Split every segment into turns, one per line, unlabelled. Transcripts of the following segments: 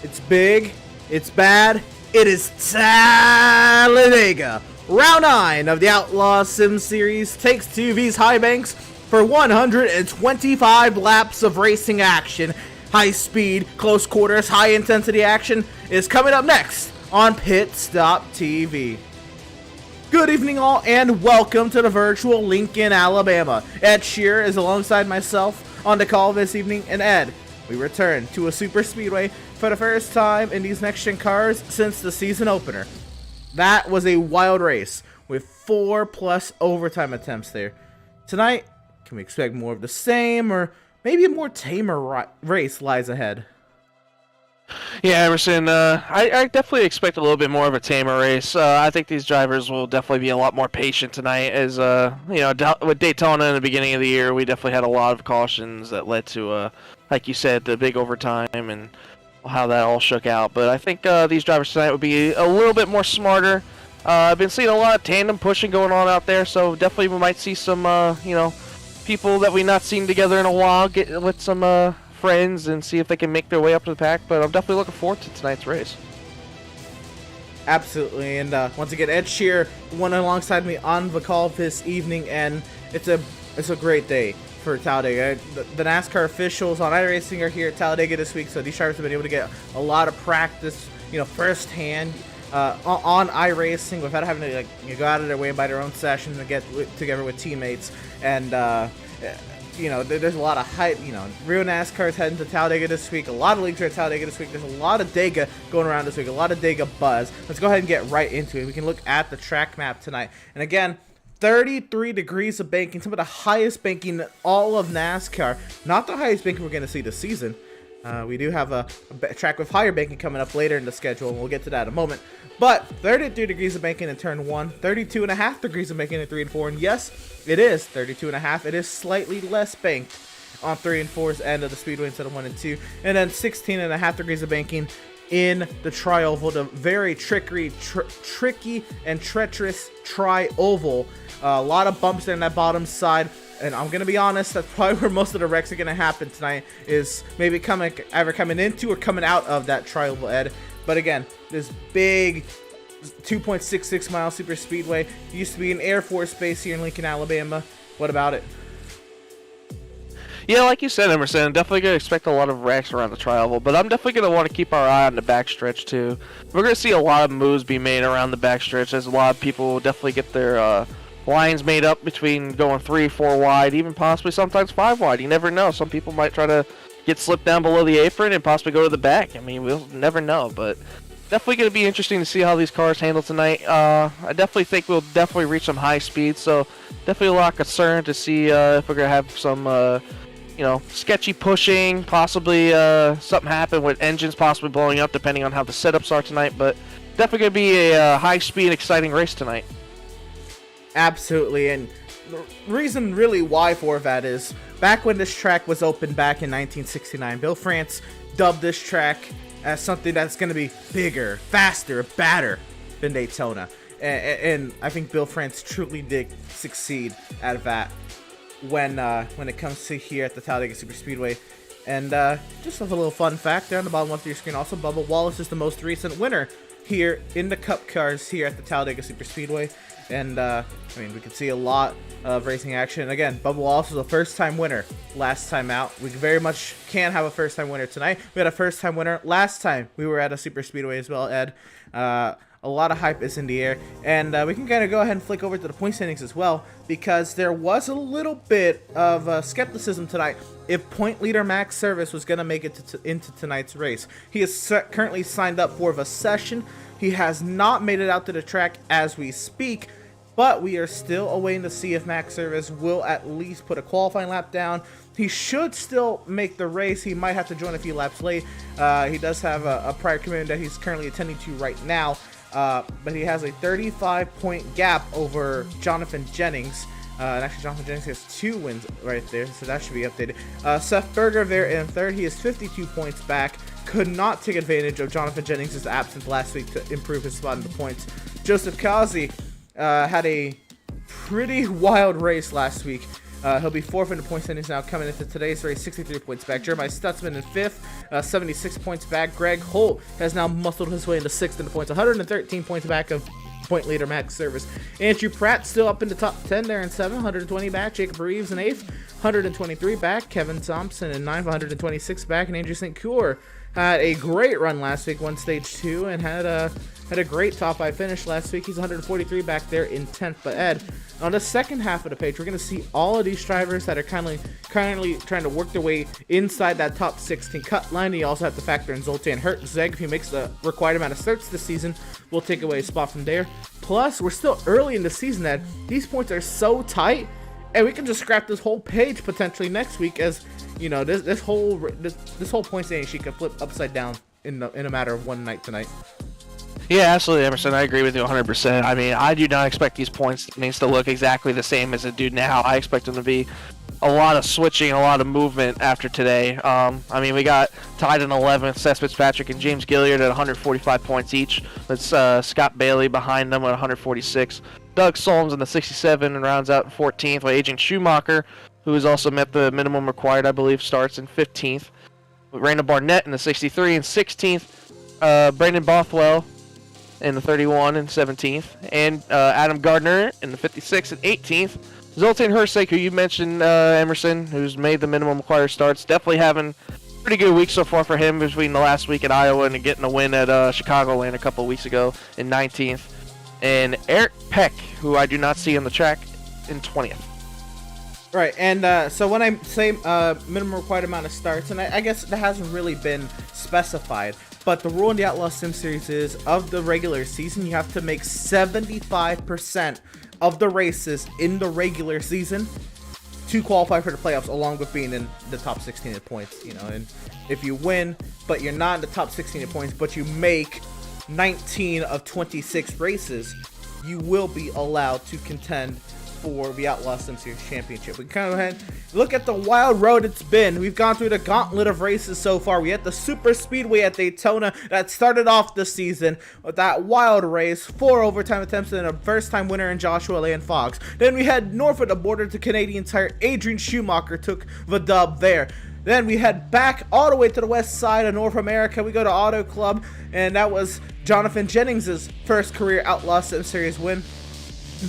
It's big, it's bad, it is Talladega. Round 9 of the Outlaws Sim Series takes to these high banks for 125 laps of racing action. High speed, close quarters, high intensity action is coming up next on Pit Stop TV. Good evening all, and welcome to the virtual Lincoln, Alabama. Ed Shearer is alongside myself on the call this evening, and Ed, we return to a super speedway for the first time in these NextGen cars since the season opener. That was a wild race with 4+ overtime attempts there. Tonight, can we expect more of the same, or maybe a more tamer race lies ahead?
Yeah, Emerson, I definitely expect a little bit more of a tamer race. I think these drivers will definitely be a lot more patient tonight. As with Daytona in the beginning of the year, we definitely had a lot of cautions that led to, like you said, the big overtime and how that all shook out. But I think these drivers tonight would be a little bit more smarter. I've been seeing a lot of tandem pushing going on out there, so definitely we might see some, people that we've not seen together in a while get with some friends and see if they can make their way up to the pack. But I'm definitely looking forward to tonight's race.
Absolutely, and once again, Ed Shearer won alongside me on the call this evening, and it's a great day for Talladega. The NASCAR officials on iRacing are here at Talladega this week, so these drivers have been able to get a lot of practice, firsthand on iRacing without having to go out of their way and buy their own sessions and get together with teammates. And there's a lot of hype. Real NASCAR is heading to Talladega this week. A lot of leagues are at Talladega this week. There's a lot of Dega going around this week. A lot of Dega buzz. Let's go ahead and get right into it. We can look at the track map tonight. And again, 33 degrees of banking. Some of the highest banking in all of NASCAR. Not the highest banking we're going to see this season. We do have a track with higher banking coming up later in the schedule, and we'll get to that in a moment. But 33 degrees of banking in turn 1, 32.5 degrees of banking in 3 and 4, and yes, it is 32.5. It is slightly less banked on 3 and 4's end of the speedway instead of 1 and 2, and then 16.5 degrees of banking in the tri-oval, the very tricky and treacherous tri-oval. A lot of bumps there on that bottom side. And I'm going to be honest, that's probably where most of the wrecks are going to happen tonight, is maybe either coming into or coming out of that tri-oval, Ed. But again, this big 2.66 mile super speedway used to be an Air Force base here in Lincoln, Alabama. What about it?
Yeah, like you said, Emerson, definitely going to expect a lot of wrecks around the tri-oval, but I'm definitely going to want to keep our eye on the backstretch too. We're going to see a lot of moves be made around the backstretch, as a lot of people will definitely get their lines made up between going 3, 4 wide, even possibly sometimes 5 wide. You never know. Some people might try to get slipped down below the apron and possibly go to the back. I mean, we'll never know, but definitely going to be interesting to see how these cars handle tonight. I definitely think we'll definitely reach some high speed, so definitely a lot of concern to see if we're going to have some, sketchy pushing, possibly something happen with engines possibly blowing up depending on how the setups are tonight, but definitely going to be a high speed, exciting race tonight.
Absolutely, and the reason really why for that is back when this track was opened back in 1969, Bill France dubbed this track as something that's going to be bigger, faster, badder than Daytona. And I think Bill France truly did succeed at that when it comes to here at the Talladega Superspeedway. And just a little fun fact there on the bottom left of your screen, also Bubba Wallace is the most recent winner here in the Cup cars here at the Talladega Superspeedway. And, we can see a lot of racing action. And again, Bubba Wallace was a first-time winner last time out. We very much can have a first-time winner tonight. We had a first-time winner last time we were at a super speedway as well, Ed. A lot of hype is in the air. And we can kind of go ahead and flick over to the point standings as well, because there was a little bit of skepticism tonight if point leader Max Service was going to make it into tonight's race. He is currently signed up for the session. He has not made it out to the track as we speak, but we are still awaiting to see if Max Service will at least put a qualifying lap down. He should still make the race. He might have to join a few laps late. He does have a prior commitment that he's currently attending to right now, but he has a 35-point gap over Jonathan Jennings. And actually, Jonathan Jennings has 2 wins right there, so that should be updated. Seth Berger there in third. He is 52 points back. Could not take advantage of Jonathan Jennings' absence last week to improve his spot in the points. Joseph Kazi had a pretty wild race last week. He'll be fourth in the point standings now coming into today's race, 63 points back. Jeremiah Stutzman in fifth, 76 points back. Greg Holt has now muscled his way into sixth in the points, 113 points back of point leader Max Service. Andrew Pratt still up in the top 10 there in 7th, 120 back. Jacob Reeves in 8th, 123 back. Kevin Thompson in 9th, 126 back. And Andrew St. Cure had a great run last week, won stage 2, and had a great top 5 finish last week. He's 143 back there in 10th. But Ed, on the second half of the page, we're going to see all of these drivers that are currently trying to work their way inside that top 16 cut line. You also have to factor in Zoltan Hertzeg. If he makes the required amount of starts this season, we'll take away a spot from there. Plus, we're still early in the season, Ed. These points are so tight, and we can just scrap this whole page potentially next week, as you know, this whole point standing sheet could flip upside down in a matter of one night tonight.
Yeah, absolutely, Emerson. I agree with you 100%. I mean, I do not expect these points to look exactly the same as it do now. I expect them to be a lot of switching, a lot of movement after today. I mean, we got tied in 11th, Seth Fitzpatrick and James Gilliard at 145 points each. That's Scott Bailey behind them at 146. Doug Solms in the 67 and rounds out in 14th, while Adrian Schumacher, who has also met the minimum required, I believe, starts in 15th. Randall Barnett in the 63 and 16th. Brandon Bothwell in the 31 and 17th. And Adam Gardner in the 56 and 18th. Zoltan Hertzeg, who you mentioned, Emerson, who's made the minimum required starts, definitely having a pretty good week so far for him between the last week at Iowa and getting a win at Chicagoland a couple weeks ago in 19th. And Eric Peck, who I do not see on the track, in 20th.
Right, and so when I say minimum required amount of starts, and I guess that hasn't really been specified, but the rule in the Outlaws Sim Series is, of the regular season, you have to make 75% of the races in the regular season to qualify for the playoffs, along with being in the top 16 in points, you know. And if you win, but you're not in the top 16 in points, but you make 19 of 26 races, you will be allowed to contend for the Outlaws Sim Series Championship. We can kind of go ahead and look at the wild road it's been. We've gone through the gauntlet of races so far. We had the Super Speedway at Daytona that started off the season with that wild race, 4 overtime attempts and a first-time winner in Joshua Land Fox. Then we had north of the border to Canadian Tire. Adrian Schumacher took the dub there. Then we head back all the way to the west side of North America. We go to Auto Club, and that was Jonathan Jennings' first career Outlaw Sim Series win.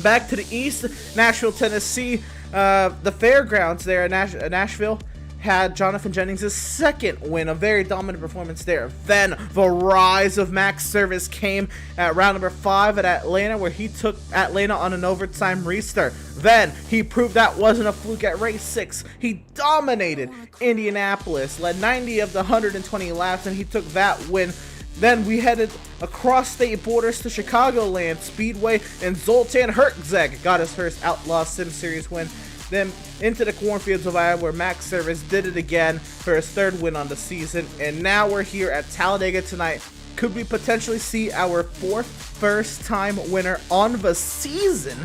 Back to the east, Nashville, Tennessee. The fairgrounds there in Nashville had Jonathan Jennings' second win, a very dominant performance there. Then the rise of Max Service came at round number 5 at Atlanta, where he took Atlanta on an overtime restart. Then he proved that wasn't a fluke at race 6. He dominated Indianapolis, led 90 of the 120 laps, and he took that win. Then we headed across state borders to Chicagoland Speedway, and Zoltan Hertzeg got his first Outlaw Sim Series win. Then into the cornfields of Iowa, where Max Service did it again for his 3rd win on the season. And now we're here at Talladega tonight. Could we potentially see our 4th first-time winner on the season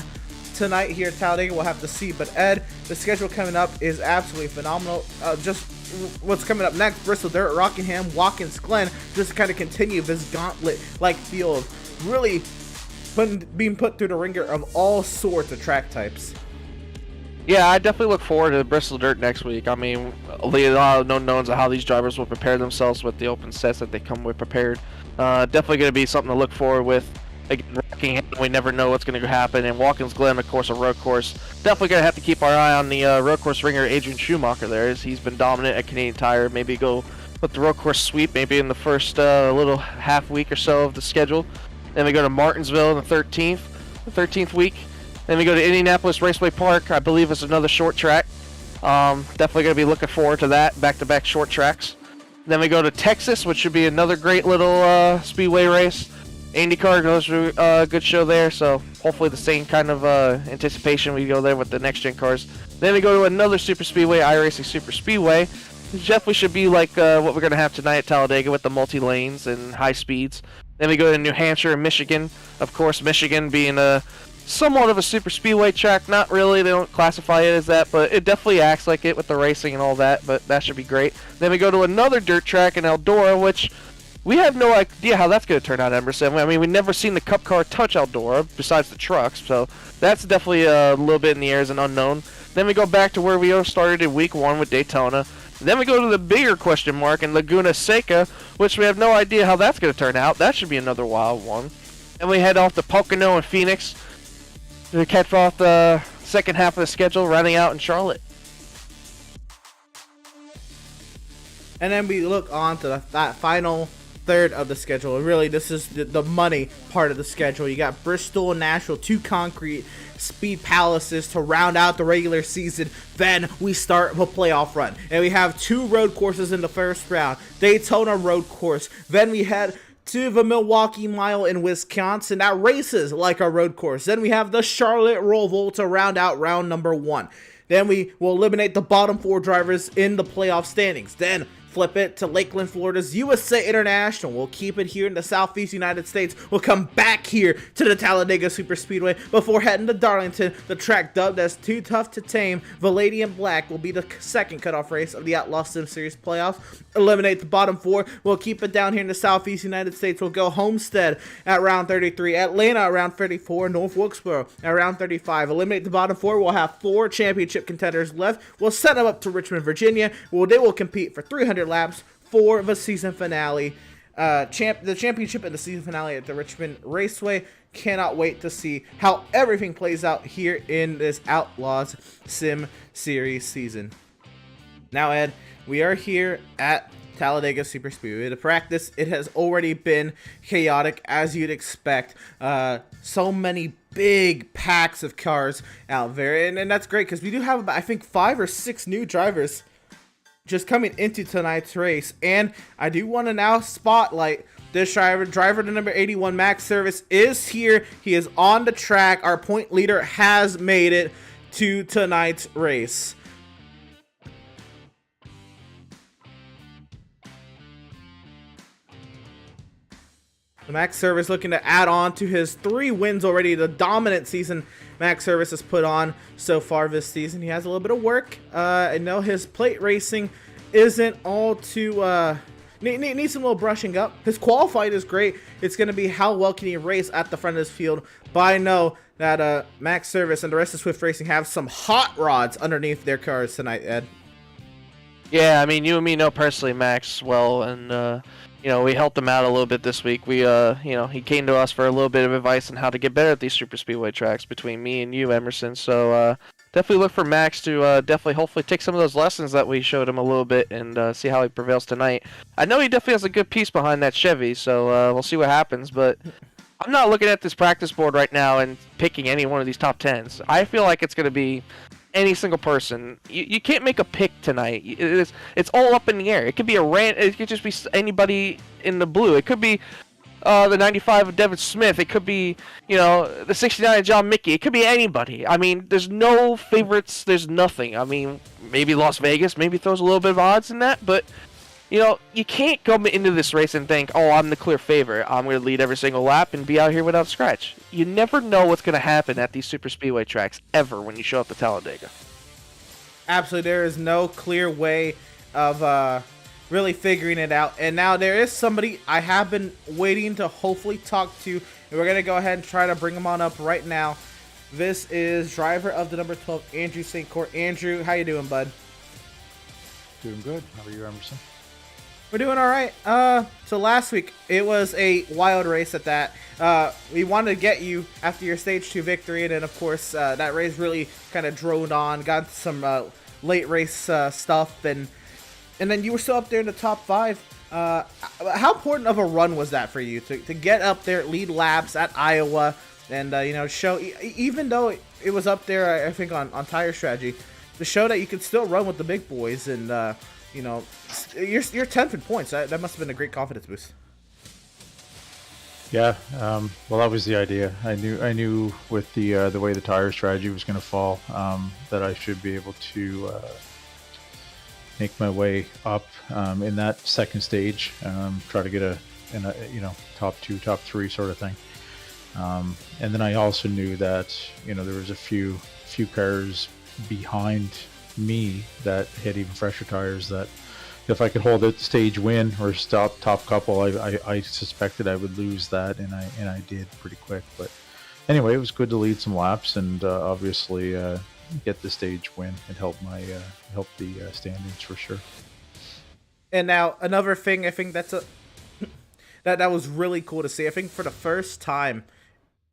tonight here at Talladega? We'll have to see. But Ed, the schedule coming up is absolutely phenomenal. Just what's coming up next: Bristol Dirt, Rockingham, Watkins Glen, just to kind of continue this gauntlet-like feel of really being put through the ringer of all sorts of track types.
Yeah, I definitely look forward to Bristol Dirt next week. I mean, a lot of unknowns of how these drivers will prepare themselves with the open sets that they come with prepared. Definitely going to be something to look forward with. Again, Rockingham, we never know what's going to happen. And Watkins Glen, of course, a road course. Definitely going to have to keep our eye on the road course ringer, Adrian Schumacher there. He's been dominant at Canadian Tire. Maybe go with the road course sweep maybe in the first little half week or so of the schedule. Then we go to Martinsville in the 13th week. Then we go to Indianapolis Raceway Park. I believe it's another short track. Definitely going to be looking forward to that, back-to-back short tracks. Then we go to Texas, which should be another great little speedway race. IndyCar goes through a good show there, so hopefully the same kind of anticipation we go there with the NextGen cars. Then we go to another super speedway, iRacing Super Speedway. Which definitely should be like what we're going to have tonight at Talladega with the multi-lanes and high speeds. Then we go to New Hampshire and Michigan. Of course, Michigan being somewhat of a super speedway track. Not really, they don't classify it as that, but it definitely acts like it with the racing and all that, but that should be great. Then we go to another dirt track in Eldora, which we have no idea how that's going to turn out, Emerson. I mean, we've never seen the Cup car touch Eldora besides the trucks, so that's definitely a little bit in the air as an unknown. Then we go back to where we started in week 1 with Daytona. Then we go to the bigger question mark in Laguna Seca, which we have no idea how that's going to turn out. That should be another wild one. And we head off to Pocono and Phoenix to catch off the second half of the schedule, running out in Charlotte.
And then we look on to that final third of the schedule. Really, this is the money part of the schedule. You got Bristol and Nashville, 2 concrete speed palaces to round out the regular season. Then we start a playoff run, and we have 2 road courses in the first round. Daytona road course. Then we head to the Milwaukee Mile in Wisconsin that races like a road course. Then we have the Charlotte Roval to round out round number 1. Then we will eliminate the bottom 4 drivers in the playoff standings. Then flip it to Lakeland, Florida's USA International. We'll keep it here in the Southeast United States. We'll come back here to the Talladega Superspeedway before heading to Darlington. The track dubbed as Too Tough to Tame, Vanadium Black, will be the second cutoff race of the Outlaws Sim Series playoffs. Eliminate the bottom 4. We'll keep it down here in the Southeast United States. We'll go Homestead at round 33, Atlanta at round 34, North Wilkesboro at round 35. Eliminate the bottom 4. We'll have 4 championship contenders left. We'll set them up to Richmond, Virginia. They will compete for 300 laps for the season finale. The championship and the season finale at the Richmond Raceway. Cannot wait to see how everything plays out here in this Outlaws Sim Series season. Now, Ed, we are here at Talladega Superspeedway to practice. It has already been chaotic, as you'd expect. So many big packs of cars out there, and that's great because we do have about, I think, 5 or 6 new drivers just coming into tonight's race. And I do want to now spotlight this driver to number 81, Max Service, is here. He is on the track. Our point leader has made it to tonight's race. Max Service looking to add on to his 3 wins already, the dominant season Max Service has put on so far this season. He has a little bit of work. I know his plate racing isn't all too needs some little brushing up. His qualified is great. It's going to be how well can he race at the front of his field. But I know that Max Service and the rest of Swift Racing have some hot rods underneath their cars tonight, Ed.
Yeah, I mean, you and me know personally Max well, and we helped him out a little bit this week. We, he came to us for a little bit of advice on how to get better at these super speedway tracks between me and you, Emerson. So definitely look for Max to hopefully take some of those lessons that we showed him a little bit and see how he prevails tonight. I know he definitely has a good piece behind that Chevy, so we'll see what happens. But I'm not looking at this practice board right now and picking any one of these top 10s. I feel like it's going to be any single person. You can't make a pick tonight. It's all up in the air. It could be it could just be anybody in the blue. It could be the 95 of Devin Smith. It could be the 69 of John Mickey. It could be anybody. I mean, there's no favorites. There's nothing. I mean, maybe Las Vegas maybe throws a little bit of odds in that, but you can't come into this race and think, oh, I'm the clear favorite. I'm going to lead every single lap and be out here without a scratch. You never know what's going to happen at these super speedway tracks ever when you show up to Talladega.
Absolutely, there is no clear way of really figuring it out. And now there is somebody I have been waiting to hopefully talk to, and we're going to go ahead and try to bring him on up right now. This is driver of the number 12, Andrew St. Court. Andrew, how you doing, bud?
Doing good. How are you, Emerson?
We're doing all right. So last week, it was a wild race at that. We wanted to get you after your Stage 2 victory, and then, of course, that race really kind of droned on, got some late race stuff, and then you were still up there in the top 5. How important of a run was that for you to get up there, lead laps at Iowa, and, show, even though it was up there, I think, on tire strategy, to show that you could still run with the big boys, and, you're 10th in points. That must have been a great confidence boost.
Yeah, well, that was the idea. I knew with the way the tire strategy was going to fall, that I should be able to make my way up in that second stage, try to get a top 2, top 3 sort of thing. And then I also knew that there was a few cars behind me that had even fresher tires, that if I could hold a stage win or stop top couple, I suspected I would lose that, and I did pretty quick. But anyway, it was good to lead some laps, and obviously get the stage win and help the standings for sure.
And now another thing, I think that was really cool to see. I think for the first time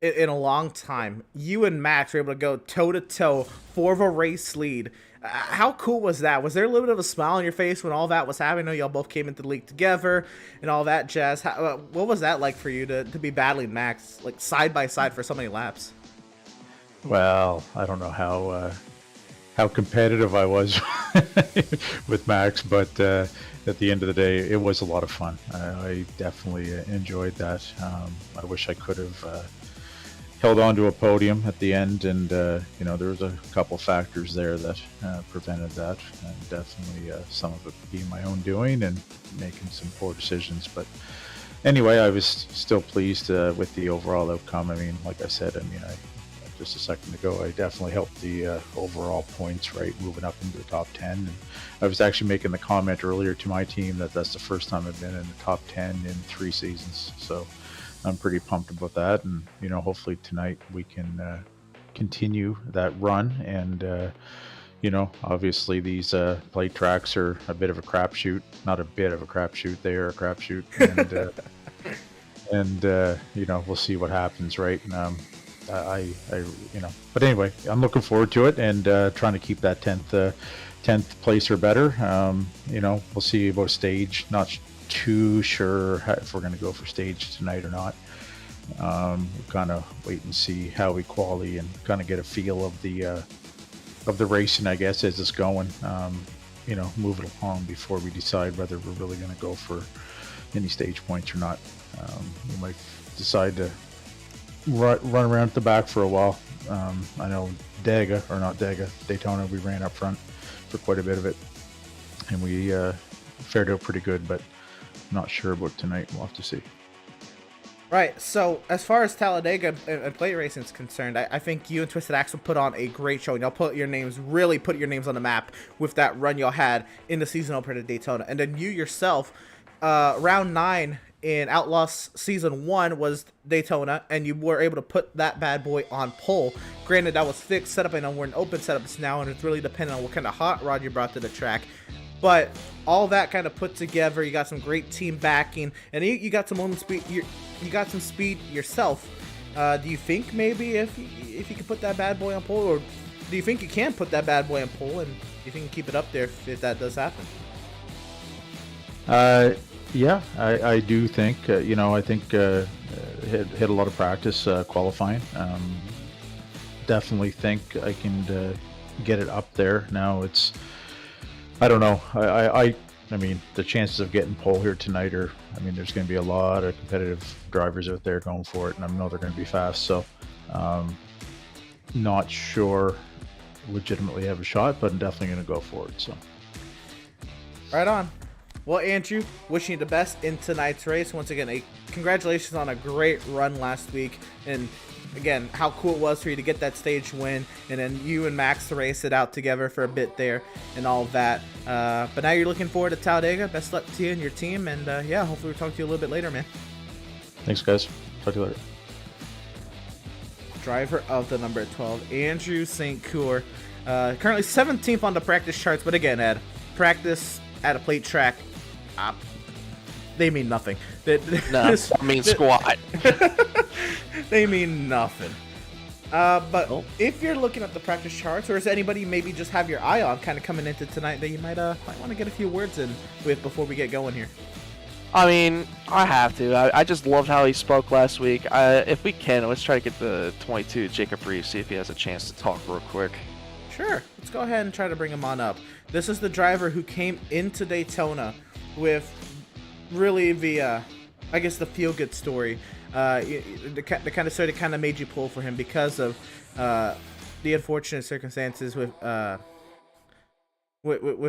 in a long time, you and Max were able to go toe to toe for the race lead. How cool was that? Was there a little bit of a smile on your face when all that was happening? I know y'all both came into the league together and all that jazz. What was that like for you to be battling Max like side by side for so many laps?
Well, I don't know how competitive I was with Max, but at the end of the day, it was a lot of fun. I definitely enjoyed that. I wish I could have held on to a podium at the end, and there was a couple factors there that prevented that, and definitely some of it being my own doing and making some poor decisions. But anyway, I was still pleased with the overall outcome. I mean, like I said, just a second ago, I definitely helped the overall points, right, moving up into the top 10. And I was actually making the comment earlier to my team that that's the first time I've been in the top 10 in 3 seasons. So I'm pretty pumped about that. And, hopefully tonight we can continue that run. And, obviously these plate tracks are a bit of a crapshoot. Not a bit of a crapshoot. They are a crapshoot. And, we'll see what happens, right? But anyway, I'm looking forward to it and trying to keep that 10th place or better. We'll see about stage. Not too sure if we're going to go for stage tonight or not. We'll kind of wait and see how we qualify and kind of get a feel of the racing, I guess, as it's going. Move it along before we decide whether we're really going to go for any stage points or not. We might decide to run around at the back for a while. I know Daytona, we ran up front for quite a bit of it, and we fared out pretty good, but not sure about tonight. We'll have to see.
Right, so as far as Talladega and plate racing is concerned, I think you and Twisted Axle put on a great show. Y'all put your names on the map with that run y'all had in the season opener to Daytona. And then you yourself, round 9 in Outlaws Season 1 was Daytona, and you were able to put that bad boy on pole. Granted, that was fixed setup, and we're in open setups now, and it's really dependent on what kind of hot rod you brought to the track. But all that kind of put together, you got some great team backing, and you got some own speed. You got some speed yourself. Do you think maybe if you could put that bad boy on pole, or do you think you can put that bad boy on pole, and do you think you can keep it up there if that does happen?
Yeah, I do think, I think hit a lot of practice qualifying. Definitely think I can get it up there. Now I don't know. I mean, the chances of getting pole here tonight there's going to be a lot of competitive drivers out there going for it, and I know they're going to be fast. So, not sure legitimately have a shot, but I'm definitely going to go for it. So,
right on. Well, Andrew, wishing you the best in tonight's race. Once again, congratulations on a great run last week. And again, how cool it was for you to get that stage win, and then you and Max to race it out together for a bit there and all of that. But now you're looking forward to Talladega. Best luck to you and your team. And hopefully we'll talk to you a little bit later, man.
Thanks, guys. Talk to you later.
Driver of the number 12, Andrew St. Coeur. Currently 17th on the practice charts. But again, Ed, practice at a plate track, they mean nothing.
Squat.
They mean nothing. But if you're looking at the practice charts, or is anybody maybe just have your eye on kind of coming into tonight that you might want to get a few words in with before we get going here?
I mean, I have to. I just loved how he spoke last week. If we can, let's try to get the 22 Jacob Reeves, see if he has a chance to talk real quick.
Sure. Let's go ahead and try to bring him on up. This is the driver who came into Daytona with really the feel-good story. The kind of story that kind of made you pull for him because of the unfortunate circumstances with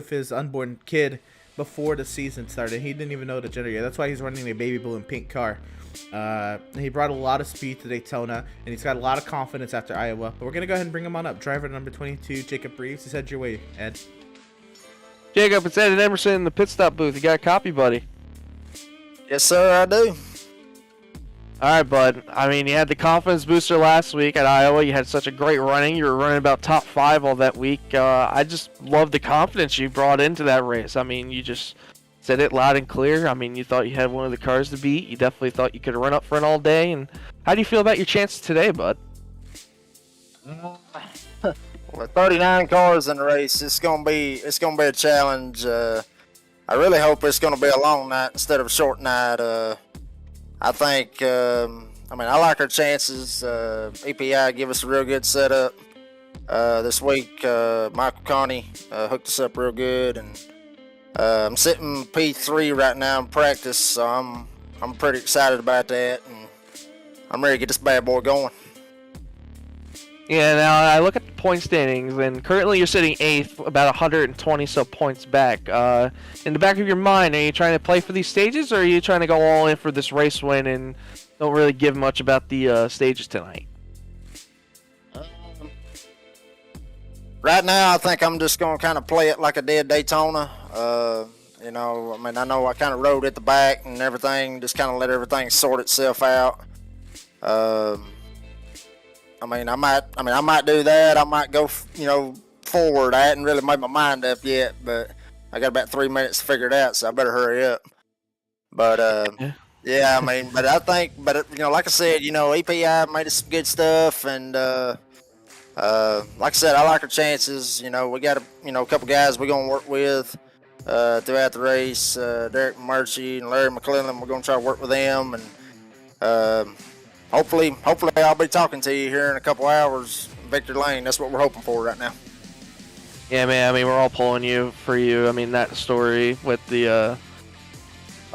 his unborn kid before the season started. He didn't even know the gender yet. That's why he's running a baby blue and pink car. He brought a lot of speed to Daytona, and he's got a lot of confidence after Iowa. But we're going to go ahead and bring him on up. Driver number 22, Jacob Reeves. He's headed your way, Ed.
Jacob, it's Ed and Emerson in the pit stop booth. You got a copy, buddy?
Yes, sir, I do.
All right, bud. I mean, you had the confidence booster last week at Iowa. You had such a great running. You were running about top 5 all that week. I just love the confidence you brought into that race. I mean, you just said it loud and clear. I mean, you thought you had one of the cars to beat. You definitely thought you could run up front all day. And how do you feel about your chances today, bud?
With 39 cars in the race, it's gonna be a challenge. I really hope it's gonna be a long night instead of a short night. I think, I like our chances. EPI give us a real good setup this week. Michael Connie hooked us up real good, and I'm sitting P3 right now in practice, so I'm pretty excited about that, and I'm ready to get this bad boy going.
Yeah, now I look at the point standings, and currently you're sitting 8th, about 120 so points back. In the back of your mind, are you trying to play for these stages, or are you trying to go all in for this race win and don't really give much about the stages tonight?
Right now, I think I'm just going to kind of play it like I did Daytona. I know I kind of rode at the back and everything, just kind of let everything sort itself out. I might do that. I might go, forward. I hadn't really made my mind up yet, but I got about 3 minutes to figure it out, so I better hurry up. But, yeah, but I think, like I said, EPI made us some good stuff, and, like I said, I like our chances. We got a couple guys we're going to work with throughout the race. Derek Murchie and Larry McClellan, we're going to try to work with them, and, Hopefully, I'll be talking to you here in a couple hours, Victor Lane. That's what we're hoping for right now.
Yeah, man. We're all pulling for you. That story with the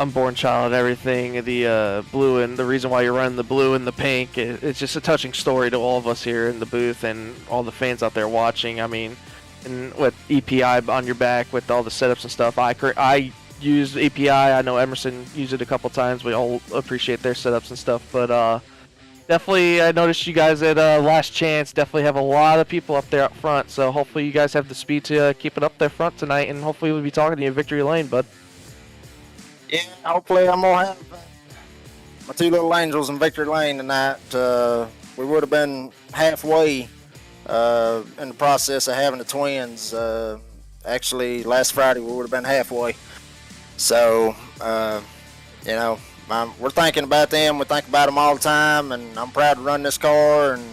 unborn child and everything, the blue, and the reason why you're running the blue and the pink. It's just a touching story to all of us here in the booth and all the fans out there watching. And with EPI on your back with all the setups and stuff, I use EPI. I know Emerson used it a couple times. We all appreciate their setups and stuff, but definitely, I noticed you guys at Last Chance definitely have a lot of people up there up front, so hopefully you guys have the speed to keep it up there front tonight, and hopefully we'll be talking to you in Victory Lane, bud.
Yeah, hopefully I'm going to have my two little angels in Victory Lane tonight. We would have been halfway in the process of having the twins. Actually, last Friday we would have been halfway. So, we're thinking about them. We think about them all the time, and I'm proud to run this car. And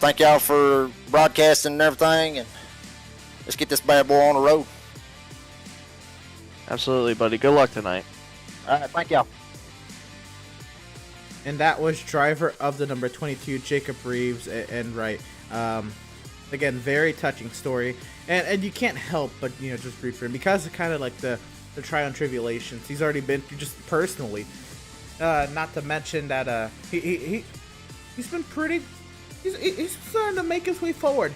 thank y'all for broadcasting and everything. And let's get this bad boy on the road.
Absolutely, buddy. Good luck tonight.
All right, thank y'all.
And that was driver of the number 22, Jacob Reeves, and right. Again, very touching story, and you can't help but just root for him because of kind of like the trial and tribulations he's already been through just personally. Not to mention that he's been pretty. He's starting to make his way forward.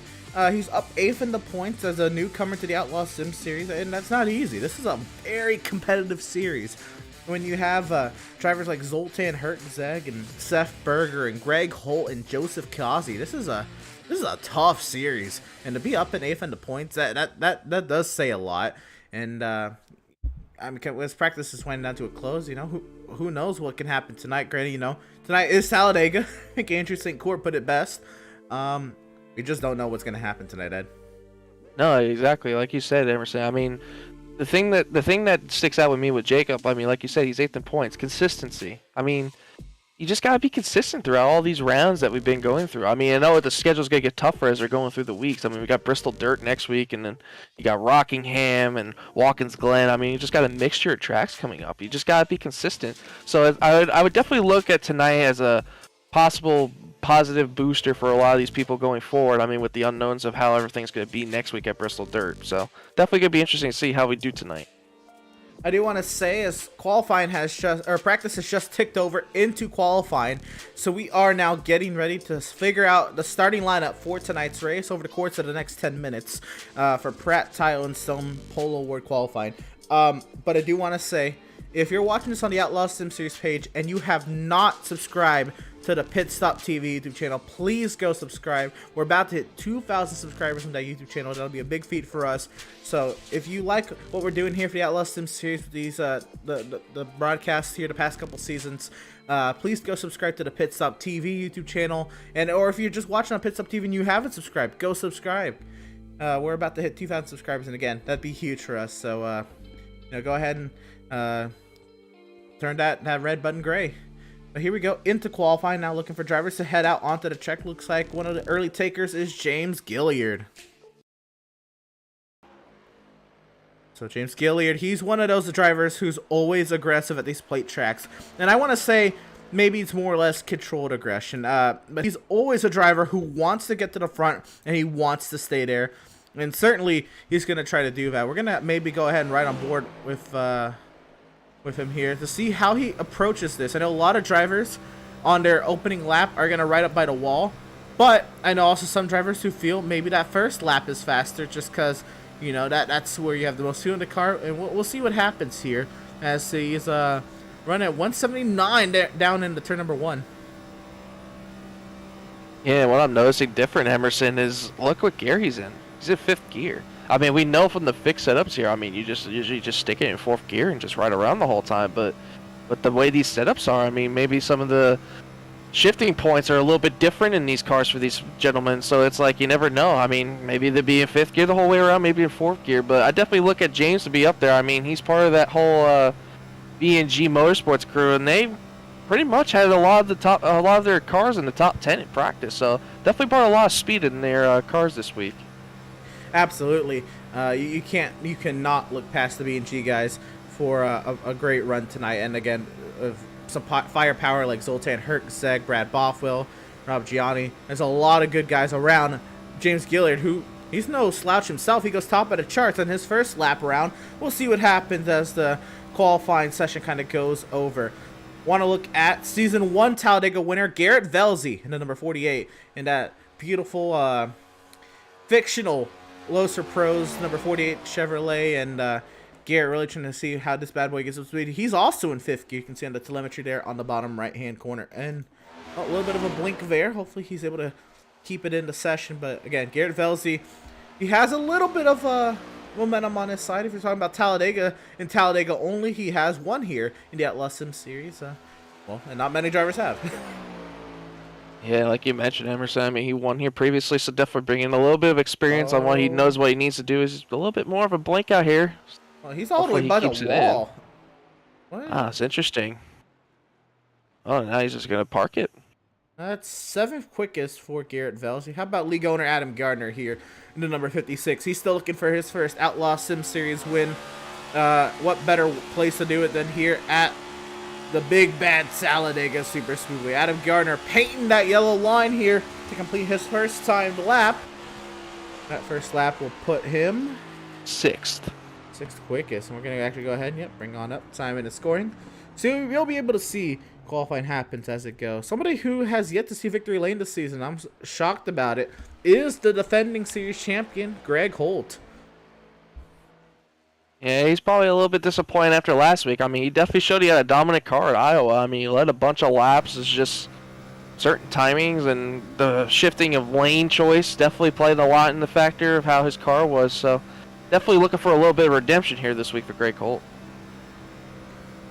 He's up 8th in the points as a newcomer to the Outlaws Sim Series, and that's not easy. This is a very competitive series. When you have drivers like Zoltan Hertzeg and Seth Berger and Greg Holt and Joseph Kazi, this is a tough series, and to be up in 8th in the points, that does say a lot. And as practice is winding down to a close, who knows what can happen tonight. Granted, tonight is Talladega. I think Andrew St. Court put it best. We just don't know what's going to happen tonight, Ed.
No, exactly. Like you said, Emerson. The thing that sticks out with me with Jacob, like you said, he's 8th in points. Consistency. You just got to be consistent throughout all these rounds that we've been going through. I know the schedule's going to get tougher as we're going through the weeks. We got Bristol Dirt next week, and then you got Rockingham and Watkins Glen. You just got a mixture of tracks coming up. You just got to be consistent. So I would definitely look at tonight as a possible positive booster for a lot of these people going forward. with the unknowns of how everything's going to be next week at Bristol Dirt. So definitely going to be interesting to see how we do tonight.
I do want to say, as practice has just ticked over into qualifying, so we are now getting ready to figure out the starting lineup for tonight's race over the course of the next 10 minutes for Pratt, Tile, and Stone Polo Award qualifying. But I do want to say, if you're watching this on the Outlaws Sim Series page and you have not subscribed to the Pit Stop TV YouTube channel. Please go subscribe. We're about to hit 2,000 subscribers on that YouTube channel. That'll be a big feat for us. So if you like what we're doing here for the Outlaws Sim Series with these the broadcasts here the past couple seasons, please go subscribe to the Pit Stop TV YouTube channel. Or if you're just watching on Pit Stop TV and you haven't subscribed, go subscribe. We're about to hit 2,000 subscribers, and again, that'd be huge for us. So go ahead and turn that red button gray. But here we go into qualifying now, looking for drivers to head out onto the track. Looks like one of the early takers is James Gilliard. So James Gilliard, he's one of those drivers who's always aggressive at these plate tracks. And I want to say maybe it's more or less controlled aggression. But he's always a driver who wants to get to the front and he wants to stay there. And certainly he's going to try to do that. We're going to maybe go ahead and ride on board with him here to see how he approaches this. I know a lot of drivers on their opening lap are going to ride up by the wall, but I know also some drivers who feel maybe that first lap is faster just because, you know, that's where you have the most fuel in the car. And we'll see what happens here as he's running at 179 down into turn number 1.
Yeah, what I'm noticing different, Emerson, is look what gear he's in. He's in 5th gear. I mean, we know from the fixed setups here, I mean, you just usually just stick it in 4th gear and just ride around the whole time. But the way these setups are, I mean, maybe some of the shifting points are a little bit different in these cars for these gentlemen. So it's like you never know. I mean, maybe they'll be in 5th gear the whole way around, maybe in 4th gear. But I definitely look at James to be up there. I mean, he's part of that whole B&G Motorsports crew, and they pretty much had a lot of their cars in the top 10 in practice. So definitely brought a lot of speed in their cars this week.
Absolutely. You cannot look past the B&G guys for a great run tonight. And again, some firepower like Zoltan Herczeg, Brad Bothwell, Rob Gianni. There's a lot of good guys around James Gilliard, who he's no slouch himself. He goes top of the charts on his first lap around. We'll see what happens as the qualifying session kind of goes over. Want to look at Season 1 Talladega winner Garrett Velzy in the number 48 in that beautiful fictional Loser Pros number 48 Chevrolet, and Garrett really trying to see how this bad boy gets up speed. He's also in 5th gear. You can see on the telemetry there on the bottom right hand corner, and a little bit of a blink there. Hopefully he's able to keep it in the session. But again, Garrett Velzy, he has a little bit of momentum on his side. If you're talking about Talladega, in Talladega only, he has won here in the Outlaws Sim Series. Well, and not many drivers have.
Yeah, like you mentioned, Emerson, I mean, he won here previously, so definitely bringing a little bit of experience on what he knows what he needs to do. Is a little bit more of a blink out here.
Well, he's all the way by the wall.
What? Ah, it's interesting. Oh, now he's just going to park it.
That's 7th quickest for Garrett Velzy. How about league owner Adam Gardner here in the number 56? He's still looking for his first Outlaw Sim Series win. What better place to do it than here at the big bad Talladega Super Speedway. Adam Gardner painting that yellow line here to complete his first timed lap. That first lap will put him
6th
quickest. And we're going to actually go ahead and bring on up time and scoring. So you'll be able to see qualifying happens as it goes. Somebody who has yet to see victory lane this season, I'm shocked about it, is the defending series champion, Greg Holt.
Yeah, he's probably a little bit disappointed after last week. I mean, he definitely showed he had a dominant car at Iowa. I mean, he led a bunch of laps. It's just certain timings and the shifting of lane choice definitely played a lot in the factor of how his car was. So definitely looking for a little bit of redemption here this week for Greg Holt.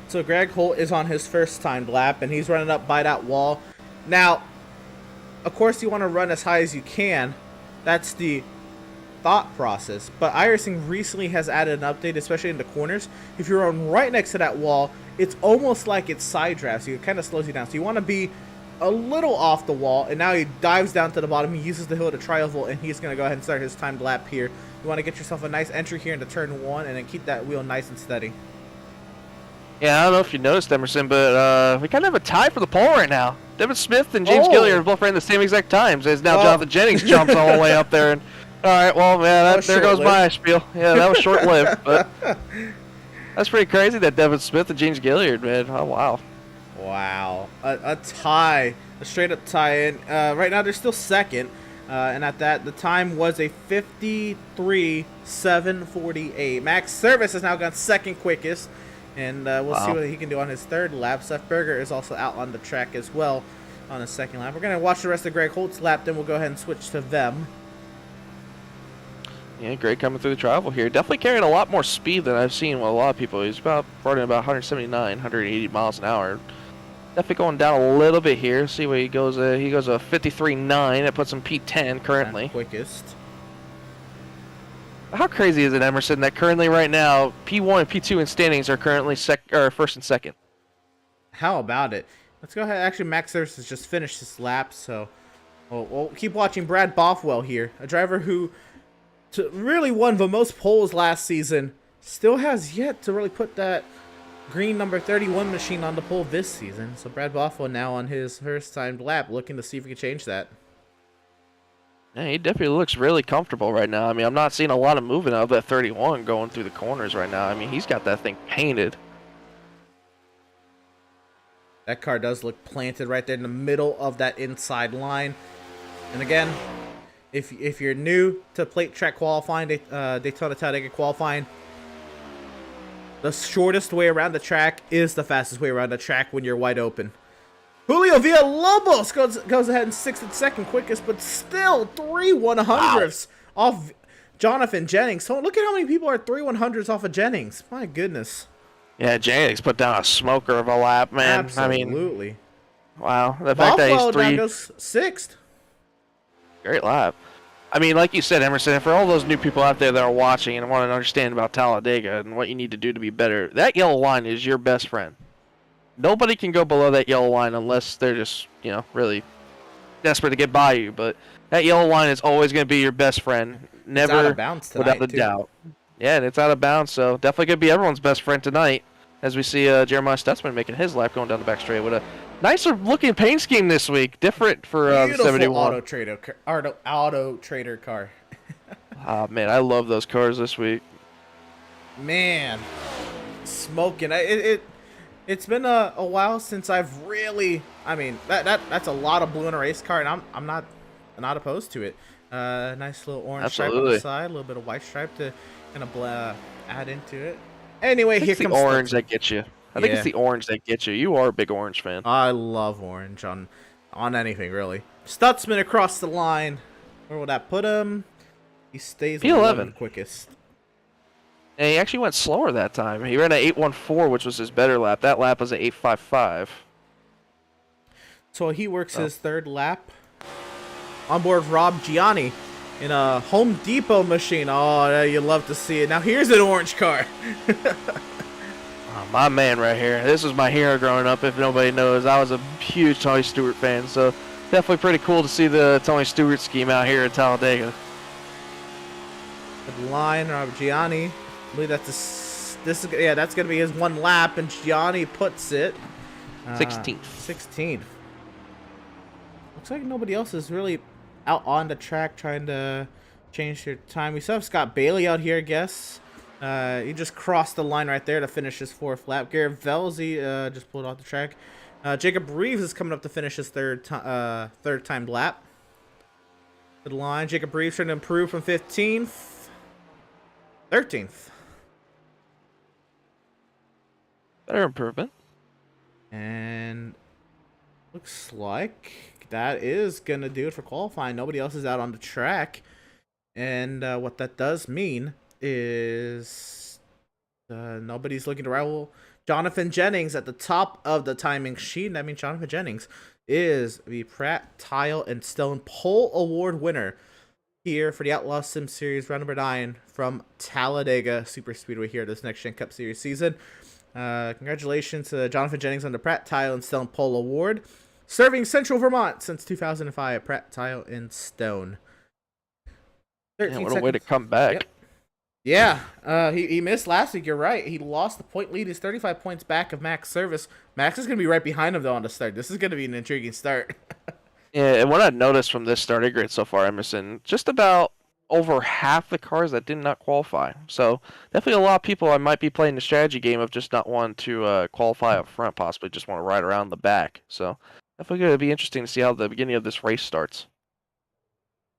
So Greg Holt is on his first timed lap, and he's running up by that wall. Now, of course, you want to run as high as you can. That's the thought process, but iRacing recently has added an update, especially in the corners. If you're on right next to that wall, it's almost like it's side drafts. It kind of slows you down. So you want to be a little off the wall, and now he dives down to the bottom. He uses the hill to tri-oval, and he's going to go ahead and start his timed lap here. You want to get yourself a nice entry here into turn 1, and then keep that wheel nice and steady.
Yeah, I don't know if you noticed, Emerson, but we kind of have a tie for the pole right now. Devin Smith and James Gilliard are both ran the same exact times, as now Jonathan Jennings jumps all the way up there. And all right, well, man, there goes my spiel. Yeah, that was short-lived, but that's pretty crazy that Devin Smith and James Gilliard, man. Oh, wow.
Wow. A tie. A straight-up tie-in. Right now, they're still second. And at that, the time was a 53.748. Max Service has now gone second quickest. And we'll see what he can do on his third lap. Seth Berger is also out on the track as well. on the second lap. We're going to watch the rest of Greg Holt's lap, then we'll go ahead and switch to them.
Yeah, Greg coming through the travel here. Definitely carrying a lot more speed than I've seen with a lot of people. He's running about 179, 180 miles an hour. Definitely going down a little bit here. See where he goes. He goes a 53.9. That puts him P10 currently.
Quickest.
How crazy is it, Emerson, that currently right now P1 and P2 in standings are currently first and second?
How about it? Let's go ahead. Actually, Max Service has just finished this lap, so we'll keep watching Brad Bothwell here, a driver who really won the most poles last season. Still has yet to really put that green number 31 machine on the pole this season. So Brad Bothwell now on his first timed lap, looking to see if he can change that.
Yeah, he definitely looks really comfortable right now. I mean, I'm not seeing a lot of movement of that 31 going through the corners right now. I mean, he's got that thing painted.
That car does look planted right there in the middle of that inside line. And again, if you're new to plate track qualifying, Daytona Talladega qualifying, the shortest way around the track is the fastest way around the track when you're wide open. Julio Villalobos goes ahead in 6th and 2nd quickest, but still 3/100ths off Jonathan Jennings. So look at how many people are 3/100ths off of Jennings. My goodness.
Yeah, Jennings put down a smoker of a lap, man.
Absolutely.
I mean, wow. The fact that he's
now goes 6th.
Great lap. I mean, like you said, Emerson, for all those new people out there that are watching and want to understand about Talladega and what you need to do to be better, that yellow line is your best friend. Nobody can go below that yellow line unless they're just, really desperate to get by you. But that yellow line is always going to be your best friend. Never,
it's out of bounds tonight,
without a doubt. Yeah, and it's out of bounds, so definitely going to be everyone's best friend tonight as we see Jeremiah Stutzman making his lap going down the back straight with a nicer looking paint scheme this week. Different for the 71.
Auto Trader car.
Oh, man, I love those cars this week.
Man, smoking. It's been a while since I've really. I mean, that's a lot of blue in a race car, and I'm not opposed to it. Nice little orange stripe on the side, a little bit of white stripe to kind of add into it. Anyway, here comes
the orange that gets you. I think it's the orange that gets you. You are a big orange fan.
I love orange on anything really. Stutzman across the line. Where will that put him? He stays P11 quickest.
And he actually went slower that time. He ran an 8:14, which was his better lap. That lap was an 8:55.
So he works his third lap on board Rob Gianni in a Home Depot machine. Oh, you love to see it. Now here's an orange car.
Oh, my man right here. This was my hero growing up, if nobody knows. I was a huge Tony Stewart fan, so definitely pretty cool to see the Tony Stewart scheme out here at Talladega.
Good line, Rob Gianni. I believe that's that's gonna be his one lap, and Gianni puts it
16th.
16th. Looks like nobody else is really out on the track trying to change their time. We still have Scott Bailey out here, I guess. He just crossed the line right there to finish his 4th lap. Garrett Velzy just pulled off the track. Jacob Reeves is coming up to finish his third timed lap. Good line. Jacob Reeves trying to improve from 15th. 13th.
Better improvement.
And looks like that is going to do it for qualifying. Nobody else is out on the track. And what that does mean is nobody's looking to rival Jonathan Jennings at the top of the timing sheet. That means Jonathan Jennings is the Pratt, Tile, and Stone Pole Award winner here for the Outlaws Sim Series round number 9 from Talladega Super Speedway here this NextGen Cup Series season. Congratulations to Jonathan Jennings on the Pratt, Tile, and Stone Pole Award. Serving Central Vermont since 2005, Pratt, Tile, and Stone.
Man, what a way to come back.
Yep. Yeah, he missed last week. You're right. He lost the point lead. He's 35 points back of Max Service. Max is going to be right behind him, though, on the start. This is going to be an intriguing start.
Yeah, and what I've noticed from this starting grid so far, Emerson, just about over half the cars that did not qualify. So definitely a lot of people I might be playing the strategy game of just not wanting to qualify up front, possibly just want to ride around the back. So definitely going to be interesting to see how the beginning of this race starts.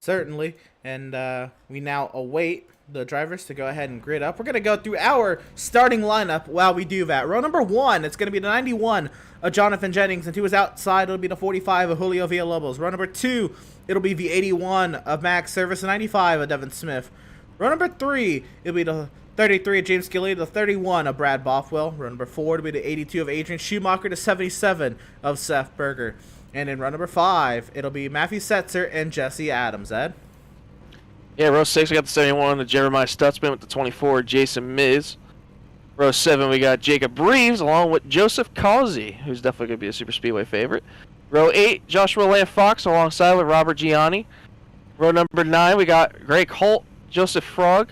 Certainly. And we now await the drivers to go ahead and grid up. We're going to go through our starting lineup while we do that. Row number 1, it's going to be the 91 of Jonathan Jennings. And 2 is outside. It'll be the 45 of Julio Villalobos. Row number 2, it'll be the 81 of Max Service. The 95 of Devin Smith. Row number 3, it'll be the 33 of James Gilly. The 31 of Brad Bothwell. Row number 4, it'll be the 82 of Adrian Schumacher. The 77 of Seth Berger. And in row number 5, it'll be Matthew Setzer and Jesse Adams, Ed.
Yeah, row 6, we got the 71 of Jeremiah Stutzman with the 24, Jason Miz. Row 7, we got Jacob Reeves along with Joseph Causey, who's definitely going to be a Super Speedway favorite. Row 8, Joshua Land Fox alongside with Robert Gianni. Row number 9, we got Greg Holt, Joseph Frog.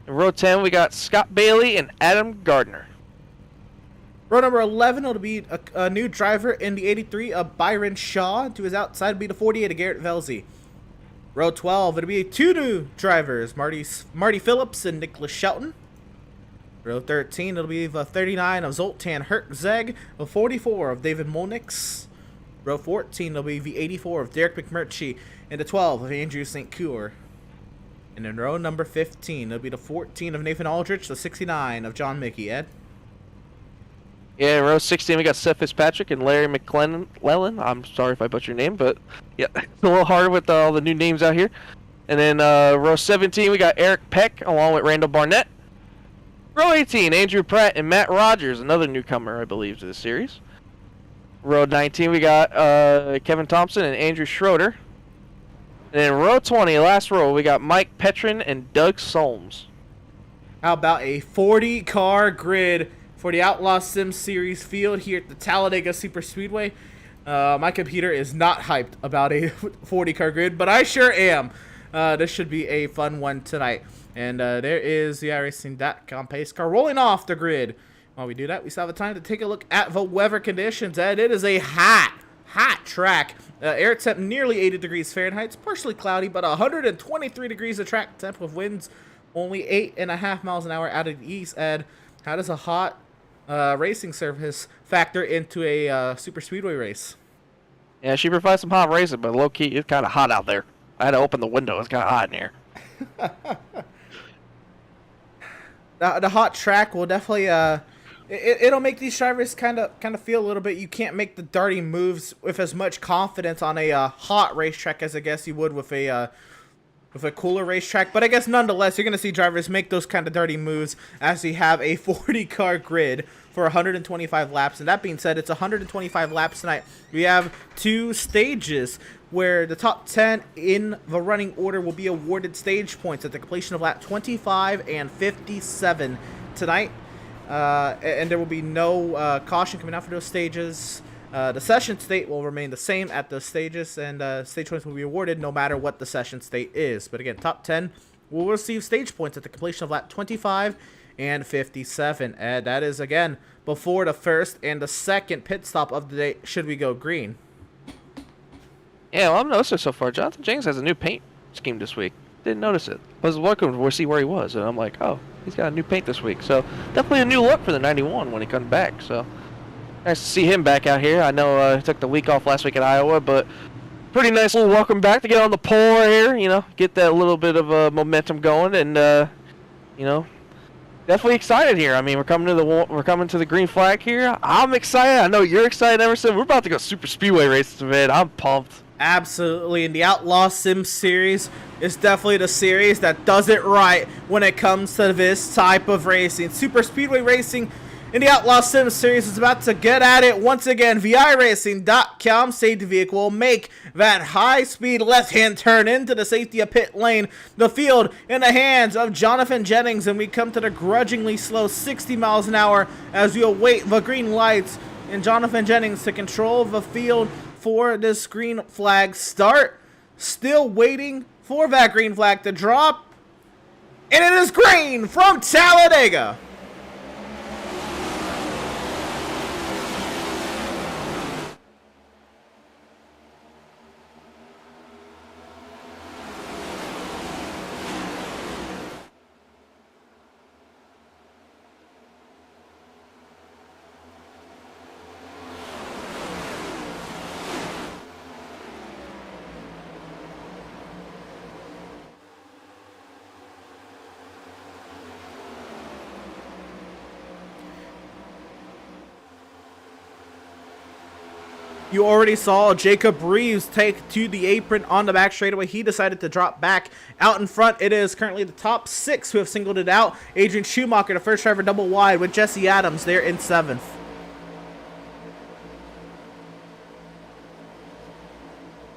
In row 10, we got Scott Bailey and Adam Gardner.
Row number 11, it'll be a new driver in the 83 of Byron Shaw. To his outside will be the 48 of Garrett Velzy. Row 12, it'll be 2 new drivers, Marty Phillips and Nicholas Shelton. Row 13, it'll be the 39 of Zoltan Hertzeg, the 44 of David Molnix. Row 14, it'll be the 84 of Derek McMurtry, and the 12 of Andrew St. Coeur. And in row number 15, it'll be the 14 of Nathan Aldrich, the 69 of John Mickey, Ed.
Yeah, in row 16, we got Seth Fitzpatrick and Larry McClellan. I'm sorry if I butchered your name, but yeah, a little hard with all the new names out here. And then row 17, we got Eric Peck along with Randall Barnett. Row 18, Andrew Pratt and Matt Rogers, another newcomer, I believe, to the series. Row 19, we got Kevin Thompson and Andrew Schroeder. And then row 20, last row, we got Mike Petrin and Doug Solms.
How about a 40-car grid for the Outlaws Sim Series field here at the Talladega Super Speedway? My computer is not hyped about a 40-car grid, but I sure am. This should be a fun one tonight. And there is the iRacing.com pace car rolling off the grid. While we do that, we still have time to take a look at the weather conditions. And it is a hot track. Air temp nearly 80 degrees Fahrenheit. It's partially cloudy, but 123 degrees of track temp with winds only 8.5 miles an hour out of the east. Ed, how does a hot racing surface factor into a super speedway race?
Yeah, she provides some hot racing, but low-key, it's kind of hot out there. I had to open the window. It's kind of hot in here.
The hot track will definitely it'll make these drivers kind of feel a little bit. You can't make the darting moves with as much confidence on a hot racetrack as I guess you would with a cooler racetrack. But I guess nonetheless, you're going to see drivers make those kind of darting moves as we have a 40-car grid for 125 laps. And that being said, it's 125 laps tonight. We have 2 stages where the top 10 in the running order will be awarded stage points at the completion of lap 25 and 57 tonight. And there will be no caution coming out for those stages. The session state will remain the same at those stages, and stage points will be awarded no matter what the session state is. But again, top 10 will receive stage points at the completion of lap 25 and 57. And that is, again, before the first and the second pit stop of the day, should we go green.
Yeah, well, I've noticed it so far. Jonathan Jennings has a new paint scheme this week. Didn't notice it. I was looking to see where he was, and I'm like, oh, he's got a new paint this week. So definitely a new look for the 91 when he comes back. So nice to see him back out here. I know he took the week off last week at Iowa, but pretty nice little welcome back to get on the pole here. You know, get that little bit of momentum going, and you know, definitely excited here. I mean, we're coming to the green flag here. I'm excited. I know you're excited, Emerson. We're about to go super speedway races, man. I'm pumped.
Absolutely, and the Outlaws Sim Series is definitely the series that does it right when it comes to this type of racing. Super Speedway Racing in the Outlaws Sim Series is about to get at it once again. VIRacing.com saved vehicle will make that high-speed left-hand turn into the safety of pit lane. The field in the hands of Jonathan Jennings, and we come to the grudgingly slow 60 miles an hour as we await the green lights and Jonathan Jennings to control the field for this green flag start. Still waiting for that green flag to drop. And it is green from Talladega. You already saw Jacob Reeves take to the apron on the back straightaway. He decided to drop back. Out in front, it is currently the top 6 who have singled it out. Adrian Schumacher, the first driver, double wide with Jesse Adams there in 7th.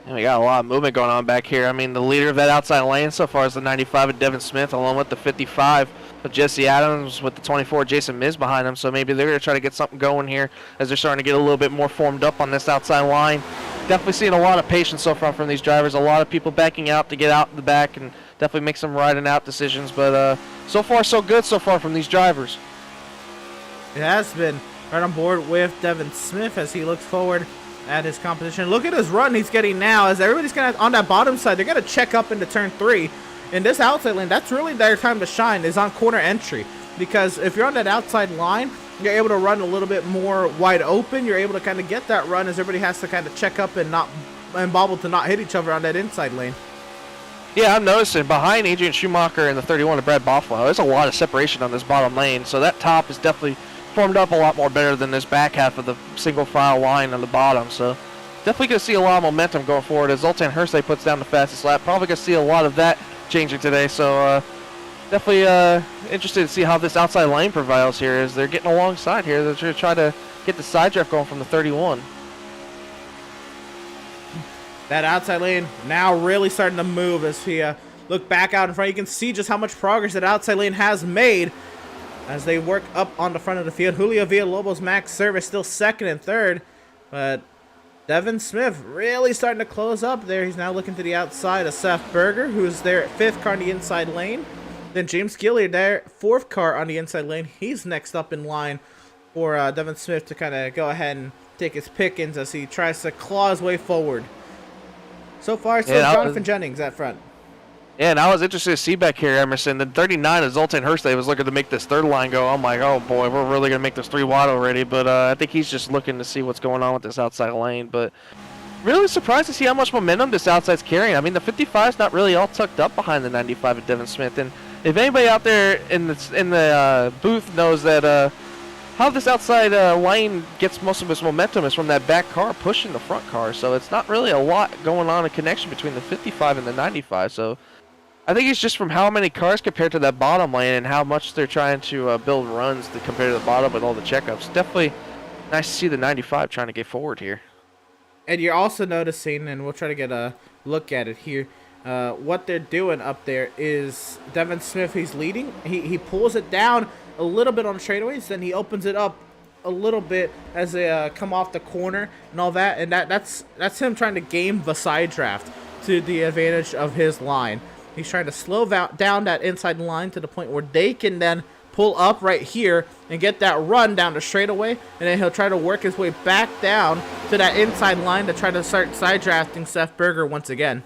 And we got a lot of movement going on back here. I mean, the leader of that outside lane so far is the 95 of Devin Smith, along with the 55 of Jesse Adams, with the 24 Jason Miz behind him. So maybe they're going to try to get something going here as they're starting to get a little bit more formed up on this outside line. Definitely seeing a lot of patience so far from these drivers. A lot of people backing out to get out in the back and definitely make some riding out decisions. But so far, so good so far from these drivers.
It has been right on board with Devin Smith as he looks forward at his competition. Look at his run he's getting now as everybody's going to, on that bottom side, they're going to check up into turn 3. In this outside lane, that's really their time to shine, is on corner entry. Because if you're on that outside line, you're able to run a little bit more wide open. You're able to kind of get that run as everybody has to kind of check up and bobble to not hit each other on that inside lane.
Yeah, I'm noticing behind Adrian Schumacher and the 31 of Brad Bothwell, there's a lot of separation on this bottom lane. So that top is definitely formed up a lot more better than this back half of the single file line on the bottom. So definitely going to see a lot of momentum going forward as Zoltan Hersey puts down the fastest lap. Probably going to see a lot of that changing today. So definitely interested to see how this outside lane prevails here as they're getting alongside here. They're going to try to get the side draft going from the 31.
That outside lane now really starting to move as we look back out in front. You can see just how much progress that outside lane has made as they work up on the front of the field. Julio Villalobos, Max Service still 2nd and 3rd, but Devin Smith really starting to close up there. He's now looking to the outside of Seth Berger, who's there at 5th car on the inside lane. Then James Gilliard there, 4th car on the inside lane. He's next up in line for Devin Smith to kind of go ahead and take his pickings as he tries to claw his way forward. So far, still Jonathan Jennings at front.
Yeah, and I was interested to see back here, Emerson. The 39 of Zoltan Hersey was looking to make this 3rd line go. I'm like, oh boy, we're really going to make this 3 wide already. But I think he's just looking to see what's going on with this outside lane. But really surprised to see how much momentum this outside's carrying. I mean, the 55 is not really all tucked up behind the 95 of Devin Smith. And if anybody out there in the booth knows that how this outside lane gets most of its momentum is from that back car pushing the front car. So it's not really a lot going on in connection between the 55 and the 95. So I think it's just from how many cars compared to that bottom lane and how much they're trying to build runs to compare to the bottom with all the checkups. Definitely nice to see the 95 trying to get forward here.
And you're also noticing, and we'll try to get a look at it here, what they're doing up there is Devin Smith, he's leading. He pulls it down a little bit on the straightaways, then he opens it up a little bit as they come off the corner and all that. And that's him trying to game the side draft to the advantage of his line. He's trying to slow down that inside line to the point where they can then pull up right here and get that run down the straightaway, and then he'll try to work his way back down to that inside line to try to start side drafting Seth Berger once again.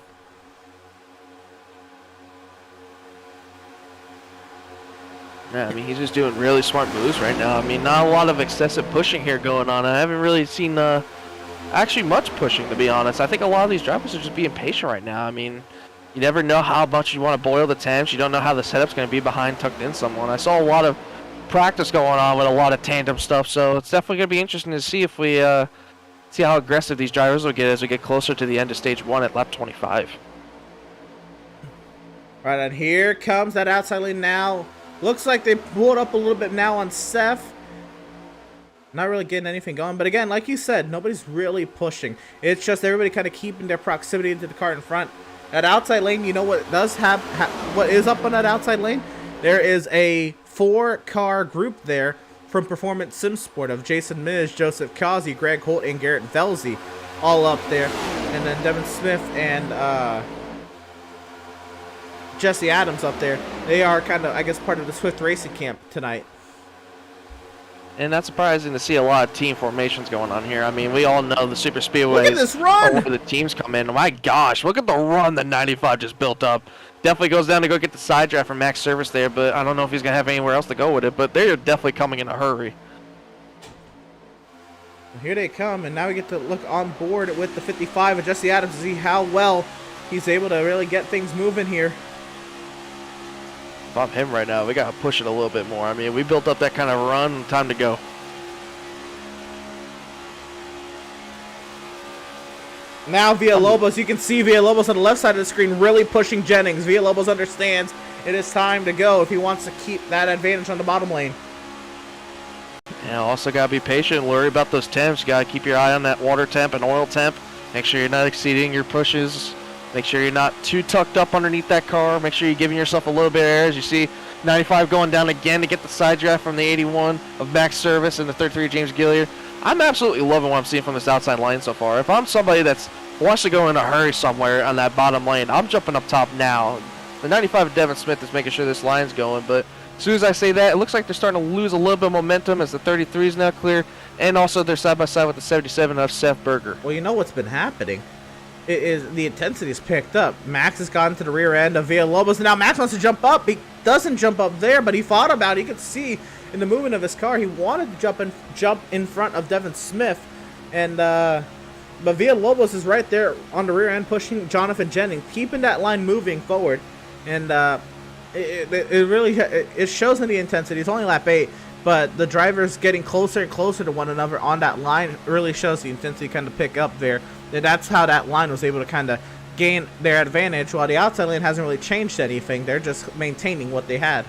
Yeah, I mean, he's just doing really smart moves right now. I mean, not a lot of excessive pushing here going on. I haven't really seen actually much pushing, to be honest. I think a lot of these drivers are just being patient right now. I mean, you never know how much you want to boil the temps. You don't know how the setup's going to be behind tucked in someone. I saw a lot of practice going on with a lot of tandem stuff, so it's definitely going to be interesting to see if we see how aggressive these drivers will get as we get closer to the end of stage 1 at lap 25.
Right, and here comes that outside lane now. Looks like they pulled up a little bit now on Seth. Not really getting anything going, but again, like you said, nobody's really pushing. It's just everybody kind of keeping their proximity to the car in front. That outside lane, you know what does have what is up on that outside lane? There is a 4-car group there from Performance Sim Sport of Jason Miz, Joseph Causey, Greg Holt, and Garrett Velzy, all up there. And then Devin Smith and Jesse Adams up there. They are kind of, I guess, part of the Swift Racing camp tonight.
And not surprising to see a lot of team formations going on here. I mean, we all know the super speedways.
Look at this run!
Where the teams come in. My gosh, look at the run that 95 just built up. Definitely goes down to go get the side draft from Max Service there, but I don't know if he's going to have anywhere else to go with it. But they're definitely coming in a hurry.
Here they come, and now we get to look on board with the 55 of Jesse Adams to see how well he's able to really get things moving here.
If I'm him right now, we got to push it a little bit more. I mean, we built up that kind of run. Time to go.
Now Villalobos, you can see Villalobos on the left side of the screen really pushing Jennings. Villalobos understands it is time to go if he wants to keep that advantage on the bottom lane.
Yeah, also got to be patient and worry about those temps. You got to keep your eye on that water temp and oil temp. Make sure you're not exceeding your pushes. Make sure you're not too tucked up underneath that car. Make sure you're giving yourself a little bit of air. As you see 95 going down again to get the side draft from the 81 of Max Service and the 33 James Gilliard. I'm absolutely loving what I'm seeing from this outside line so far. If I'm somebody that's wants to go in a hurry somewhere on that bottom lane, I'm jumping up top now. The 95 of Devin Smith is making sure this line's going, but as soon as I say that, it looks like they're starting to lose a little bit of momentum as the 33 is now clear, and also they're side by side with the 77 of Seth Berger.
Well, you know what's been happening? It is the intensity is picked up. Max has gotten to the rear end of Villalobos, and now Max wants to jump up. He doesn't jump up there, but he thought about it. You could see in the movement of his car, he wanted to jump in front of Devin Smith, and but Villalobos is right there on the rear end pushing Jonathan Jennings, keeping that line moving forward, and it really shows in the intensity. It's only lap 8, but the drivers getting closer and closer to one another on that line really shows the intensity kind of pick up there. And that's how that line was able to kind of gain their advantage, while the outside lane hasn't really changed anything. They're just maintaining what they had.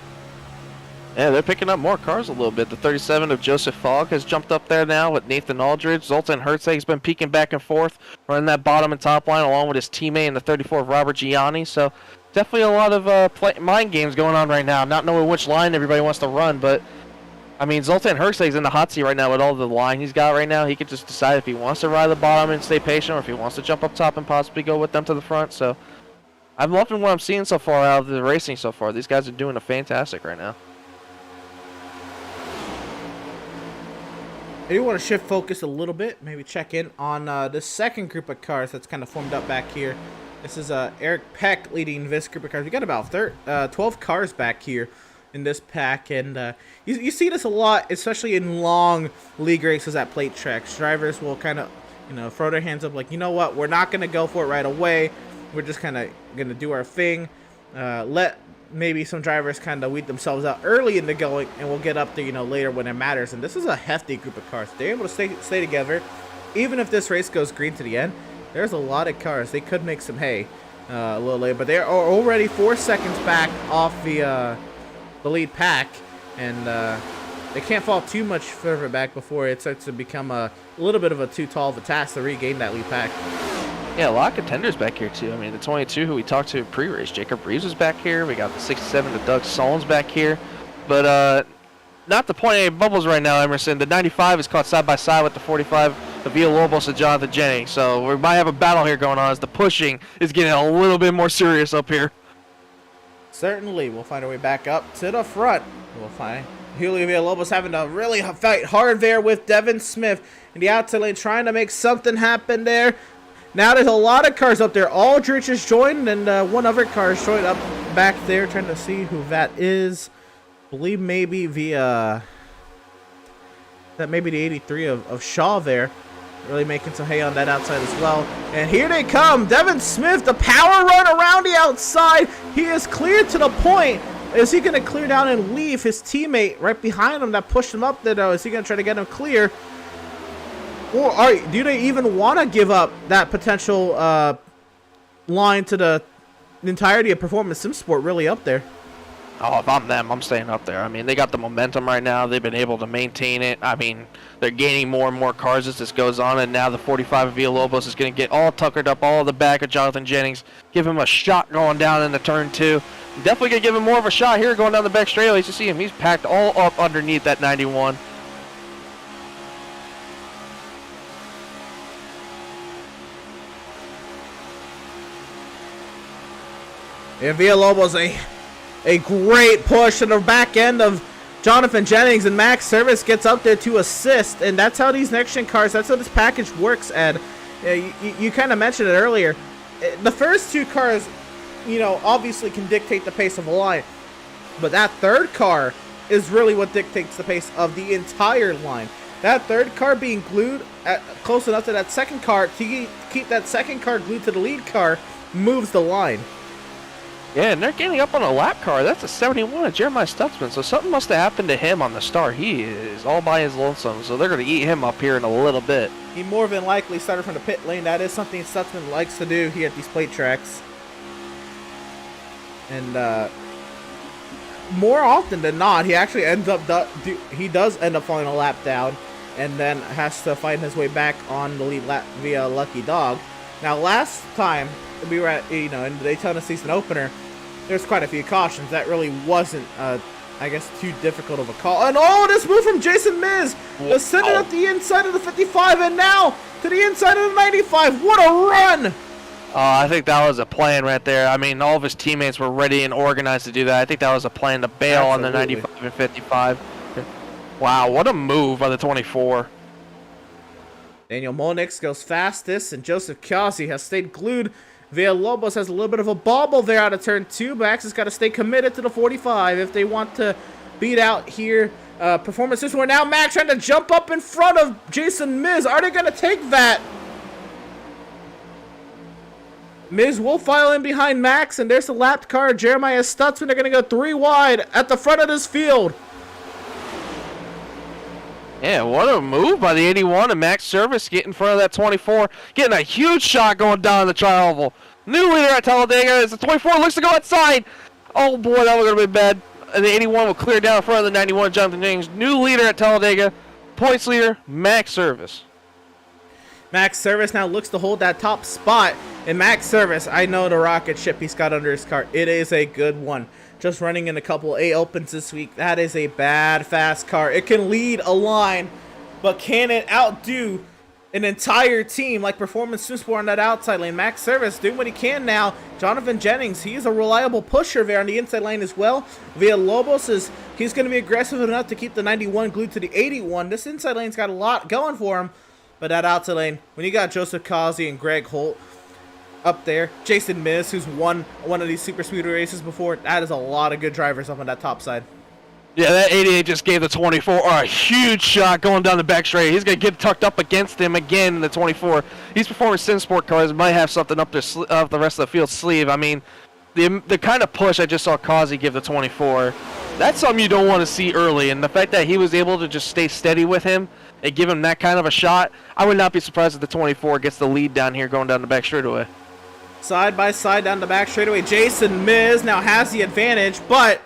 Yeah, they're picking up more cars a little bit. The 37 of Joseph Fogg has jumped up there now with Nathan Aldridge. Zoltan Herzeg's been peeking back and forth, running that bottom and top line along with his teammate in the 34 of Robert Gianni. So definitely a lot of mind games going on right now. Not knowing which line everybody wants to run, but I mean, Zoltan Herzeg's in the hot seat right now with all the line he's got right now. He could just decide if he wants to ride the bottom and stay patient, or if he wants to jump up top and possibly go with them to the front. So I'm loving what I'm seeing so far out of the racing so far. These guys are doing a fantastic right now.
I do want to shift focus a little bit, maybe check in on the second group of cars that's kind of formed up back here. This is Eric Peck leading this group of cars. We got about 12 cars back here in this pack, and you see this a lot, especially in long league races at plate tracks. Drivers will kind of, throw their hands up like, you know what, we're not going to go for it right away. We're just kind of going to do our thing. Let maybe some drivers kind of weed themselves out early in the going, and we'll get up there, later when it matters. And this is a hefty group of cars. They're able to stay together. Even if this race goes green to the end, there's a lot of cars. They could make some hay a little later, but they're already 4 seconds back off the lead pack, and they can't fall too much further back before it starts to become a little bit of a too tall of a task to regain that lead pack.
Yeah, a lot of contenders back here too. I mean, the 22 who we talked to pre-race, Jacob Reeves was back here. We got the 67 to Doug Solons back here, but not to point any bubbles right now, Emerson. The 95 is caught side by side with the 45 of Villalobos and Jonathan Jennings, so we might have a battle here going on as the pushing is getting a little bit more serious up here.
Certainly, we'll find our way back up to the front. We'll find Julio Villalobos having to really fight hard there with Devin Smith in the outside lane, trying to make something happen there. Now there's a lot of cars up there. Aldrich is joined, and one other car is joined up back there, trying to see who that is. I believe maybe the 83 of Shaw there. Really making some hay on that outside as well. And here they come. Devin Smith, the power run around the outside. He is cleared to the point. Is he going to clear down and leave his teammate right behind him that pushed him up there, though? Is he going to try to get him clear? Or do they even want to give up that potential line to the entirety of Performance Sim Sport really up there?
Oh, if I'm them, I'm staying up there. I mean, they got the momentum right now. They've been able to maintain it. I mean, they're gaining more and more cars as this goes on, and now the 45 of Villalobos is going to get all tuckered up all the back of Jonathan Jennings, give him a shot going down in the turn 2. Definitely going to give him more of a shot here going down the back straight. You see him. He's packed all up underneath that 91.
And Villalobos, a great push in the back end of Jonathan Jennings, and Max Service gets up there to assist, and that's how these NextGen cars, that's how this package works, Ed. You kind of mentioned it earlier. The first 2 cars, obviously can dictate the pace of a line, but that third car is really what dictates the pace of the entire line. That third car being glued close enough to that second car to keep that second car glued to the lead car moves the line.
Yeah, and they're getting up on a lap car. That's a 71 of Jeremiah Stutzman. So something must have happened to him on the start. He is all by his lonesome. So they're going to eat him up here in a little bit.
He more than likely started from the pit lane. That is something Stutzman likes to do here at these plate tracks. And more often than not, he actually ends up he does end up falling a lap down, and then has to find his way back on the lead lap via Lucky Dog. Now, last time we were at in the Daytona season opener, there's quite a few cautions. That really wasn't, I guess, too difficult of a call. And this move from Jason Miz, ascended up the inside of the 55, and now to the inside of the 95. What a run!
I think that was a plan right there. I mean, all of his teammates were ready and organized to do that. I think that was a plan to bail on the 95 and 55. Wow, what a move by the 24.
Daniel Molnix goes fastest, and Joseph Kiasi has stayed glued. Villalobos has a little bit of a bobble there out of turn 2. Max has got to stay committed to the 45 if they want to beat out here. Performance this one. Now Max trying to jump up in front of Jason Miz. Are they going to take that? Miz will file in behind Max, and there's the lapped car. Jeremiah Stutzman. They're going to go 3 wide at the front of this field.
Yeah, what a move by the 81 and Max Service getting in front of that 24. Getting a huge shot going down the tri-oval. New leader at Talladega as the 24 looks to go outside. Oh boy, that was going to be bad. And the 81 will clear down in front of the 91, Jonathan Jennings. New leader at Talladega. Points leader, Max Service.
Max Service now looks to hold that top spot. And Max Service, I know the rocket ship he's got under his car. It is a good one. Just running in a couple A opens this week. That is a bad, fast car. It can lead a line, but can it outdo an entire team like Performance Sim Sport on that outside lane? Max Service doing what he can now. Jonathan Jennings, he's a reliable pusher there on the inside lane as well. Villalobos he's going to be aggressive enough to keep the 91 glued to the 81. This inside lane's got a lot going for him, but that outside lane, when you got Joseph Kazi and Greg Holt up there, Jason Miz, who's won one of these super speedway races before, that is a lot of good drivers up on that top side.
Yeah, that 88 just gave the 24 a huge shot going down the back straight. He's going to get tucked up against him again in the 24. These Performance Sim Sport cars might have something up the rest of the field sleeve. I mean, the kind of push I just saw Kazi give the 24, that's something you don't want to see early. And the fact that he was able to just stay steady with him and give him that kind of a shot, I would not be surprised if the 24 gets the lead down here going down the back straightaway.
Side by side down the back straightaway. Jason Miz now has the advantage, but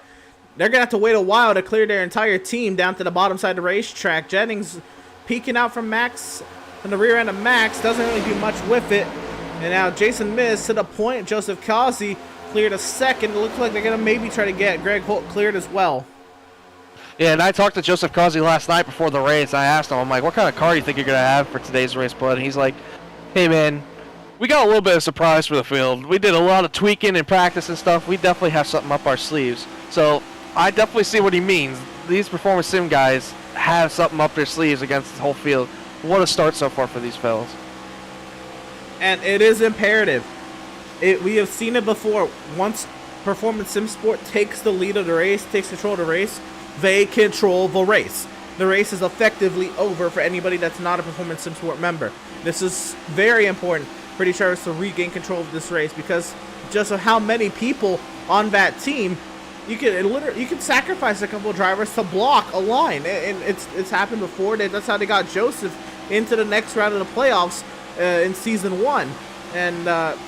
they're going to have to wait a while to clear their entire team down to the bottom side of the racetrack. Jennings peeking out from Max, from the rear end of Max. Doesn't really do much with it. And now Jason Miz to the point. Joseph Kazi cleared a second. It looks like they're going to maybe try to get Greg Holt cleared as well.
Yeah, and I talked to Joseph Kazi last night before the race. I asked him, I'm like, what kind of car do you think you're going to have for today's race, bud? And he's like, hey, man, we got a little bit of surprise for the field. We did a lot of tweaking and practice and stuff. We definitely have something up our sleeves. So I definitely see what he means. These Performance Sim guys have something up their sleeves against the whole field. What a start so far for these fellas.
And it is imperative. We have seen it before. Once Performance Sim Sport takes the lead of the race, takes control of the race, they control the race. The race is effectively over for anybody that's not a Performance Sim Sport member. This is very important for these drivers to regain control of this race, because just of how many people on that team, you can sacrifice a couple of drivers to block a line, and it's happened before. That's how they got Joseph into the next round of the playoffs in season 1, and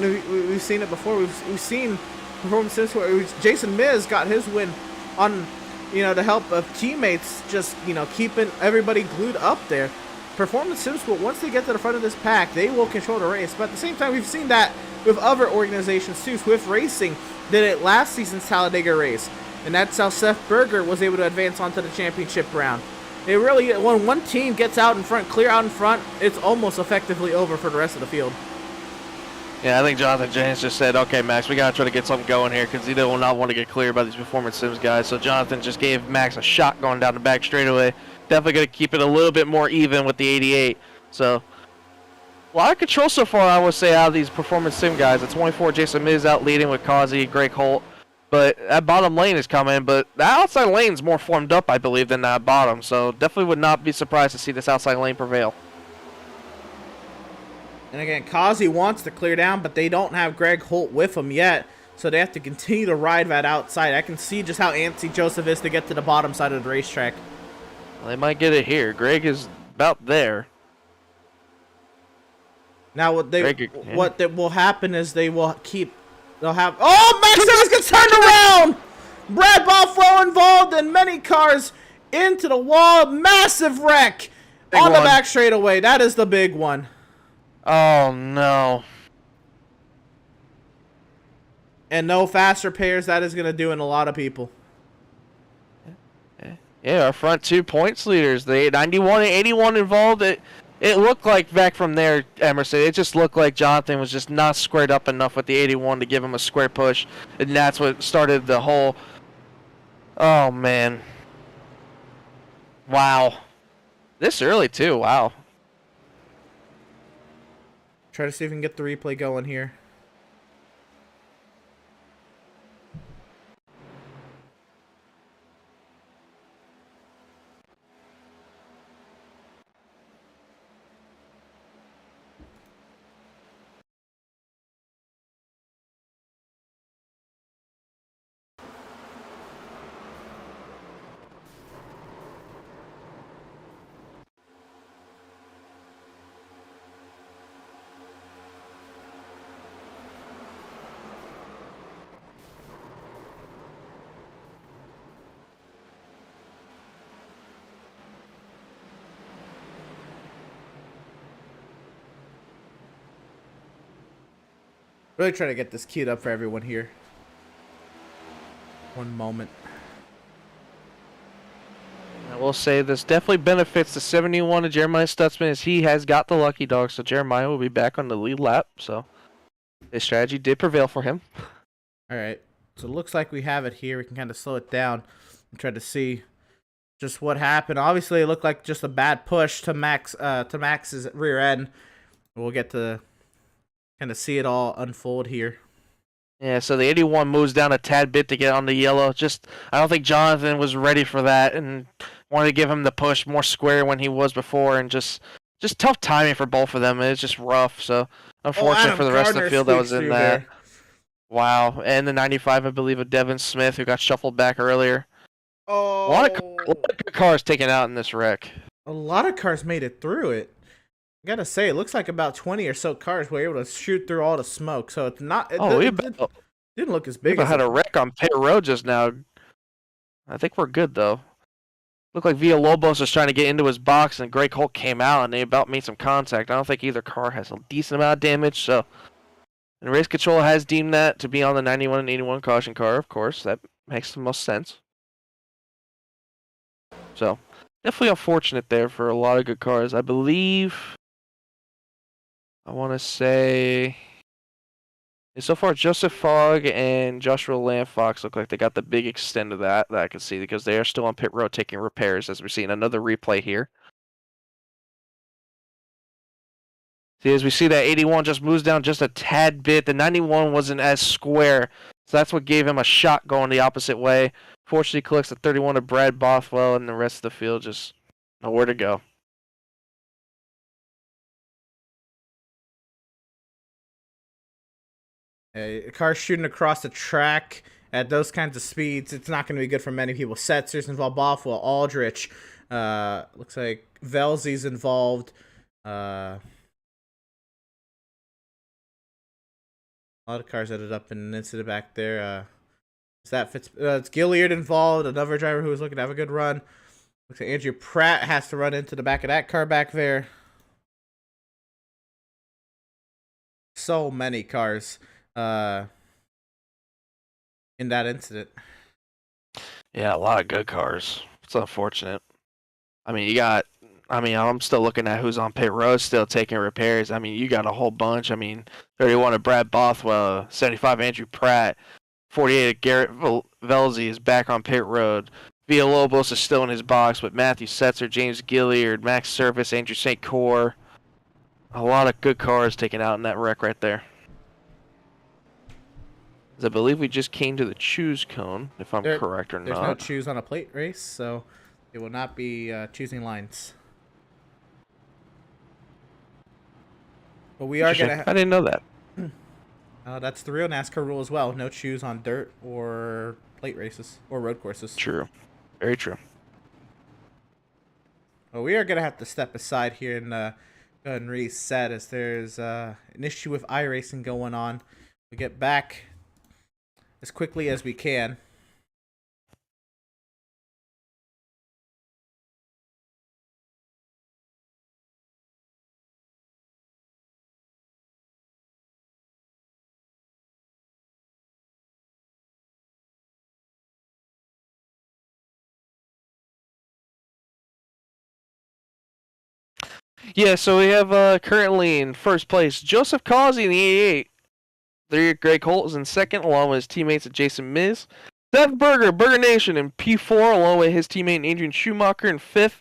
we've seen it before. We've seen Performance Sim Sport. Jason Miz got his win on the help of teammates, just keeping everybody glued up there. Performance Sim Sport, once they get to the front of this pack, they will control the race. But at the same time, we've seen that with other organizations too. Swift Racing did it last season's Talladega race, and that's how Seth Berger was able to advance onto the championship round. It really, when one team gets out in front, clear out in front, it's almost effectively over for the rest of the field.
Yeah, I think Jonathan Jennings just said, okay, Max, we got to try to get something going here, because he will not want to get cleared by these Performance Sims guys. So Jonathan just gave Max a shot going down the back straightaway. Definitely going to keep it a little bit more even with the 88. So a lot of control so far, I would say, out of these Performance Sim guys. The 24, Jason Miz out leading with Kazi, Greg Holt. But that bottom lane is coming. But the outside lane's more formed up, I believe, than that bottom. So definitely would not be surprised to see this outside lane prevail.
And again, Kazi wants to clear down, but they don't have Greg Holt with him yet. so they have to continue to ride that outside. I can see just how antsy Joseph is to get to the bottom side of the racetrack.
Well, they might get it here. Greg is about there.
Now what
Yeah.
will happen is they'll have Max Evans gets turned around. Brad Bothwell involved in many cars into the wall. Massive wreck on the back straightaway. That is the big one.
Oh no.
And no fast repairs. That is going to do in a lot of people.
Yeah, our front 2 points leaders, the 91 and 81 involved. It looked like back from there, Emerson, it just looked like Jonathan was just not squared up enough with the 81 to give him a square push. And that's what started the whole... Oh, man. Wow. This early, too. Wow.
Try to see if we can get the replay going here. Really try to get this queued up for everyone here. One moment.
I will say this definitely benefits the 71 of Jeremiah Stutzman as he has got the lucky dog. So Jeremiah will be back on the lead lap. So his strategy did prevail for him.
All right. So it looks like we have it here. We can kind of slow it down and try to see just what happened. Obviously, it looked like just a bad push to Max's rear end. We'll get to kind of see it all unfold here.
Yeah, so the 81 moves down a tad bit to get on the yellow. I don't think Jonathan was ready for that and wanted to give him the push more square when he was before, and just tough timing for both of them. It's just rough. So unfortunate for the rest of the field that was in that. Wow, and the 95, I believe, of Devin Smith, who got shuffled back earlier.
Oh,
A lot of good cars taken out in this wreck.
A lot of cars made it through it. I gotta say, it looks like about 20 or so cars were able to shoot through all the smoke, so it's not. It didn't look as big.
We had a wreck on pit road just now. I think we're good though. Looked like Villalobos was trying to get into his box, and Greg Holt came out, and they about made some contact. I don't think either car has a decent amount of damage, so. And race control has deemed that to be on the 91 and 81 caution car, of course. That makes the most sense. So, definitely unfortunate there for a lot of good cars. I believe, I want to say, so far Joseph Fogg and Joshua Landfox look like they got the big extent of that I can see, because they are still on pit road taking repairs, as we're seeing another replay here. See, as we see that 81 just moves down just a tad bit. The 91 wasn't as square, so that's what gave him a shot going the opposite way. Fortunately, collects the 31 of Brad Bothwell, and the rest of the field just nowhere to go.
A car shooting across the track at those kinds of speeds, it's not going to be good for many people. Setzer's involved, Bothwell, Aldrich. Looks like Velzy's involved. A lot of cars ended up in an incident back there. It's Gilliard involved, another driver who was looking to have a good run. Looks like Andrew Pratt has to run into the back of that car back there. So many cars in that incident.
Yeah, a lot of good cars. It's unfortunate. I mean, I'm still looking at who's on pit road still taking repairs. I mean, you got a whole bunch. I mean, 31 of Brad Bothwell, 75 Andrew Pratt, 48 of Garrett Velzy is back on pit road. Villalobos is still in his box, but Matthew Setzer, James Gilliard, Max Service, Andrew St. Cor. A lot of good cars taken out in that wreck right there. I believe we just came to the choose cone, if I'm correct or not.
There's no choose on a plate race, so it will not be choosing lines. But we are gonna.
I didn't know that.
That's the real NASCAR rule as well. No shoes on dirt or plate races or road courses.
True. Very true.
Well, we are going to have to step aside here and go ahead and reset as there's an issue with iRacing going on. We get back as quickly as we can.
Yeah, so we have currently in first place Joseph Causey in the 88. There, Greg Holt is in second, along with his teammates at Jason Miz. Seth Berger, Burger Nation in P4, along with his teammate Adrian Schumacher in fifth.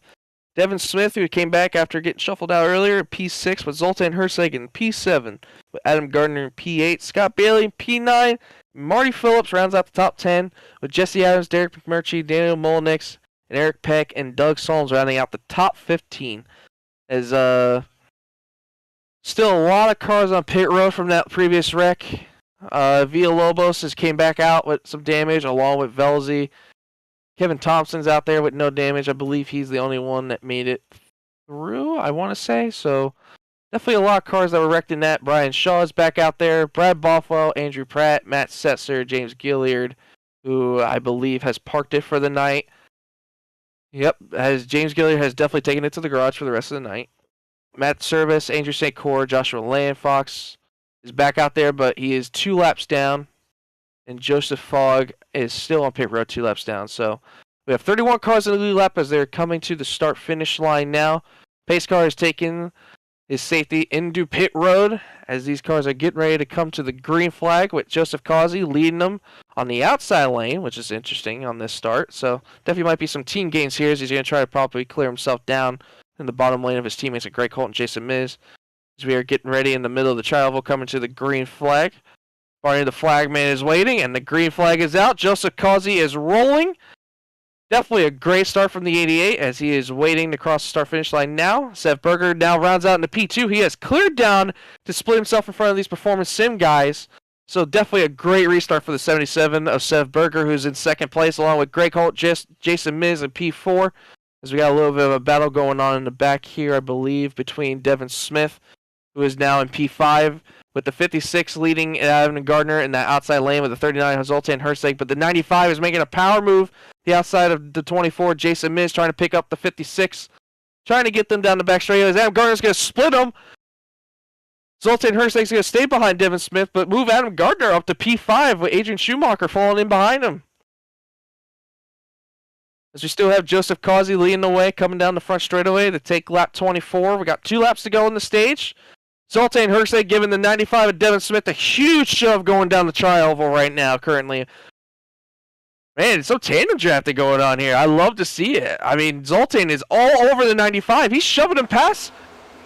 Devin Smith, who came back after getting shuffled out earlier, in P6, with Zoltan Herseg in P7, with Adam Gardner in P8, Scott Bailey in P9, Marty Phillips rounds out the top 10, with Jesse Adams, Derek McMurtry, Daniel Molnix, and Eric Peck, and Doug Solms rounding out the top 15. As still a lot of cars on pit road from that previous wreck. Villalobos has came back out with some damage, along with Velzy. Kevin Thompson's out there with no damage. I believe he's the only one that made it through, I want to say. So definitely a lot of cars that were wrecked in that. Brian Shaw is back out there. Brad Bothwell, Andrew Pratt, Matt Setzer, James Gilliard, who I believe has parked it for the night. Yep, as James Gilliard has definitely taken it to the garage for the rest of the night. Matt Service, Andrew St. Cyr, Joshua Landfox is back out there, but he is 2 laps down. And Joseph Fogg is still on pit road 2 laps down. So we have 31 cars in the lead lap as they're coming to the start-finish line now. Pace car is taking his safety into pit road as these cars are getting ready to come to the green flag with Joseph Causey leading them on the outside lane, which is interesting on this start. So definitely might be some team gains here as he's going to try to probably clear himself down in the bottom lane of his teammates at Greg Holt and Jason Miz. As we are getting ready in the middle of the tri-oval coming to the green flag. Barney the flagman is waiting and the green flag is out. Joseph Causey is rolling. Definitely a great start from the 88 as he is waiting to cross the start-finish line now. Seth Berger now rounds out into P2. He has cleared down to split himself in front of these Performance Sim guys. So definitely a great restart for the 77 of Seth Berger, who's in second place, along with Greg Holt, Jason Miz, and P4. As we got a little bit of a battle going on in the back here, I believe, between Devin Smith, who is now in P5, with the 56 leading Adam Gardner in that outside lane with the 39 Zoltan Herseg, but the 95 is making a power move the outside of the 24. Jason Miz trying to pick up the 56, trying to get them down the back straight. As Adam Gardner's going to split them. Zoltan Herseg's going to stay behind Devin Smith, but move Adam Gardner up to P5 with Adrian Schumacher falling in behind him. As we still have Joseph Causey leading the way, coming down the front straightaway to take lap 24. We got 2 laps to go in the stage. Zoltan Herseg giving the 95 of Devin Smith a huge shove going down the tri-oval right now currently. Man, it's so tandem drafting going on here. I love to see it. I mean, Zoltan is all over the 95. He's shoving him past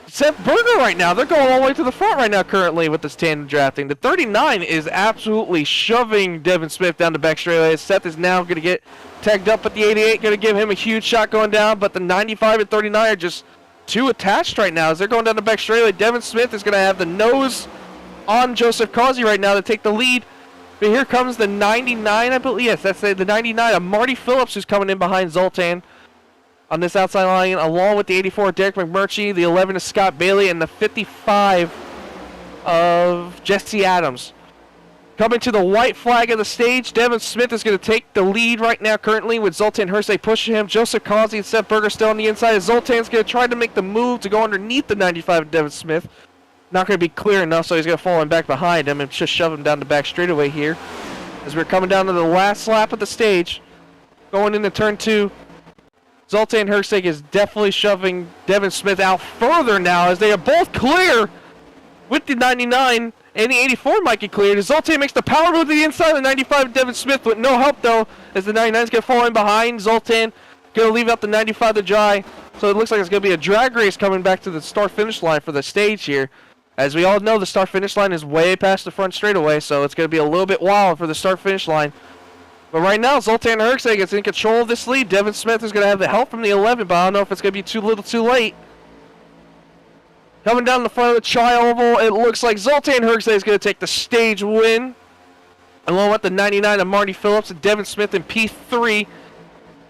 Seth Berger right now. They're going all the way to the front right now currently with this tandem drafting. The 39 is absolutely shoving Devin Smith down the back straightaway. Seth is now going to get tagged up at the 88, going to give him a huge shot going down, but the 95 and 39 are just too attached right now as they're going down the back straightaway. Devin Smith is going to have the nose on Joseph Causey right now to take the lead. But here comes the 99, I believe. Yes, that's the 99 of Marty Phillips, who's coming in behind Zoltan on this outside line, along with the 84 of Derek McMurtry, the 11 of Scott Bailey, and the 55 of Jesse Adams. Coming to the white flag of the stage, Devin Smith is going to take the lead right now currently with Zoltan Herseg pushing him. Joseph Causey and Seth Berger still on the inside. Zoltan's going to try to make the move to go underneath the 95 of Devin Smith. Not going to be clear enough, so he's going to fall in back behind him and just shove him down the back straightaway here. As we're coming down to the last lap of the stage, going into turn 2, Zoltan Herseg is definitely shoving Devin Smith out further now as they are both clear with the 99. And the 84 might get cleared as Zoltan makes the power move to the inside of the 95 of Devin Smith with no help though, as the 99 is going to fall in behind. Zoltan going to leave out the 95 to dry. So it looks like it's going to be a drag race coming back to the start-finish line for the stage here. As we all know, the start-finish line is way past the front straightaway, so it's going to be a little bit wild for the start-finish line. But right now, Zoltan Herseg is in control of this lead. Devin Smith is going to have the help from the 11, but I don't know if it's going to be too little too late. Coming down the front of the tri-oval, it looks like Zoltan Hergze is going to take the stage win. Along with the 99 of Marty Phillips and Devin Smith in P3.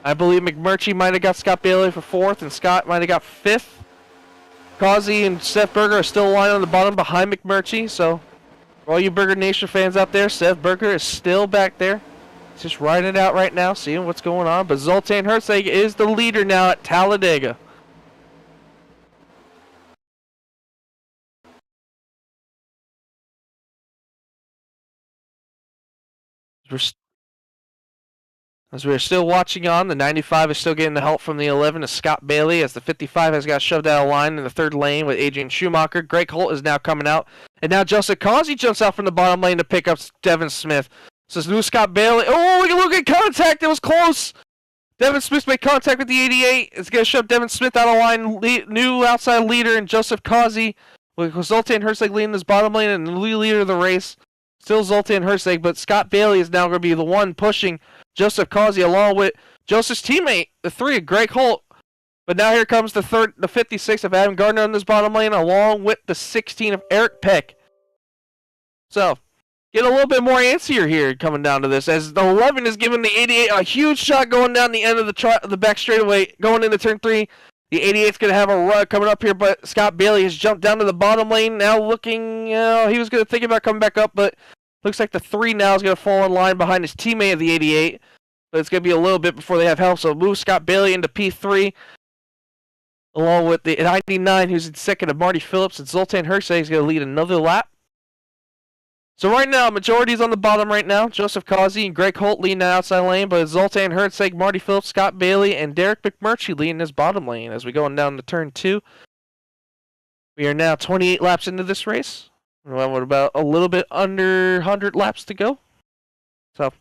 I believe McMurtry might have got Scott Bailey for 4th, and Scott might have got 5th. Causey and Seth Berger are still lying on the bottom behind McMurtry, so for all you Burger Nation fans out there, Seth Berger is still back there. He's just riding it out right now, seeing what's going on. But Zoltan Hergze is the leader now at Talladega. As we're still watching on, the 95 is still getting the help from the 11 of Scott Bailey, as the 55 has got shoved out of line in the 3rd lane with Adrian Schumacher. Greg Holt is now coming out, and now Joseph Causey jumps out from the bottom lane to pick up Devin Smith. So it's new Scott Bailey. Oh, look at contact! It was close! Devin Smith made contact with the 88. It's going to shove Devin Smith out of line. New outside leader and Joseph Causey, with Zoltan Hergze leading his bottom lane and the leader of the race. Still Zoltan Hergze, but Scott Bailey is now going to be the one pushing Joseph Causey along with Joseph's teammate, the 3 of Greg Holt. But now here comes the 56 of Adam Gardner on this bottom lane, along with the 16 of Eric Peck. So, get a little bit more antsier here coming down to this, as the 11 is giving the 88 a huge shot going down the end of the back straightaway, going into turn 3. The 88's going to have a run coming up here, but Scott Bailey has jumped down to the bottom lane, now looking, he was going to think about coming back up, but looks like the 3 now is going to fall in line behind his teammate of the 88. But it's going to be a little bit before they have help. So move Scott Bailey into P3. Along with the 99, who's in 2nd of Marty Phillips. And Zoltan Hergze is going to lead another lap. So right now, majority is on the bottom right now. Joseph Causey and Greg Holt leading the outside lane. But Zoltan Hergze, Marty Phillips, Scott Bailey, and Derek McMurtry leading his bottom lane. As we go down to turn 2. We are now 28 laps into this race. What about a little bit under 100 laps to go? So,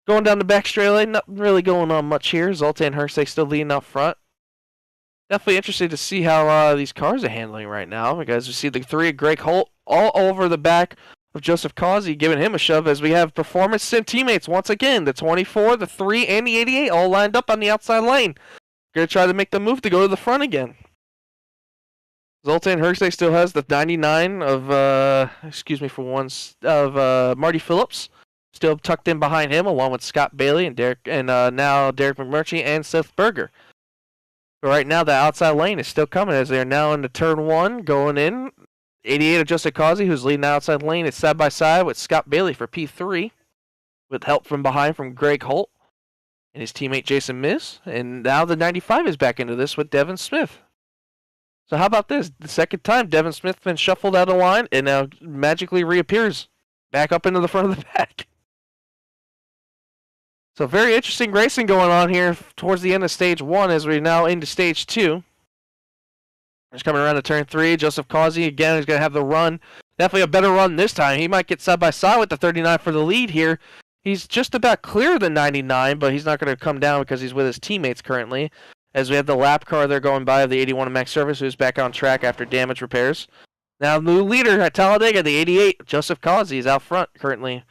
going down the back straightaway, nothing really going on much here. Zoltan Hergze still leading out front. Definitely interested to see how these cars are handling right now, because we see the 3 of Greg Holt all over the back of Joseph Causey, giving him a shove, as we have Performance Sim teammates once again. The 24, the 3, and the 88 all lined up on the outside lane. Going to try to make the move to go to the front again. Zoltan Hergze still has the 99 of, Marty Phillips, still tucked in behind him, along with Scott Bailey and now Derek McMurtry and Seth Berger. But right now, the outside lane is still coming, as they are now into turn 1, going in. 88 of Joseph Causey, who's leading the outside lane, is side by side with Scott Bailey for P3, with help from behind from Greg Holt and his teammate Jason Miz. And now the 95 is back into this with Devin Smith. So how about this? The second time Devin Smith's been shuffled out of line and now magically reappears back up into the front of the pack. So very interesting racing going on here towards the end of stage 1, as we're now into stage 2. Just coming around to turn 3. Joseph Causey again is going to have the run. Definitely a better run this time. He might get side by side with the 39 for the lead here. He's just about clear of the 99, but he's not going to come down because he's with his teammates currently. As we have the lap car there going by of the 81 of Max Service, who's back on track after damage repairs. Now, new leader at Talladega, the 88, Joseph Causey, is out front currently.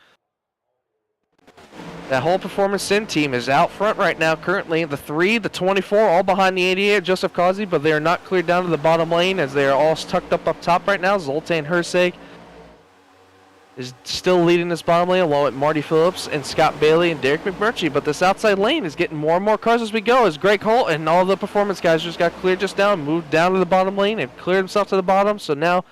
That whole Performance Sim team is out front right now currently. The 3, the 24, all behind the 88, Joseph Causey, but they are not cleared down to the bottom lane, as they are all tucked up top right now. Zoltan Hergze is still leading this bottom lane, along with Marty Phillips and Scott Bailey and Derek McMurtry. But this outside lane is getting more and more cars as we go, as Greg Holt and all the performance guys just got cleared just now, moved down to the bottom lane and cleared himself to the bottom. So now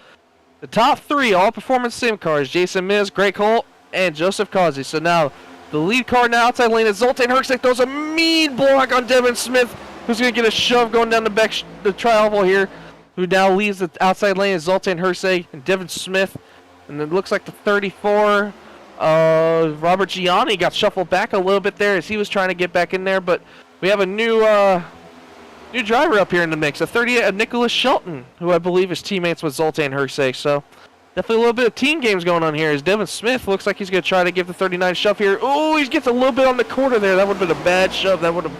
the top 3 all Performance Sim cars, Jason Miz, Greg Holt, and Joseph Causey. So now the lead car in the outside lane is Zoltan Hergze. Throws a mean block on Devin Smith, who's going to get a shove going down the tri-oval here. Who now leaves the outside lane is Zoltan Hergze and Devin Smith. And it looks like the 34, Robert Gianni got shuffled back a little bit there as he was trying to get back in there. But we have a new driver up here in the mix, a 38, Nicholas Shelton, who I believe is teammates with Zoltan Hergze. So definitely a little bit of team games going on here, as Devin Smith looks like he's going to try to give the 39 shove here. Oh, he gets a little bit on the corner there. That would have been a bad shove. That would have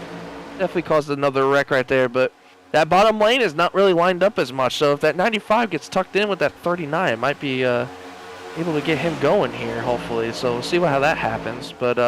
definitely caused another wreck right there. But that bottom lane is not really lined up as much. So if that 95 gets tucked in with that 39, it might be able to get him going here, hopefully. So we'll see how that happens. But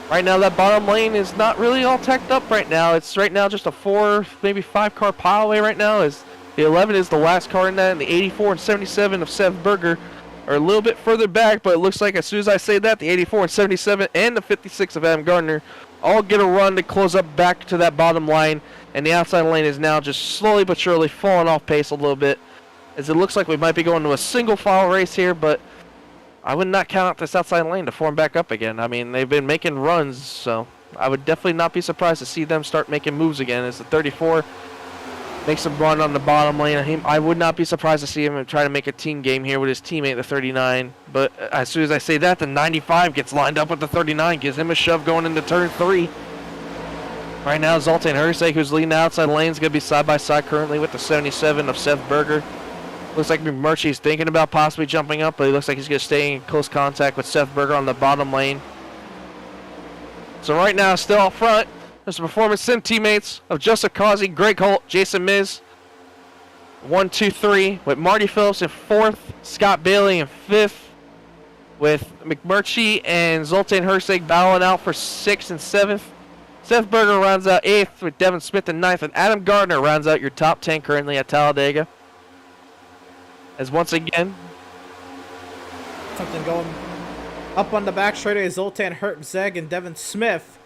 right now that bottom lane is not really all tacked up right now. It's right now just a 4, maybe 5 car pile away right now, as The 11 is the last car in that, and the 84 and 77 of Seth Berger are a little bit further back, but it looks like as soon as I say that, the 84 and 77 and the 56 of Adam Gardner all get a run to close up back to that bottom line, and the outside lane is now just slowly but surely falling off pace a little bit, as it looks like we might be going to a single file race here, but I would not count out this outside lane to form back up again. I mean, they've been making runs, so I would definitely not be surprised to see them start making moves again as the 34 makes a run on the bottom lane. I would not be surprised to see him try to make a team game here with his teammate, the 39. But as soon as I say that, the 95 gets lined up with the 39, gives him a shove going into turn 3. Right now, Zoltan Hersek, who's leading the outside lane, is going to be side by side currently with the 77 of Seth Berger. Looks like McMurtry's thinking about possibly jumping up, but he looks like he's going to stay in close contact with Seth Berger on the bottom lane. So right now, still up front, there's the Performance Sim teammates of Joseph Causey, Greg Holt, Jason Miz. 1, 2, 3, with Marty Phillips in 4th, Scott Bailey in 5th, with McMurtry and Zoltan Hersek battling out for 6th and 7th. Seth Berger rounds out 8th with Devin Smith in 9th, and Adam Gardner rounds out your top 10 currently at Talladega. As once again,
Something going up on the back straightaway, Zoltan Hersek and Devin Smith.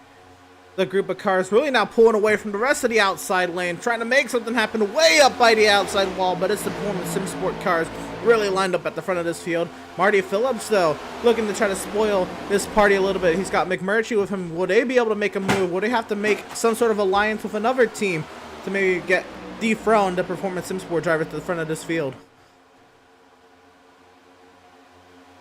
The group of cars really now pulling away from the rest of the outside lane, trying to make something happen way up by the outside wall, but it's the Performance Sim Sport cars really lined up at the front of this field. Marty Phillips, though, looking to try to spoil this party a little bit. He's got McMurtry with him. Will they be able to make a move? Will they have to make some sort of alliance with another team to maybe get dethroned the Performance Sim Sport driver to the front of this field?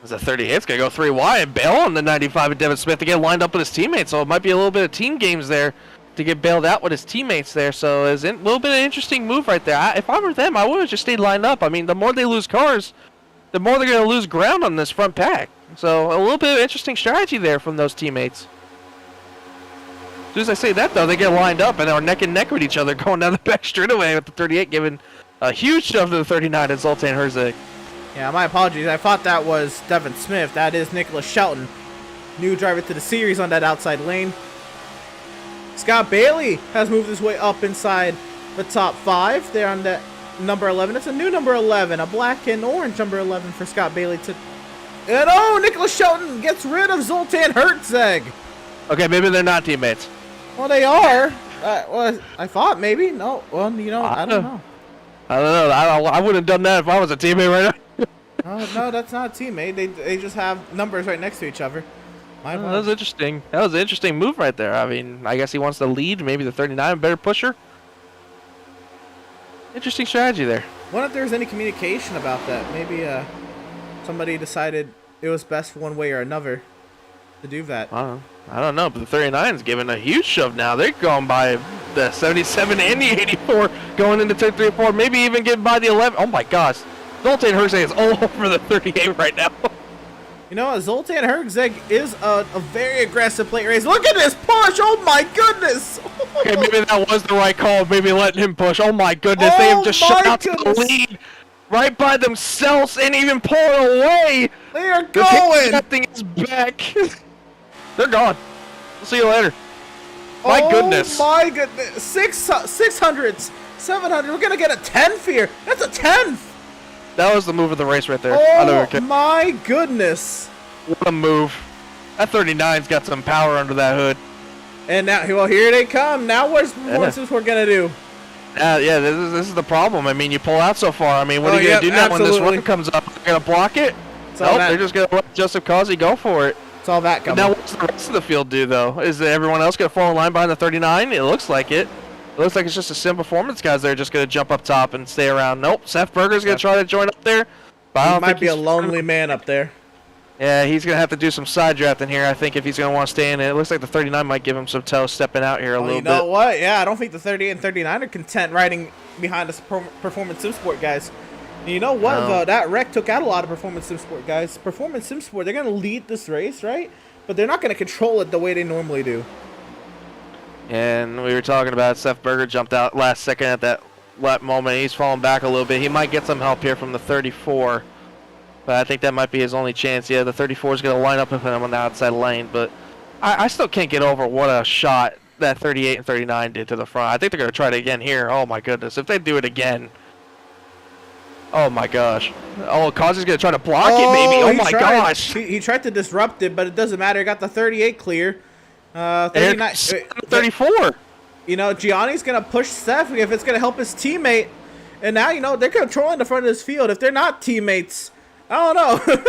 as a 38's going to go 3 wide and bail on the 95 of Devin Smith to get lined up with his teammates. So it might be a little bit of team games there to get bailed out with his teammates there. So it's a little bit of an interesting move right there. If I were them, I would have just stayed lined up. I mean, the more they lose cars, the more they're going to lose ground on this front pack. So a little bit of interesting strategy there from those teammates. As soon as I say that, though, they get lined up and are neck and neck with each other going down the back straightaway with the 38 giving a huge shove to the 39 at Zoltan Hersek.
Yeah, my apologies. I thought that was Devin Smith. That is Nicholas Shelton, new driver to the series on that outside lane. Scott Bailey has moved his way up inside the top 5. They're on that number 11. It's a new number 11, a black and orange number 11 for Scott Bailey to. And oh, Nicholas Shelton gets rid of Zoltan Hersek.
Okay, maybe they're not teammates.
Well, they are. Well, I thought maybe. No, well, you know, I don't know.
I don't know. I wouldn't have done that if I was a teammate right now.
No, that's not a teammate. They just have numbers right next to each other.
That was interesting. That was an interesting move right there. I mean, I guess he wants to lead. Maybe the 39 a better pusher. Interesting strategy there.
I wonder if there was any communication about that. Maybe somebody decided it was best one way or another to do that.
I don't know, but the 39 is giving a huge shove now. They're going by the 77 and the 84 going into turn 3 or 4. Maybe even getting by the 11. Oh my gosh. Zoltan Hersek is all over the 38 right now.
You know, Zoltan Hersek is a very aggressive plate race. Look at this push! Oh my goodness!
Okay, maybe that was the right call. Maybe letting him push. Oh my goodness, they have just shot out to the lead right by themselves and even pulling away.
They are going!
That thing is back. They're gone. We'll see you later. My goodness.
Oh my goodness. 600s, 700. We're going to get a 10th here. That's a 10th.
That was the move of the race right there.
Oh my goodness.
What a move. That 39's got some power under that hood.
And now, well, here they come. Now what's this we're going to do?
Yeah, this is the problem. I mean, you pull out so far. I mean, what are you going to do now when this run comes up? You're going to block it? Nope, they're just going to let Joseph Causey go for it.
It's all that coming.
Now, what's the rest of the field do, though? Is everyone else going to fall in line behind the 39? It looks like it. It looks like it's just a Sim Performance guys that are just going to jump up top and stay around. Nope, Seth Berger's going to try to join up there. But
he might be a lonely man up there.
Yeah, he's going to have to do some side drafting here, I think, if he's going to want to stay in it. It looks like the 39 might give him some toes stepping out here a little bit.
You know what? Yeah, I don't think the 38 and 39 are content riding behind the Performance Sim Sport guys. And you know what, though? That wreck took out a lot of Performance Sim Sport guys. Performance Sim Sport, they're going to lead this race, right? But they're not going to control it the way they normally do.
And we were talking about Seth Berger jumped out last second at that moment. He's falling back a little bit. He might get some help here from the 34. But I think that might be his only chance. Yeah, the 34 is going to line up with him on the outside lane. But I still can't get over what a shot that 38 and 39 did to the front. I think they're going to try it again here. Oh, my goodness. If they do it again, Oh my gosh. Oh, Kazi's gonna try to block it, maybe. Oh
he
my
tried.
gosh.
He tried to disrupt it, but it doesn't matter. He got the 38 clear. 39.
34.
You know, Gianni's gonna push Seth if it's gonna help his teammate. And now, you know, they're controlling the front of this field. If they're not teammates, I don't know.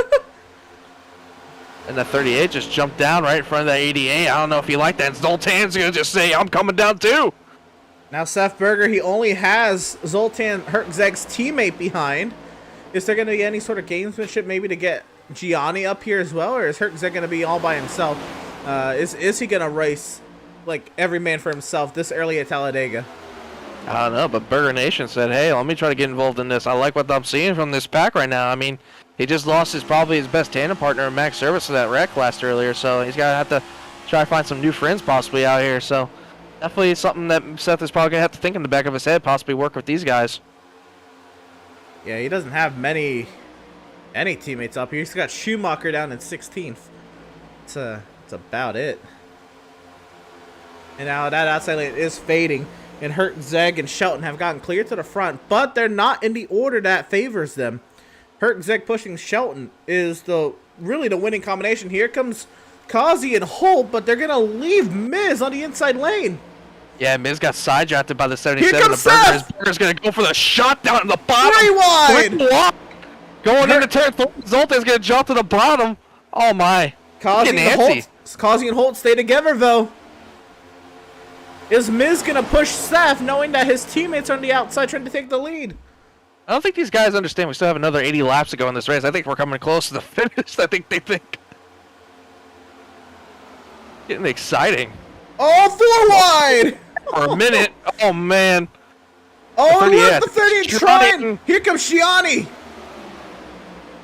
And the 38 just jumped down right in front of that 88. I don't know if he liked that. And Zoltan's gonna just say, I'm coming down too.
Now Seth Berger, he only has Zoltan Hertzeg's teammate behind. Is there going to be any sort of gamesmanship maybe to get Gianni up here as well? Or is Hertzeg going to be all by himself? Is he going to race like every man for himself this early at Talladega?
I don't know, but Burger Nation said, hey, let me try to get involved in this. I like what I'm seeing from this pack right now. I mean, he just lost probably his best tandem partner, Max Service, to that wreck last earlier. So he's going to have to try to find some new friends possibly out here. So definitely something that Seth is probably going to have to think in the back of his head, possibly work with these guys.
Yeah, he doesn't have any teammates up here. He's got Schumacher down in 16th. It's about it. And now that outside lane is fading. And Hertzeg and Shelton have gotten clear to the front, but they're not in the order that favors them. Hertzeg pushing Shelton is really the winning combination. Here comes Kazi and Holt, but they're going to leave Miz on the inside lane.
Yeah, Miz got side-drafted by the 77.
Here comes Seth!
Burger's going to go for the shot down at the bottom.
3 wide!
Going into turn 4. Zoltan's going to jump to the bottom. Oh, my.
Kazi and Holt stay together, though. Is Miz going to push Seth, knowing that his teammates are on the outside trying to take the lead?
I don't think these guys understand we still have another 80 laps to go in this race. I think we're coming close to the finish. I think they think. Getting exciting.
Oh, 4 wide!
For a minute. Oh, man.
Oh, look, the 30 trying. Here comes Gianni.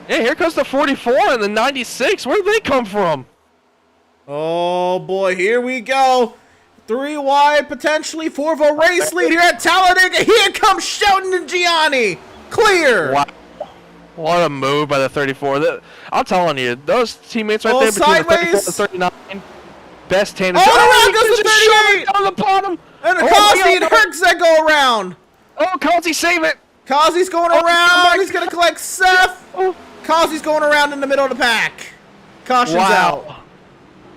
Yeah, here comes the 44 and the 96. Where did they come from?
Oh, boy, here we go. 3 wide, potentially, for the race lead here at Talladega. Here comes Shelton and Gianni. Clear.
Wow. What a move by the 34. I'm telling you, those teammates right there between
sideways.
the 34 and 39, best tandem.
Oh, around goes the 38.
On the bottom.
And Kazi and Hertzeg go around.
Oh, Kazi, save it.
Kazi's going around. He's going to collect Seth. Kazi's going around in the middle of the pack. Caution's out.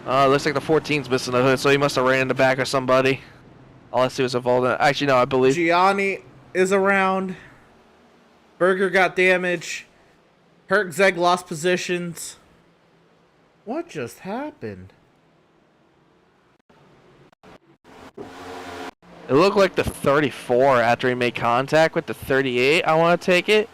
Looks like the 14's missing the hood, so he must have ran in the back of somebody. Unless he was involved in it. Actually, no, I believe.
Gianni is around. Berger got damage. Hertzeg lost positions. What just happened?
It looked like the 34 after he made contact with the 38. I want to take it.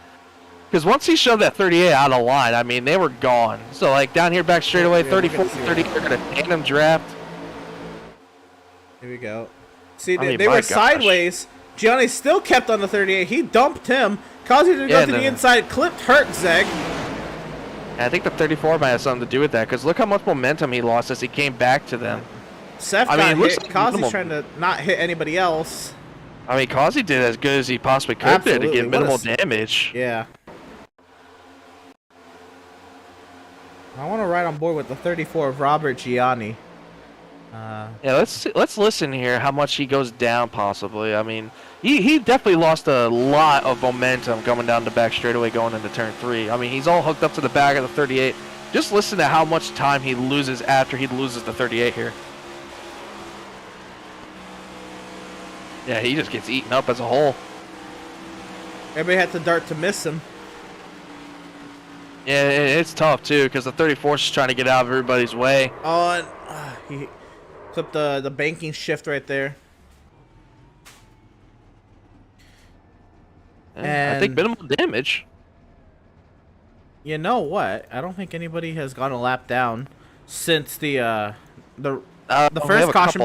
Because once he shoved that 38 out of line, I mean, they were gone. So, like, down here back straight away, 34 and 38, they're going to tandem draft.
Here we go. See, they were sideways. Gianni still kept on the 38. He dumped him. Kazi didn't go to the inside, clipped Hertzeg.
I think the 34 might have something to do with that, because look how much momentum he lost as he came back to them.
Seth got hit. Kazi's trying to not hit anybody else.
I mean, Kazi did as good as he possibly could there to get minimal damage.
Yeah. I want to ride on board with the 34 of Robert Gianni.
Yeah, let's listen here how much he goes down possibly. I mean, he definitely lost a lot of momentum coming down the back straightaway going into turn 3. I mean, he's all hooked up to the back of the 38. Just listen to how much time he loses after he loses the 38 here. Yeah, he just gets eaten up as a whole.
Everybody had to dart to miss him.
Yeah, it's tough too because the 34 is just trying to get out of everybody's way.
Oh, and he clipped the banking shift right there.
And I think minimal damage.
You know what? I don't think anybody has gone a lap down since the first caution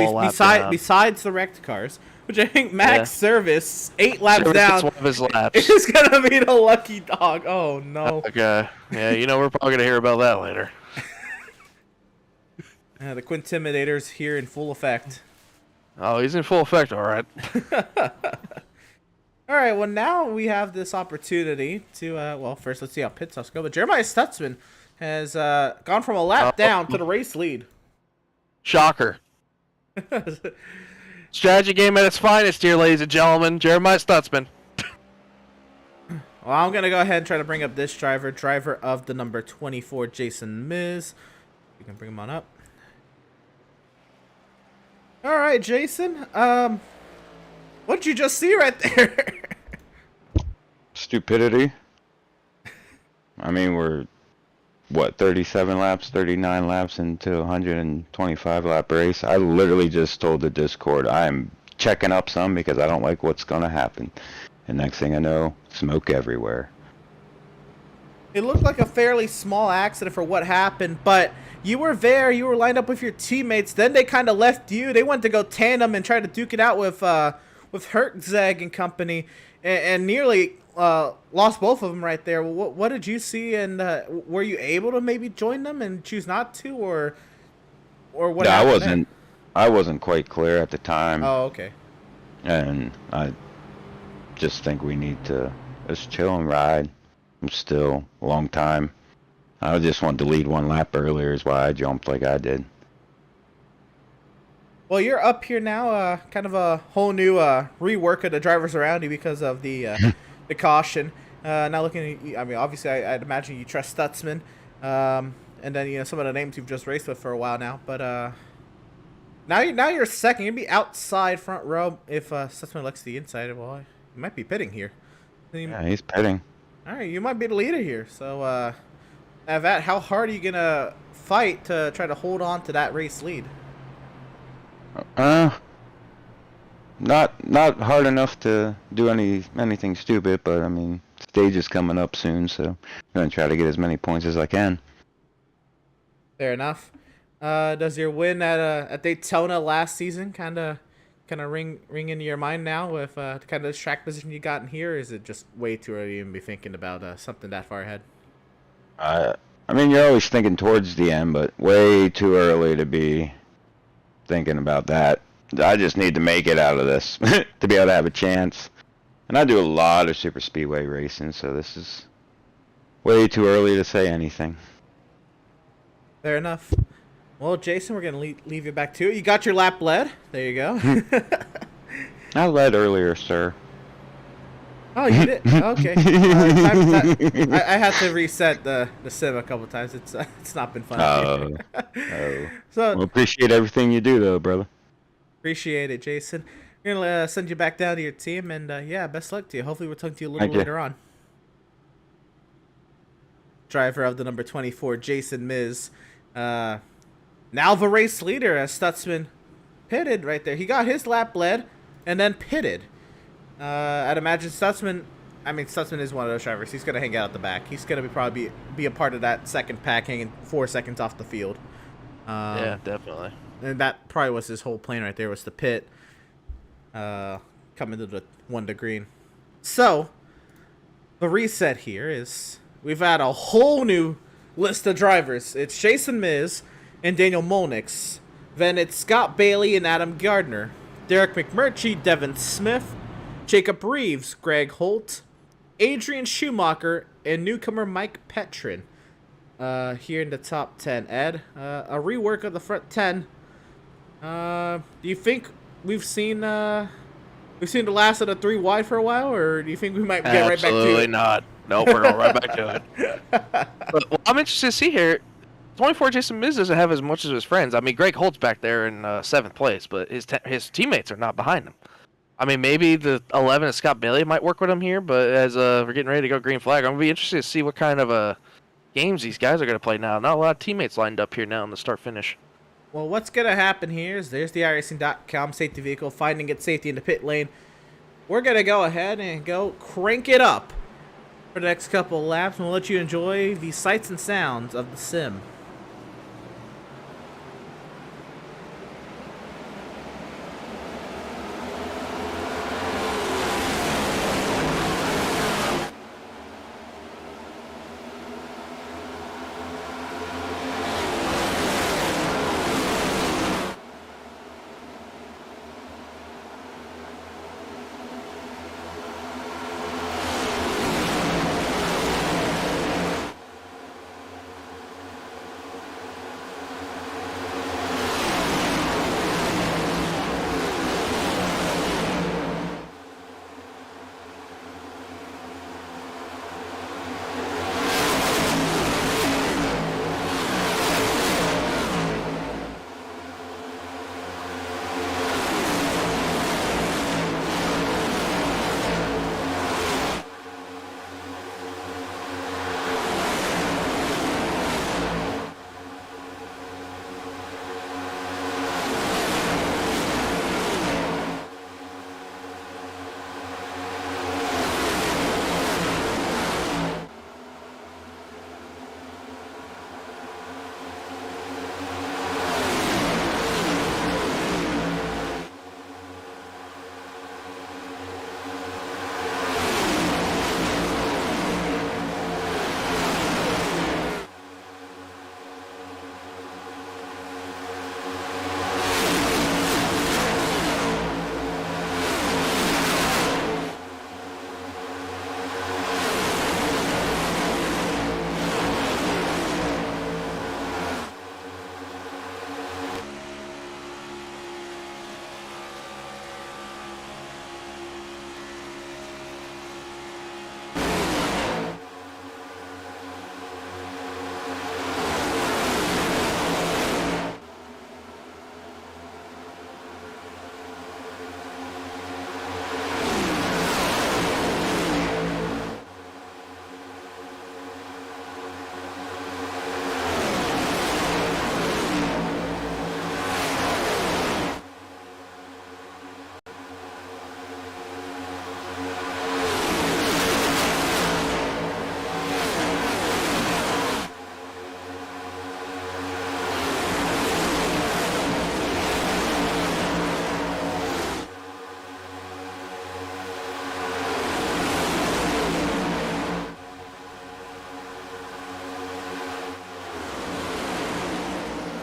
besides the wrecked cars, which I think Max Service 8 laps down.
One of his laps.
It's gonna be the lucky dog. Oh no.
Okay. Yeah, you know we're probably gonna hear about that later.
The Quintimidator's here in full effect.
Oh, he's in full effect, all right.
All right. Well, now we have this opportunity to well, first let's see how pit stops go. But Jeremiah Stutzman has gone from a lap down to the race lead.
Shocker. Strategy game at its finest here, ladies and gentlemen. Jeremiah Stutzman.
Well, I'm going to go ahead and try to bring up this driver of the number 24, Jason Miz. You can bring him on up. All right, Jason. What did you just see right there?
Stupidity. I mean, we're, what, 37 laps, 39 laps into a 125 lap race. I literally just told the Discord I'm checking up some because I don't like what's going to happen. And next thing I know, smoke everywhere.
It looked like a fairly small accident for what happened, but you were there, you were lined up with your teammates, then they kind of left you. They went to go tandem and try to duke it out with Hertzeg and company, and nearly lost both of them right there. What did you see, and were you able to maybe join them and choose not to, or what
No,
happened
I wasn't quite clear at the time.
Oh, okay.
And I just think we need to just chill and ride. I'm still a long time. I just wanted to lead one lap earlier is why I jumped like I did.
Well, you're up here now, kind of a whole new rework of the drivers around you because of the the caution. Now looking at you, I mean, obviously, I'd imagine you trust Stutzman, and then some of the names you've just raced with for a while now. But now you're second. You'd be outside front row if Stutzman elects the inside. Well, you might be pitting here.
Yeah, he's pitting.
All right, you might be the leader here. So, Avat, how hard are you gonna fight to try to hold on to that race lead?
Not hard enough to do anything stupid, but I mean, stage is coming up soon, so I'm gonna try to get as many points as I can.
Fair enough. Does your win at Daytona last season kind of ring into your mind now with the kind of track position you got in here? Or is it just way too early to even be thinking about something that far ahead?
I mean, you're always thinking towards the end, but way too early to be thinking about that. I just need to make it out of this to be able to have a chance. And I do a lot of super speedway racing, so this is way too early to say anything.
Fair enough. Well, Jason, we're going to leave you back to it. You got your lap led. There you go.
I led earlier, sir.
Oh, you did? Okay. I had to reset the sim a couple times. It's not been fun.
Oh.
So,
Well, appreciate everything you do, though, brother.
Appreciate it, Jason. We're going to send you back down to your team, and yeah, best luck to you. Hopefully we'll talk to you a little later on. Driver of the number 24, Jason Miz. Now the race leader, as Stutzman pitted right there. He got his lap led and then pitted. I'd imagine Stutzman is one of those drivers. He's going to hang out at the back. He's going to probably be a part of that second pack, hanging 4 seconds off the field.
Yeah, definitely.
And that probably was his whole plan right there, was to pit, come into the 1 to green. So, the reset here is we've had a whole new list of drivers. It's Jason Miz and Daniel Molnix. Then it's Scott Bailey and Adam Gardner. Derek McMurtry, Devin Smith, Jacob Reeves, Greg Holt, Adrian Schumacher, and newcomer Mike Petrin. Here in the top 10. Ed, a rework of the front 10. Do you think we've seen the last of the 3 wide for a while, or do you think we might get right back to it?
Absolutely not. Nope, we're going right back to it. But, well, I'm interested to see here. 24 Jason Miz doesn't have as much as his friends. I mean, Greg Holt's back there in 7th place, but his teammates are not behind him. I mean, maybe the 11 of Scott Bailey might work with him here, but as we're getting ready to go green flag, I'm going to be interested to see what kind of games these guys are going to play now. Not a lot of teammates lined up here now in the start-finish.
Well, what's going to happen here is there's the iRacing.com safety vehicle finding its safety in the pit lane. We're going to go ahead and go crank it up for the next couple of laps, and we'll let you enjoy the sights and sounds of the sim.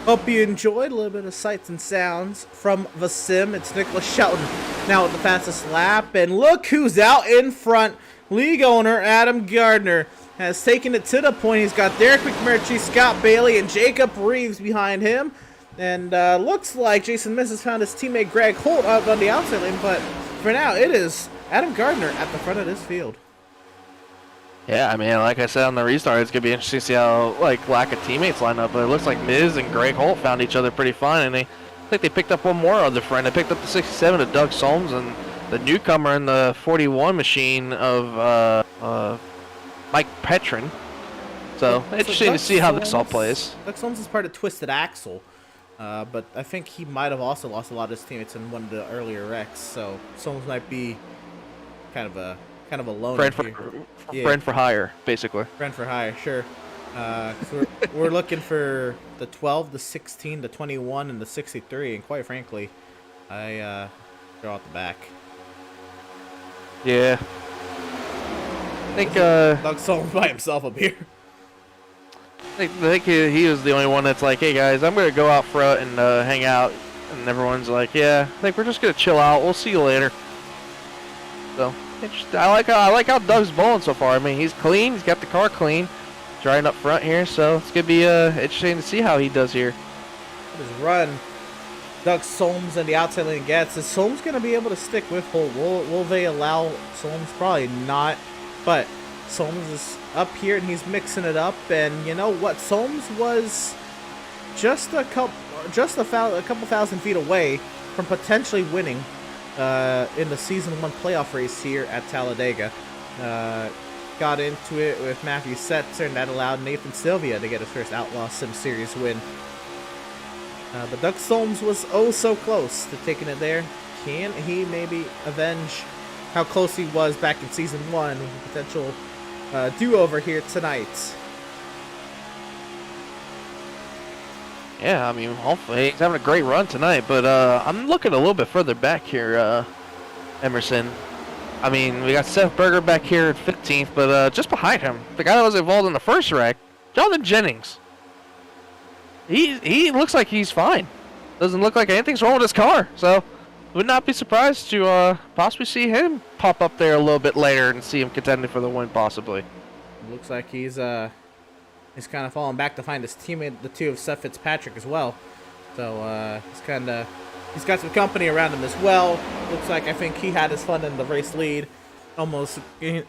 Hope you enjoyed a little bit of sights and sounds from the sim. It's Nicholas Shelton now with the fastest lap. And look who's out in front. League owner Adam Gardner has taken it to the point. He's got Derek McMurtry, Scott Bailey, and Jacob Reeves behind him. And looks like Jason Miz has found his teammate Greg Holt out on the outside lane. But for now, it is Adam Gardner at the front of this field.
Yeah, I mean, like I said on the restart, it's going to be interesting to see how, like, lack of teammates line up. But it looks like Miz and Greg Holt found each other pretty fine. And I think they picked up one more other friend. They picked up the 67 of Doug Solms and the newcomer in the 41 machine of Mike Petrin. So, interesting to see how this all plays.
Doug Solms is part of Twisted Axle. But I think he might have also lost a lot of his teammates in one of the earlier wrecks. So, Solms might be kind of a loner
friend for hire, basically.
Friend for hire, sure. So we're looking for the 12, the 16, the 21, and the 63, and quite frankly, I throw out the back.
Yeah. I think
Doug Solms by himself up here.
I think he was the only one that's like, hey guys, I'm gonna go out front and hang out, and everyone's like, yeah, I think we're just gonna chill out. We'll see you later. So. I like how Doug's bowling so far. I mean, he's clean. He's got the car clean. Driving up front here, so it's gonna be interesting to see how he does here.
His run, Doug Solms and the outside lane gets. Is Solms gonna be able to stick with Holt? Will they allow Solms? Probably not. But Solms is up here and he's mixing it up. And you know what? Solms was just a couple thousand feet away from potentially winning. In the Season 1 playoff race here at Talladega. Got into it with Matthew Setzer, and that allowed Nathan Sylvia to get his first Outlaws Sim Series win. But Doug Solms was oh so close to taking it there. Can he maybe avenge how close he was back in Season 1 with a potential do-over here tonight?
Yeah, I mean, hopefully he's having a great run tonight, but I'm looking a little bit further back here, Emerson. I mean, we got Seth Berger back here at 15th, but just behind him, the guy that was involved in the first wreck, Jonathan Jennings. He looks like he's fine. Doesn't look like anything's wrong with his car, so would not be surprised to possibly see him pop up there a little bit later and see him contending for the win, possibly.
Looks like he's kind of falling back to find his teammate, the two of Seth Fitzpatrick as well. So he's got some company around him as well. Looks like I think he had his fun in the race lead. Almost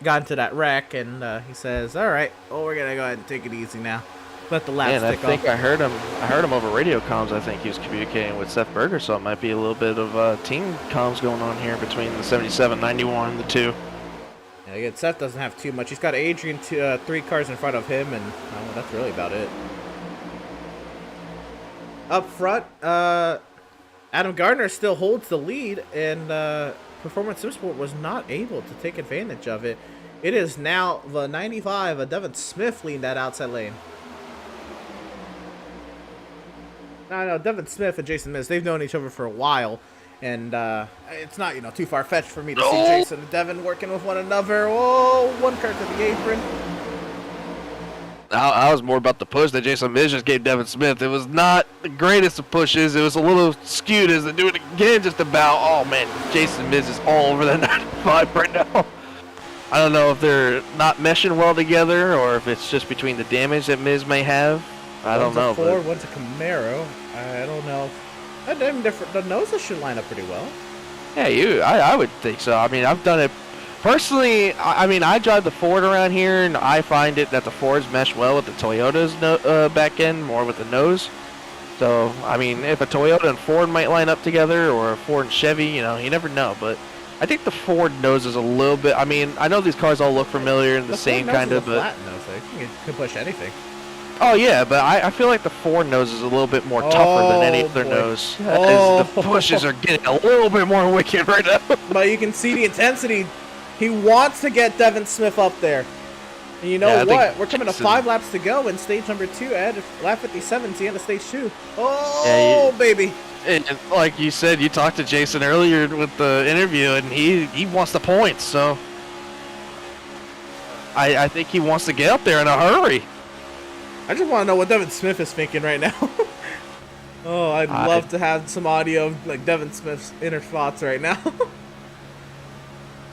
got into that wreck, and he says, "All right, well, we're gonna go ahead and take it easy now. Let the lap stick off."
I think I heard him over radio comms. I think he was communicating with Seth Berger, so it might be a little bit of team comms going on here between the 77, 91, and the two.
Yeah, again, Seth doesn't have too much. He's got Adrian 3 cars in front of him, and that's really about it. Up front, Adam Gardner still holds the lead, and Performance SimSport was not able to take advantage of it. It is now the 95 of Devin Smith leading that outside lane. No, Devin Smith and Jason Miz, they've known each other for a while. And it's not, too far-fetched for me to see Jason and Devin working with one another. Oh, one car to the apron.
I was more about the push that Jason Miz just gave Devin Smith. It was not the greatest of pushes. It was a little skewed as they do it again just about. Oh, man, Jason Miz is all over that 95 right now. I don't know if they're not meshing well together or if it's just between the damage that Miz may have. I don't know.
One's a Ford, one's a Camaro. I don't know. The noses should line up pretty well.
Yeah, I would think so. I mean, I've done it personally. I mean, I drive the Ford around here, and I find it that the Fords mesh well with the Toyota's back end, more with the nose. So, I mean, if a Toyota and Ford might line up together, or a Ford and Chevy, you never know. But I think the Ford nose is a little bit. I mean, I know these cars all look familiar and the same kind of, but
flat nose, you can push anything.
Oh yeah, but I feel like the Ford nose is a little bit more tougher than any other nose. As the pushes are getting a little bit more wicked right now.
But you can see the intensity. He wants to get Devin Smith up there. And you know what? We're coming to 5 laps to go in stage number 2. At lap 57 is the end of stage 2. Oh, yeah, baby.
And like you said, you talked to Jason earlier with the interview, and he wants the points. So I think he wants to get up there in a hurry.
I just want to know what Devin Smith is thinking right now. Oh, I'd love to have some audio of like Devin Smith's inner thoughts right now.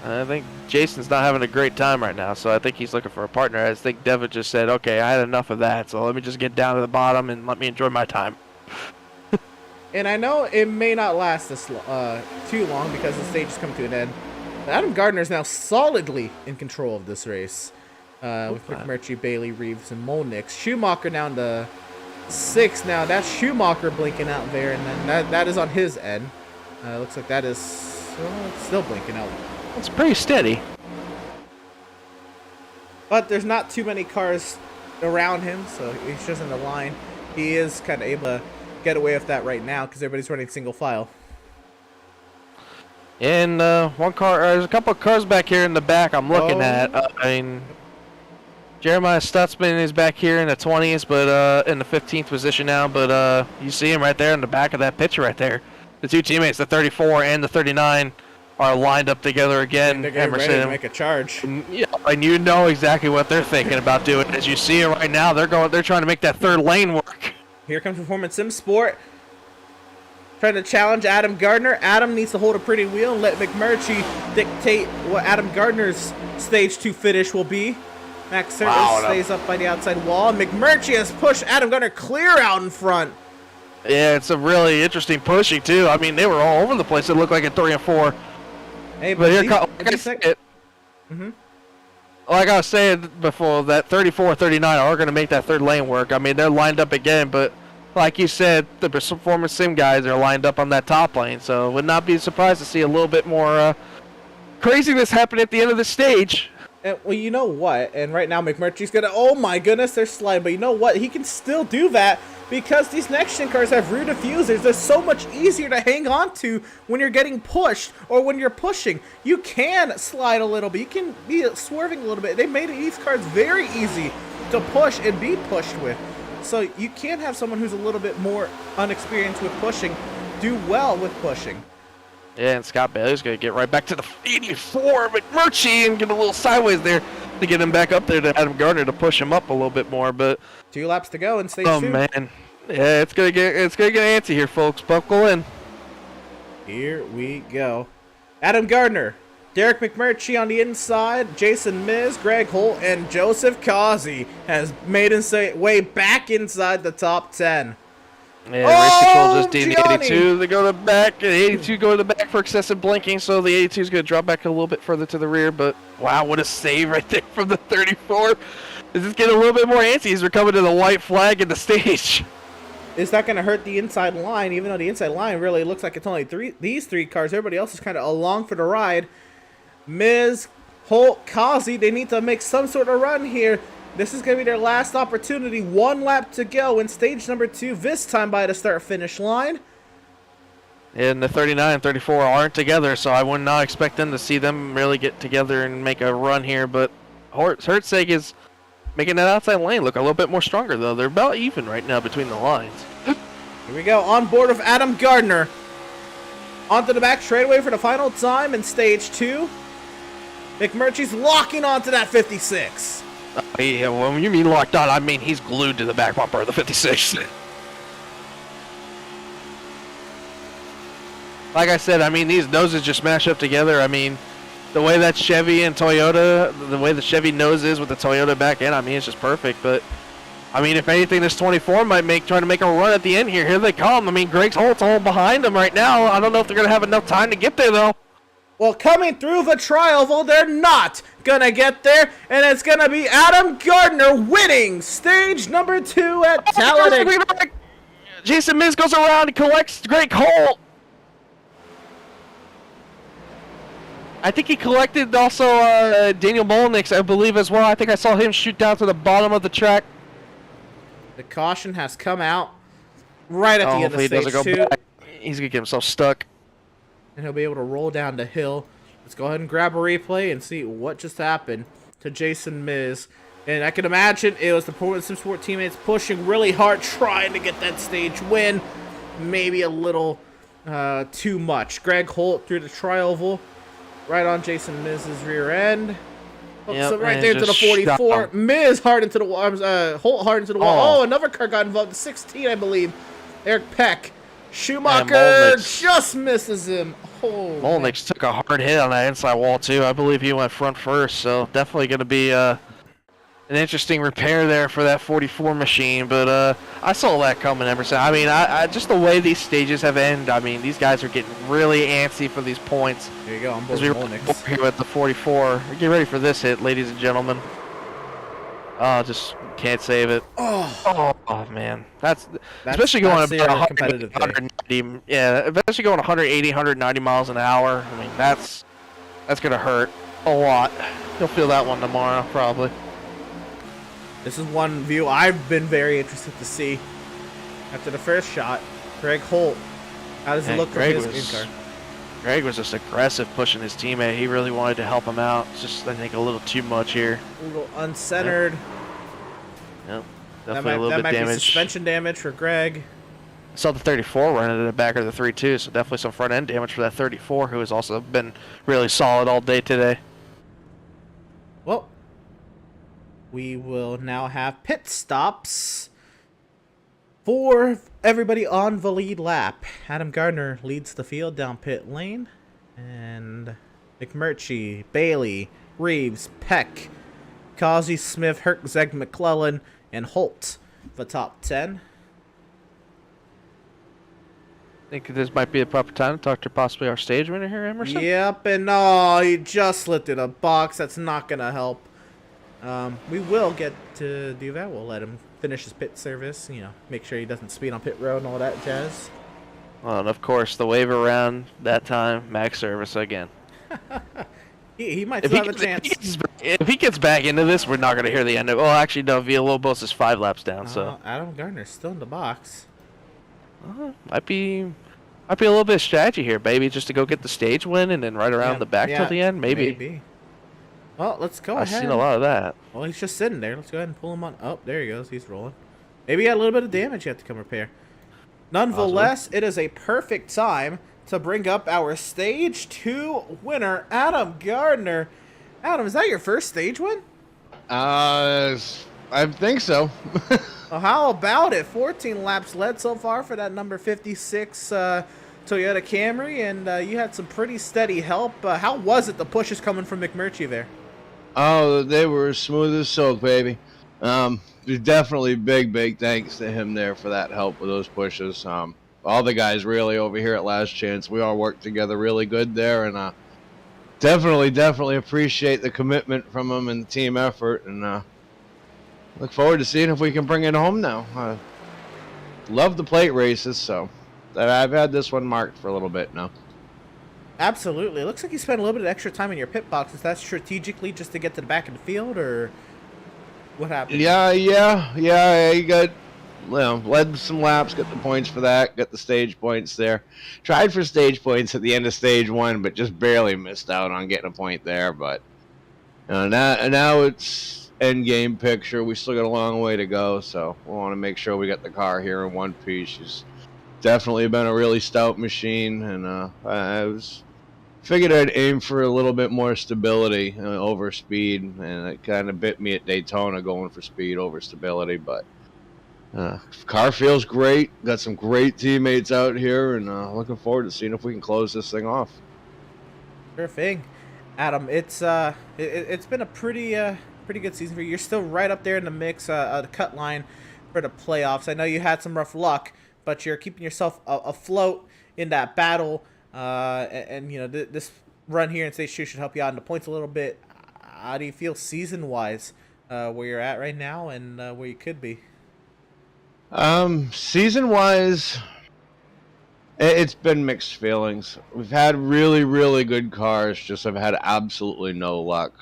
I think Jason's not having a great time right now, so I think he's looking for a partner. I think Devin just said, okay, I had enough of that, so let me just get down to the bottom and let me enjoy my time.
And I know it may not last this too long because the stage is coming to an end. Adam Gardner is now solidly in control of this race. With McMurtry, Bailey, Reeves, and Molnix. Schumacher down to 6 now. That's Schumacher blinking out there, and then that is on his end. Looks like that is still blinking out.
It's pretty steady.
But there's not too many cars around him, so he's just in the line. He is kind of able to get away with that right now because everybody's running single file.
And one car, there's a couple of cars back here in the back I'm looking at. I mean, Jeremiah Stutzman is back here in the 20s, but in the 15th position now. But you see him right there in the back of that picture right there. The two teammates, the 34 and the 39, are lined up together again.
They're getting ready to make a charge.
Yeah, and you know exactly what they're thinking about doing. As you see it right now, they're trying to make that third lane work.
Here comes Performance Sim Sport. Trying to challenge Adam Gardner. Adam needs to hold a pretty wheel and let McMurtry dictate what Adam Gardner's stage 2 finish will be. Max Sertis stays up by the outside wall. McMurtry has pushed Adam Gardner clear out in front.
Yeah, it's a really interesting pushing, too. I mean, they were all over the place. It looked like at 3 and 4.
Hey,
but here, like I was saying before, that 34, 39 are going to make that third lane work. I mean, they're lined up again, but like you said, the Performance Sim guys are lined up on that top lane, so would not be surprised to see a little bit more craziness happen at the end of the stage.
And, well, you know what? And right now, McMurtry's going to... Oh, my goodness, they're sliding. But you know what? He can still do that because these NextGen cars have rear diffusers. They're so much easier to hang on to when you're getting pushed or when you're pushing. You can slide a little bit. You can be swerving a little bit. They made these cars very easy to push and be pushed with. So you can have someone who's a little bit more unexperienced with pushing do well with pushing.
Yeah, and Scott Bailey's going to get right back to the 84 McMurtry and get a little sideways there to get him back up there to Adam Gardner to push him up a little bit more. But
2 laps to go in stage 2.
Oh man, yeah, it's gonna get antsy here, folks. Buckle in.
Here we go. Adam Gardner, Derek McMurtry on the inside, Jason Miz, Greg Holt, and Joseph Causey has made his way back inside the top 10.
Yeah, race control just did the 82. They go to the back. The 82 go to the back for excessive blinking, so the 82 is going to drop back a little bit further to the rear. But wow, what a save right there from the 34. This is getting a little bit more antsy as we're coming to the white flag in the stage.
Is that going to hurt the inside line? Even though the inside line really looks like it's only these three cars. Everybody else is kind of along for the ride. Miz, Holt, Causey, they need to make some sort of run here. This is going to be their last opportunity. 1 lap to go in stage number 2, this time by the start-finish line.
And the 39 and 34 aren't together, so I would not expect them to see them really get together and make a run here. But Hertzeg is making that outside lane look a little bit more stronger, though. They're about even right now between the lines.
Here we go, on board of Adam Gardner. Onto the back straightaway for the final time in stage 2. McMurtry's locking onto that 56.
Yeah, well, when you mean locked on, I mean he's glued to the back bumper of the 56. Like I said, I mean, these noses just smash up together. I mean, the way that Chevy and Toyota, the way the Chevy nose is with the Toyota back end, I mean, it's just perfect. But, I mean, if anything, this 24 might try to make a run at the end here. Here they come. I mean, Greg Holt's all behind them right now. I don't know if they're going to have enough time to get there, though.
Well, coming through the trial, they're not gonna get there, and it's gonna be Adam Gardner winning stage number 2 at Talladega.
Jason Miz goes around and collects Greg Holt. I think he collected also Daniel Molnix, I believe, as well. I think I saw him shoot down to the bottom of the track.
The caution has come out right at the end of stage 2.
He's gonna get himself stuck.
And he'll be able to roll down the hill. Let's go ahead and grab a replay and see what just happened to Jason Miz. And I can imagine it was the Performance Sim Sport teammates pushing really hard, trying to get that stage win. Maybe a little too much. Greg Holt through the tri-oval, right on Jason Miz's rear end.
Yep,
so right there to the 44. Miz hard into the wall. Holt hard into the wall. Oh, another car got involved. 16, I believe. Eric Peck. Schumacher
Molnick's-
just misses him. Oh, man.
Molnick took a hard hit on that inside wall too. I believe he went front first, so definitely going to be an interesting repair there for that 44 machine. But I saw that coming, Emerson. I mean, I just the way these stages have ended. I mean, these guys are getting really antsy for these points.
There you go. I'm both
As we
Molnick's.
here with the 44. Get ready for this hit, ladies and gentlemen. Oh, just can't save it. Oh man, that's especially going
that's the
about
other competitive
190. Yeah, especially going 180, 190 miles an hour. I mean, that's gonna hurt a lot. You'll feel that one tomorrow, probably.
This is one view I've been very interested to see. After the first shot, Greg Holt. How does it
Yeah,
look from
Greg
his
was-
green car?
Greg was just aggressive pushing his teammate. He really wanted to help him out. It's just, I think, a little too much here.
A little uncentered.
Yep.
That
Definitely a little
might
bit
be
damaged.
suspension damage for Greg.
I saw the 34 running in the back of the 3-2, so definitely some front end damage for that 34, who has also been really solid all day today.
Well, we will now have pit stops for everybody on the lead lap. Adam Gardner leads the field down pit lane. And McMurtry, Bailey, Reeves, Peck, Causey, Smith, Hertzeg, McClellan, and Holt, the top 10.
Think this might be the proper time to talk to possibly our stage winner here, Emerson?
Yep, and no, he just lifted a box. That's not going to help. We will get to do that. We'll let him finish his pit service, you know, make sure he doesn't speed on pit road and all that jazz.
Well, and of course, the wave around that time, max service again.
He might still have a chance.
If he gets back into this, we're not going to hear the end of it. Well, actually, no, Villalobos is 5 laps down, so
Adam Gardner's still in the box.
might be a little bit of strategy here, baby, just to go get the stage win and then right around the back till the end, maybe.
Well, let's go
I've
ahead.
seen a lot of that.
Well, he's just sitting there. Let's go ahead and pull him on. Oh, there he goes. He's rolling. Maybe he had a little bit of damage you have to come repair. Nonetheless, it is a perfect time to bring up our Stage 2 winner, Adam Gardner. Adam, is that your first stage win?
I think so.
Well, how about it? 14 laps led so far for that number 56 Toyota Camry, and you had some pretty steady help. How was it, the pushes coming from McMurtry there?
Oh, they were smooth as silk, baby. Definitely big thanks to him there for that help with those pushes. All the guys really over here at Last Chance, we all worked together really good there, and definitely appreciate the commitment from them and the team effort, and look forward to seeing if we can bring it home now. Love the plate races, so I've had this one marked for a little bit now.
Absolutely. It looks like you spent a little bit of extra time in your pit box. Is that strategically just to get to the back of the field, or what happened?
Yeah. You got, led some laps, got the points for that, got the stage points there. Tried for stage points at the end of stage 1, but just barely missed out on getting a point there. But now it's end game picture. We still got a long way to go, so we want to make sure we got the car here in one piece. She's definitely been a really stout machine, and figured I'd aim for a little bit more stability over speed, and it kind of bit me at Daytona going for speed over stability. But car feels great. Got some great teammates out here, and looking forward to seeing if we can close this thing off.
Sure thing. Adam, it's been a pretty good season for you. You're still right up there in the mix, the cut line for the playoffs. I know you had some rough luck, but you're keeping yourself afloat in that battle. And you know, this run here in Stage 2 should help you out in the points a little bit. How do you feel season-wise, where you're at right now and where you could be?
Season-wise, it's been mixed feelings. We've had really good cars, just have had absolutely no luck.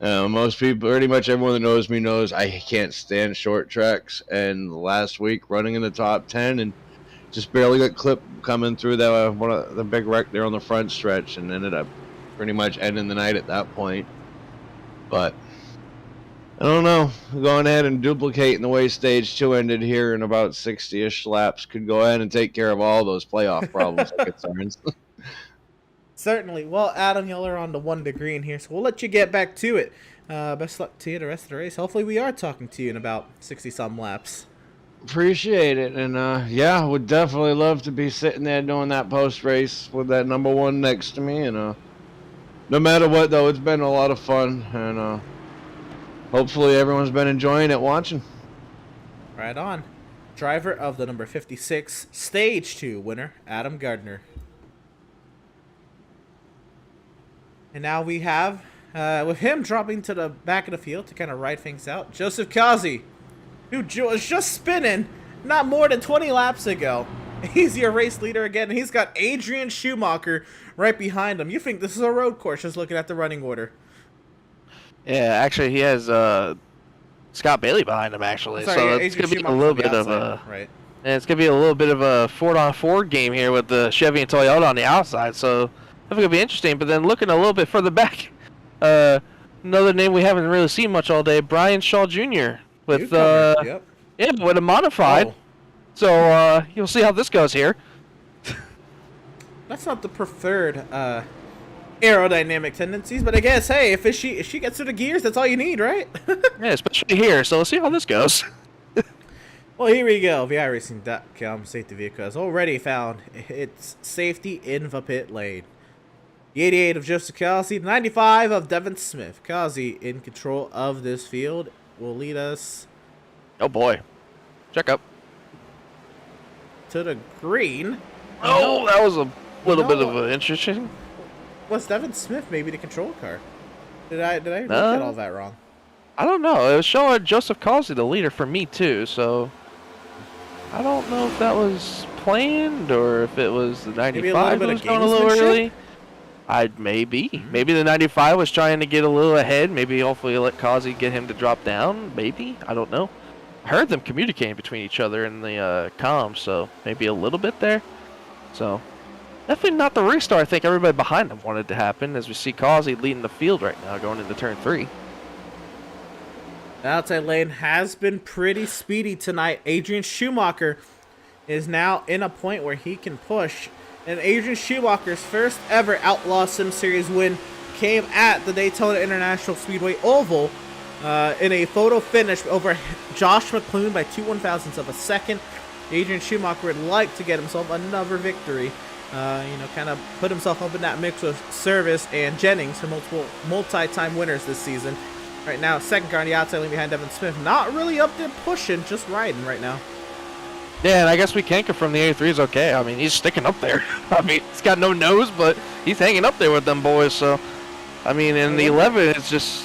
Most people, pretty much everyone that knows me knows I can't stand short tracks, and last week running in the top 10 and just barely got clipped coming through one of the big wreck there on the front stretch, and ended up pretty much ending the night at that point. But I don't know, going ahead and duplicating the way Stage 2 ended here in about 60-ish laps could go ahead and take care of all those playoff problems and concerns.
Certainly. Well, Adam, y'all are on to 1 degree in here, so we'll let you get back to it. Best luck to you the rest of the race. Hopefully we are talking to you in about 60-some laps.
Appreciate it. And yeah, would definitely love to be sitting there doing that post race with that number one next to me. And no matter what, though, it's been a lot of fun. And hopefully everyone's been enjoying it watching.
Right on. Driver of the number 56 Stage 2 winner, Adam Gardner. And now we have, with him dropping to the back of the field to kind of ride things out, Joseph Kazi, who was just spinning not more than 20 laps ago. He's your race leader again, and he's got Adrian Schumacher right behind him. You think this is a road course just looking at the running order.
Yeah, actually, he has Scott Bailey behind him, actually.
Sorry,
so it's going to be a little bit of a...
Right.
And it's going to be a little bit of a Ford-on-Ford game here with the Chevy and Toyota on the outside, so I think it'll be interesting. But then looking a little bit further back, another name we haven't really seen much all day, Brian Shaw Jr. with
Yep.
yeah, with a modified.
Oh.
So you'll see how this goes here.
That's not the preferred aerodynamic tendencies, but I guess, hey, if she gets to the gears, that's all you need, right?
Yeah, especially here. So we'll see how this goes.
Well, here we go. VIRacing.com safety vehicle has already found its safety in the pit lane. The 88 of Joseph Kelsey, the 95 of Devin Smith. Kelsey in control of this field will lead us
Oh boy, check up.
to the green.
Oh, that was a little bit of an interesting.
Was Devin Smith maybe the control car? Did I look at all that wrong?
I don't know. It was showing Joseph Causey the leader for me too, so I don't know if that was planned or if it was the 95 that was going a little early. Maybe the 95 was trying to get a little ahead. Maybe hopefully let Causey get him to drop down. Maybe, I don't know. I heard them communicating between each other in the comms, so maybe a little bit there. So definitely not the restart I think everybody behind them wanted to happen, as we see Causey leading the field right now going into turn 3.
The outside lane has been pretty speedy tonight. Adrian Schumacher is now in a point where he can push. And Adrian Schumacher's first ever Outlaws Sim Series win came at the Daytona International Speedway Oval in a photo finish over Josh McClune by 2/1000ths of a second. Adrian Schumacher would like to get himself another victory. Kind of put himself up in that mix with Service and Jennings, multiple multi-time winners this season. Right now, second car on the outside lane behind Devin Smith. Not really up there pushing, just riding right now.
Yeah, and I guess we can confirm the 83 is okay. I mean, he's sticking up there. I mean, he's got no nose, but he's hanging up there with them boys. So, I mean, in the 11, it's just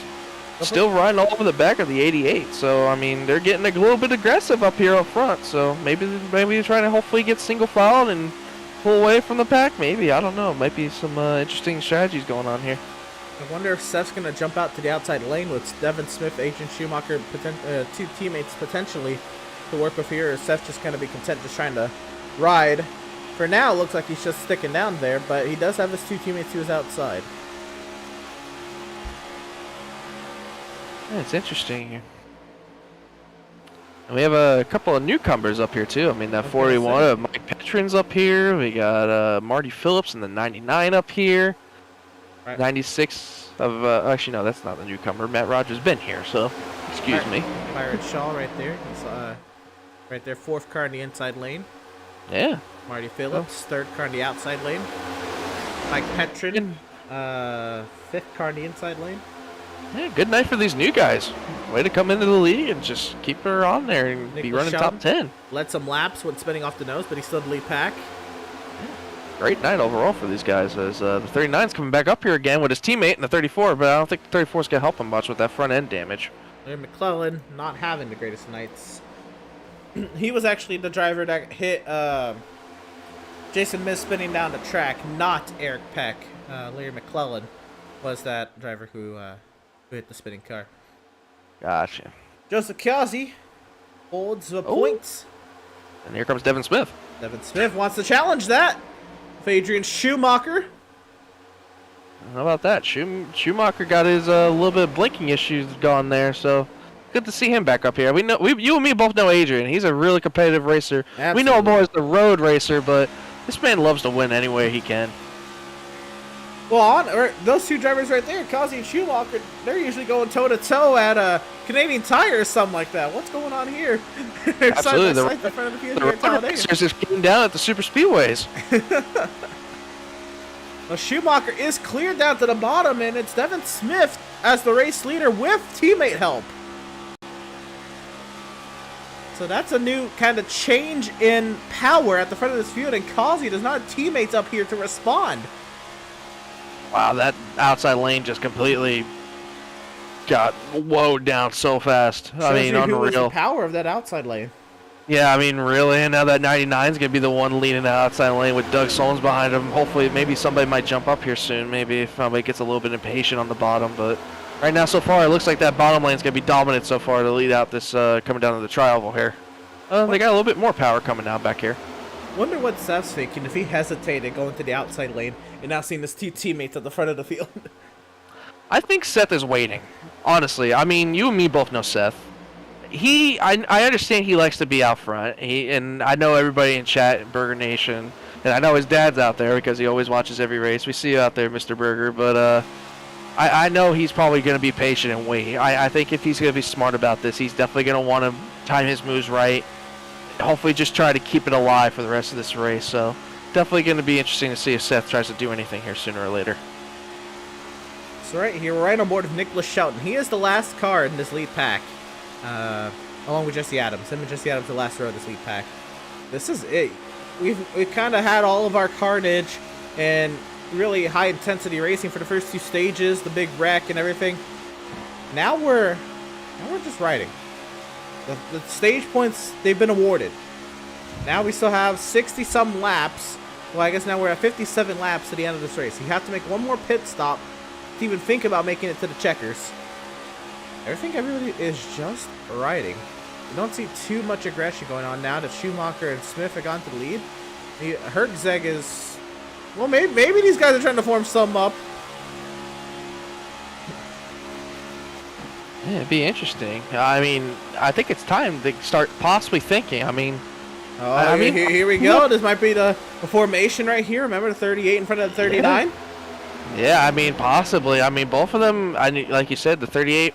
still riding all over the back of the 88. So, I mean, they're getting a little bit aggressive up here up front. So, maybe they're trying to hopefully get single filed and pull away from the pack. Maybe, I don't know. Might be some interesting strategies going on here.
I wonder if Seth's going to jump out to the outside lane with Devin Smith, Adrian Schumacher, two teammates potentially to work with here, or Seth just going to be content just trying to ride. For now, it looks like he's just sticking down there, but he does have his two teammates to his outside.
Yeah, it's interesting here. And we have a couple of newcomers up here, too. I mean, that 41 Mike Petrin's up here. We got Marty Phillips and the 99 up here. Right. 96 of, actually, no, that's not the newcomer. Matt Rogers been here, so excuse me.
Byron Shaw right there. He's right there, fourth car in the inside lane.
Yeah.
Marty Phillips, third car in the outside lane. Mike Petrin, fifth car in the inside lane.
Yeah, good night for these new guys. Way to come into the league and just keep her on there and be running top 10.
Led some laps when spinning off the nose, but he's still the lead pack.
Great night overall for these guys, as the 39's coming back up here again with his teammate in the 34, but I don't think the 34's going to help him much with that front end damage.
Larry McClellan not having the greatest nights. He was actually the driver that hit Jason Miz spinning down the track, not Eric Peck. Larry McClellan was that driver who hit the spinning car.
Gotcha.
Joseph Kiasi holds the points.
And here comes Devin Smith.
Devin Smith wants to challenge that. Adrian Schumacher.
How about that? Schumacher got his little bit of blinking issues gone there, so good to see him back up here. You and me both know Adrian. He's a really competitive racer.
Absolutely.
We know him more as the road racer, but this man loves to win any way he can.
Those two drivers right there, Kazi and Schumacher, they're usually going toe-to-toe at a Canadian Tire or something like that. What's going on here?
Absolutely.
Side by side in front of the field here at Talladega.
Just came down at the super speedways.
Well, Schumacher is cleared down to the bottom, and it's Devin Smith as the race leader with teammate help. So that's a new kind of change in power at the front of this field, and Kazi does not have teammates up here to respond.
Wow, that outside lane just completely got woed down so fast. I mean,
Who was
unreal.
the power of that outside lane?
Yeah, I mean, really. And now that 99 is going to be the one leading the outside lane with Doug Solms behind him. Hopefully, maybe somebody might jump up here soon. Maybe if somebody gets a little bit impatient on the bottom. But right now, so far, it looks like that bottom lane is going to be dominant so far to lead out this coming down to the tri-oval here. They got a little bit more power coming down back here.
Wonder what Seth's thinking if he hesitated going to the outside lane and now seeing his two teammates at the front of the field.
I think Seth is waiting. Honestly, I mean, you and me both know Seth. I understand he likes to be out front. And I know everybody in chat in Burger Nation, and I know his dad's out there because he always watches every race. We see you out there, Mr. Burger. But I know he's probably going to be patient and wait. I think if he's going to be smart about this, he's definitely going to want to time his moves right. Hopefully just try to keep it alive for the rest of this race. So definitely going to be interesting to see if Seth tries to do anything here sooner or later.
So right here, we're right on board with Nicholas Shelton. He is the last car in this lead pack, along with Jesse Adams. Him and Jesse Adams the last row of this lead pack. This is it. We've kind of had all of our carnage and really high intensity racing for the first two stages, the big wreck and everything. Now we're just riding. The stage points, they've been awarded. Now we still have 60-some laps. Well, I guess now we're at 57 laps to the end of this race. You have to make one more pit stop to even think about making it to the checkers. Everybody is just riding. You don't see too much aggression going on now that Schumacher and Smith have gone to the lead. Hertzeg is... Well, maybe these guys are trying to form some up.
Yeah, it'd be interesting. I mean, I think it's time to start possibly thinking. I mean,
here we go. This might be the formation right here. Remember the 38 in front of the 39?
Yeah, I mean, possibly. I mean, both of them, like you said, the 38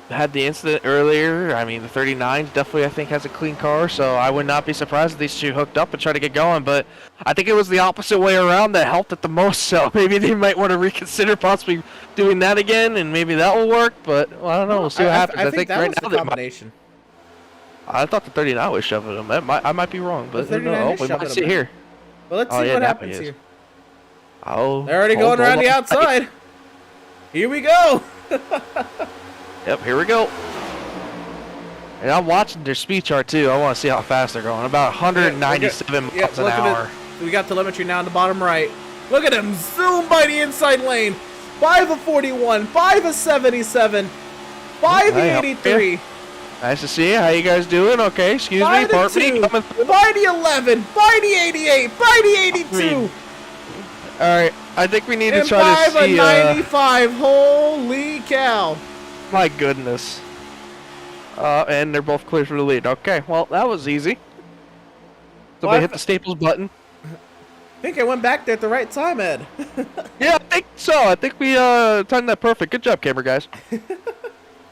had the incident earlier. I mean, the 39 definitely, I think, has a clean car, so I would not be surprised if these two hooked up and try to get going, but I think it was the opposite way around that helped it the most, so maybe they might want to reconsider possibly doing that again, and maybe that will work, but well, I don't know. We'll see what happens.
I think that
right
was
now
the combination.
I thought the 39 was shoving them. I might be wrong, but
the 39
we might see here.
Well, let's see what happens here.
Oh,
they're already going around the outside. Here we go.
Yep, here we go. And I'm watching their speed chart too. I want to see how fast they're going. About 197 miles an hour.
We got telemetry now in the bottom right. Look at him zoom by the inside lane. 5 of 41, 5 of 77, 5 of 83.
Nice to see you. How you guys doing? Okay, excuse me.
By the 11, by the 88, by the 82.
All right, I think we need to try to see.
5 of 95. Holy cow!
My goodness. And they're both clear for the lead. Okay, well that was easy. Somebody hit the Staples button.
I think I went back there at the right time, Ed.
Yeah, I think so. I think we timed that perfect. Good job, camera guys.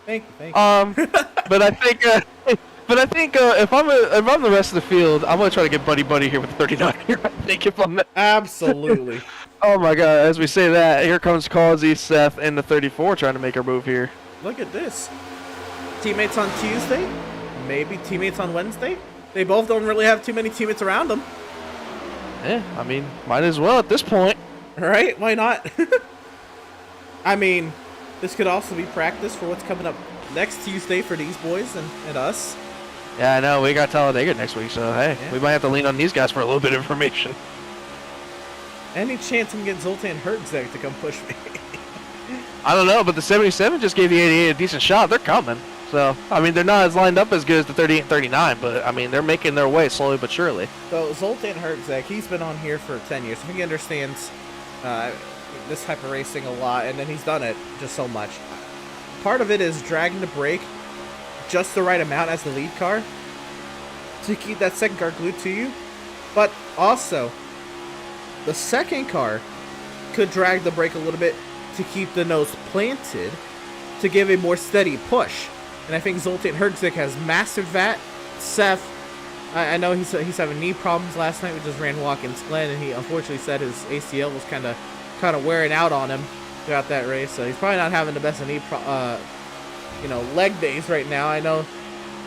Thank you.
But I think if I'm the rest of the field, I'm gonna try to get buddy here with the 39 here. I think if I'm
Absolutely.
Oh my God! As we say that, here comes Causey, Seth, and the 34 trying to make our move here.
Look at this. Teammates on Tuesday, maybe teammates on Wednesday. They both don't really have too many teammates around them.
Yeah, I mean, might as well at this point.
Right? Why not? I mean, this could also be practice for what's coming up next Tuesday for these boys and us.
Yeah, I know. We got Talladega next week, so hey, we might have to lean on these guys for a little bit of information.
Any chance I can get Zoltan Hertzeg to come push me?
I don't know, but the 77 just gave the 88 a decent shot. They're coming. So, I mean, they're not as lined up as good as the 38 and 39, but, I mean, they're making their way slowly but surely.
So, Zoltan Hertzeg, he's been on here for 10 years. I think he understands this type of racing a lot, and then he's done it just so much. Part of it is dragging the brake just the right amount as the lead car to keep that second car glued to you. But also, the second car could drag the brake a little bit to keep the nose planted to give a more steady push. And I think Zoltan Herzig has mastered that. Seth, I know he's having knee problems last night. We just ran Watkins Glen, and he unfortunately said his ACL was kind of wearing out on him throughout that race. So he's probably not having the best of leg days right now. I know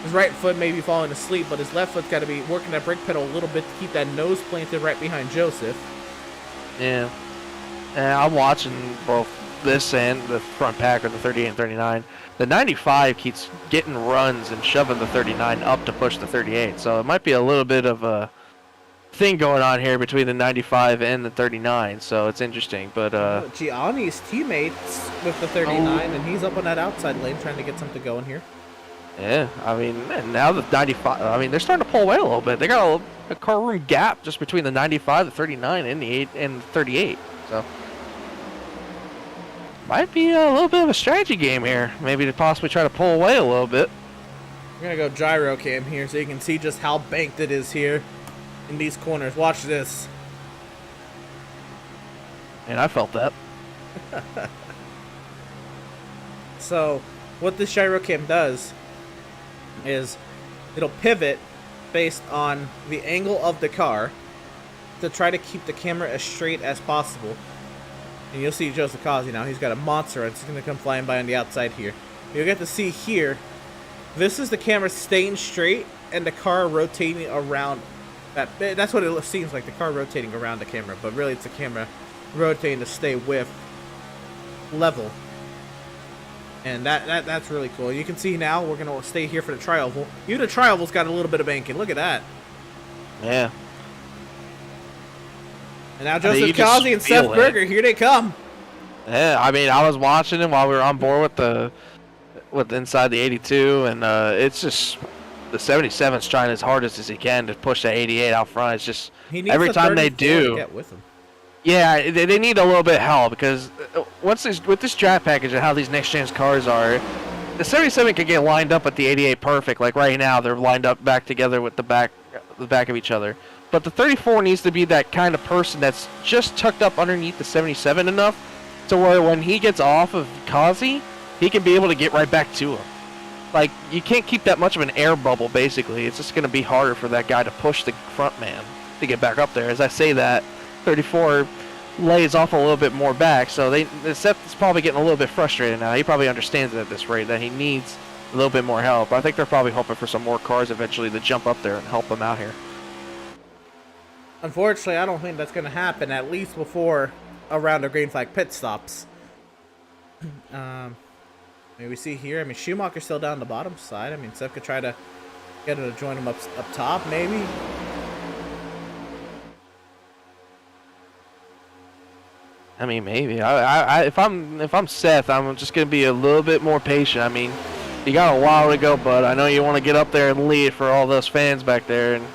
his right foot may be falling asleep, but his left foot's got to be working that brake pedal a little bit to keep that nose planted right behind Joseph.
Yeah. And I'm watching both this and the front pack of the 38 and 39. The 95 keeps getting runs and shoving the 39 up to push the 38. So it might be a little bit of a thing going on here between the 95 and the 39. So it's interesting. But
Gianni's teammates with the 39, and he's up on that outside lane trying to get something going here.
Yeah, I mean, man, now the 95, I mean, they're starting to pull away a little bit. They got a car room gap just between the 95, the 39, and the 8 and the 38. So might be a little bit of a strategy game here. Maybe to possibly try to pull away a little bit.
We're going to go gyro cam here so you can see just how banked it is here in these corners. Watch this.
And I felt that.
So what this gyro cam does is it'll pivot based on the angle of the car to try to keep the camera as straight as possible. And you'll see Joseph Cosby now. He's got a monster, and it's going to come flying by on the outside here. You'll get to see here, this is the camera staying straight and the car rotating around. That's what it seems like, the car rotating around the camera. But really, it's the camera rotating to stay with level. And that's really cool. You can see now we're going to stay here for the tri-oval. Even the tri-oval's got a little bit of banking. Look at that.
Yeah.
And now Joseph Cosby and Seth Berger, here they come.
Yeah, I mean, I was watching him while we were on board with inside the 82, and it's just the 77's trying as hard as he can to push that 88 out front. It's just every time they do.
Get with him.
Yeah, they need a little bit of help because with this draft package and how these next-gen cars are, the 77 can get lined up at the 88 perfect. Like right now, they're lined up back together with the back of each other. But the 34 needs to be that kind of person that's just tucked up underneath the 77 enough to where when he gets off of Kazi, he can be able to get right back to him. Like, you can't keep that much of an air bubble, basically. It's just going to be harder for that guy to push the front man to get back up there. As I say that, 34 lays off a little bit more back, so Seth is probably getting a little bit frustrated now. He probably understands it at this rate that he needs a little bit more help. I think they're probably hoping for some more cars eventually to jump up there and help him out here.
Unfortunately, I don't think that's going to happen, at least before a round of green flag pit stops. Maybe we see here, I mean, Schumacher's still down the bottom side. I mean, Seth could try to get him to join him up top, maybe.
I mean, maybe. If I'm Seth, I'm just gonna be a little bit more patient. I mean, you got a while to go, but I know you want to get up there and lead for all those fans back there, and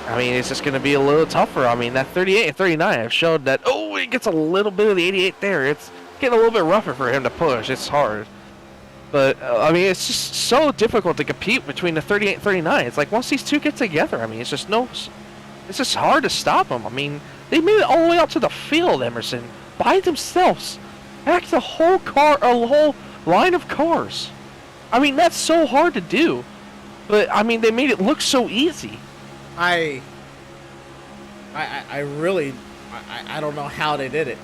I mean, it's just gonna be a little tougher. I mean, that 38 and 39 have showed that. Oh, it gets a little bit of the 88 there. It's getting a little bit rougher for him to push. It's hard, but I mean, it's just so difficult to compete between the 38 and 39. It's like once these two get together, I mean, it's just hard to stop them. I mean. They made it all the way out to the field, Emerson, by themselves. Back the whole line of cars. I mean, that's so hard to do. But, I mean, they made it look so easy.
I really don't know how they did it.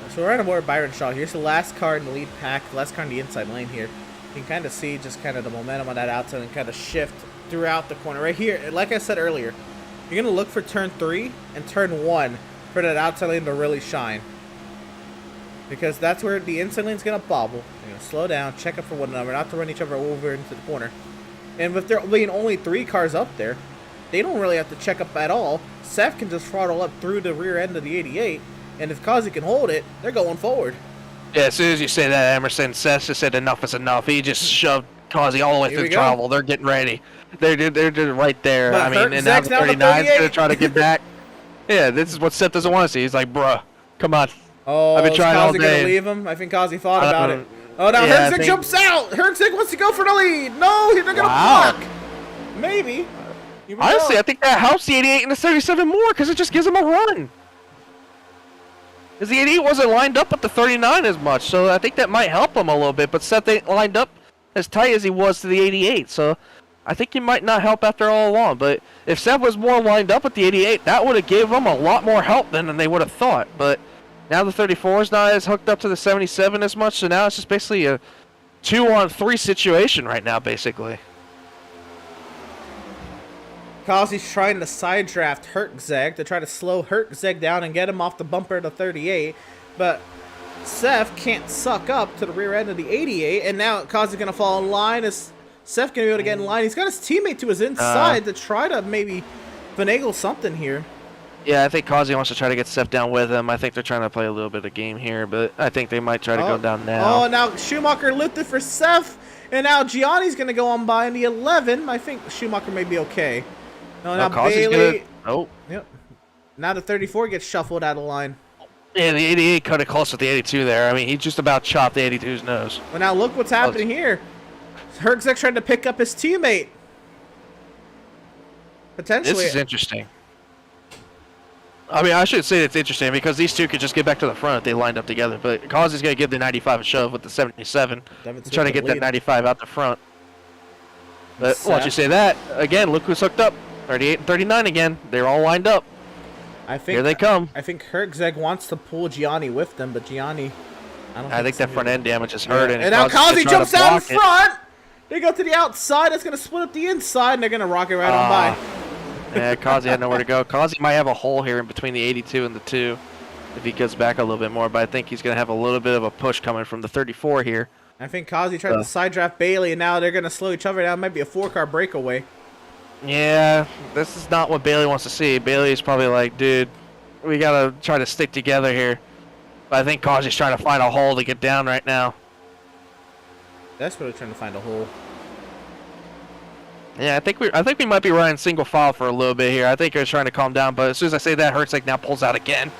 So we're right aboard Byron Shaw. Here's the last car in the lead pack, the last car in the inside lane here. You can kind of see just kind of the momentum on that outside and kind of shift throughout the corner. Right here, like I said earlier, you're going to look for turn 3 and turn 1 for that outside lane to really shine. Because that's where the inside lane's going to bobble. You're going to slow down, check up for one another, not to run each other over into the corner. And with there being only 3 cars up there, they don't really have to check up at all. Seth can just throttle up through the rear end of the 88, and if Kazi can hold it, they're going forward.
Yeah, as soon as you say that, Emerson, Seth just said enough is enough. He just shoved Kazi all the way through the travel. They're getting ready. They're right there.
But
I mean, and now the 39 is going to try to get back. Yeah, this is what Seth doesn't want to see. He's like, bruh, come on.
Oh,
I've been trying all
day.
day.
Going to leave him? I think Kazi thought about it. Oh, now yeah, Herzig jumps out. Herzig wants to go for the lead. No, they're going to block. Maybe.
Honestly, I think that helps the 88 and the 37 more because it just gives them a run. Because the 88 wasn't lined up with the 39 as much, so I think that might help him a little bit. But Seth ain't lined up as tight as he was to the 88, so I think he might not help after all along. But if Seth was more lined up with the 88, that would have gave him a lot more help than they would have thought. But now the 34 is not as hooked up to the 77 as much, so now it's just basically a 2-on-3 situation right now, basically.
Kazi's trying to side draft Hertzeg to try to slow Hertzeg down and get him off the bumper of the 38, but Seth can't suck up to the rear end of the 88, and now Kazi's going to fall in line. Is Seth going to be able to get in line? He's got his teammate to his inside to try to maybe finagle something here.
Yeah, I think Kazi wants to try to get Seth down with him. I think they're trying to play a little bit of game here, but I think they might try to go down now.
Oh, now Schumacher lifted for Seth, and now Gianni's going to go on by in the 11. I think Schumacher may be okay. No, now Bailey.
Oh.
Yep. Now the 34 gets shuffled out of line.
Yeah, the 88 cut it close with the 82 there. I mean, he just about chopped the 82's nose.
Well, now look what's happening here. Hertzeg trying to pick up his teammate. Potentially.
This is interesting. I mean, I should say it's interesting because these two could just get back to the front if they lined up together. But Kazi's going to give the 95 a shove with the 77. Trying to get that 95 out the front. But once you say that, again, look who's hooked up. 38 and 39 again. They're all lined up. Here they come.
I think Hertzeg wants to pull Gianni with them, but Gianni,
I think that front end damage is hurting.
And now Kazi jumps out in front. They go to the outside. That's going to split up the inside, and they're going to rock it right on by.
Yeah, Kazi had nowhere to go. Kazi might have a hole here in between the 82 and the 2 if he gets back a little bit more, but I think he's going to have a little bit of a push coming from the 34 here.
I think Kazi tried to side draft Bailey, and now they're going to slow each other down. It might be a 4-car breakaway.
Yeah, this is not what Bailey wants to see. Bailey's probably like, dude, we got to try to stick together here. But I think Kazi's trying to find a hole to get down right now.
Desperately trying to find a hole.
Yeah, I think we might be running single file for a little bit here. I think he's trying to calm down, but as soon as I say that, Hertzeg now pulls out again.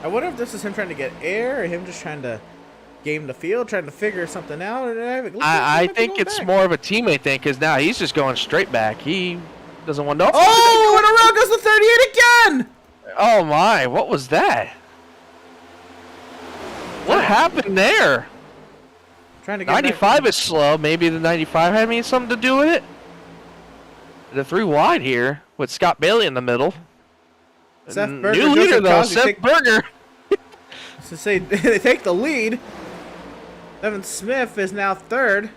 I wonder if this is him trying to get air or him just trying to game the field, trying to figure something out.
I think it's more of a teammate thing because now he's just going straight back. He doesn't want to.
Oh, and around goes the 38 again!
Oh my, what was that? What happened there?
Trying to get
95 is slow. Maybe the 95 had something to do with it. The 3 wide here with Scott Bailey in the middle.
Seth Berger,
new leader though, Seth Berger.
To say they take the lead. Evan Smith is now third.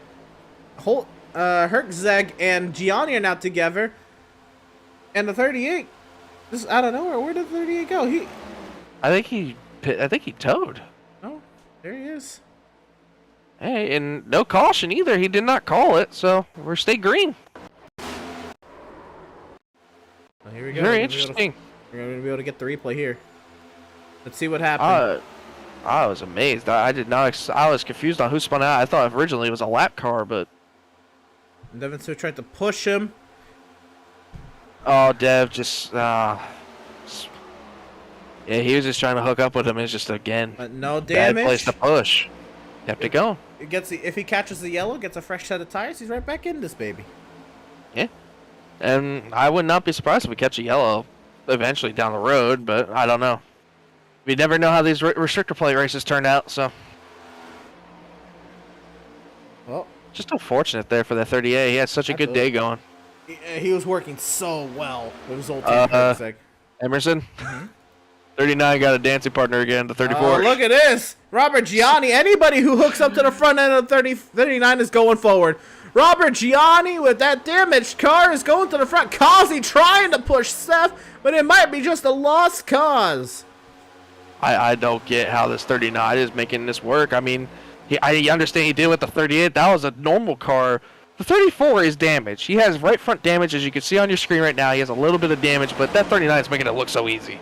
Hertzeg and Gianni are now together. And the 38, just out of nowhere, where did the 38 go?
I think he towed.
Oh, there he is.
Hey, and no caution either. He did not call it, so we're stay green.
Well, here we go.
Very interesting.
We're going to be able to get the replay here. Let's see what happened.
I was amazed. I did not. I was confused on who spun out. I thought originally it was a lap car, but
Devin Smith tried to push him.
Oh, Dev just. Yeah, he was just trying to hook up with him. It's just again.
But no damage.
Bad place to push. You have to go.
If he catches the yellow, gets a fresh set of tires, he's right back in this baby.
Yeah, and I would not be surprised if we catch a yellow eventually down the road, but I don't know. We never know how these restrictor plate races turn out, so.
Well,
just unfortunate there for that 38. He had such a good day going.
He was working so well with his old team.
Emerson? 39 got a dancing partner again, the 34.
Oh, look at this. Robert Gianni. Anybody who hooks up to the front end of 39 is going forward. Robert Gianni with that damaged car is going to the front. Kazi trying to push Seth, but it might be just a lost cause.
I don't get how this 39 is making this work. I mean, I understand he did with the 38. That was a normal car. The 34 is damaged. He has right front damage, as you can see on your screen right now. He has a little bit of damage, but that 39 is making it look so easy.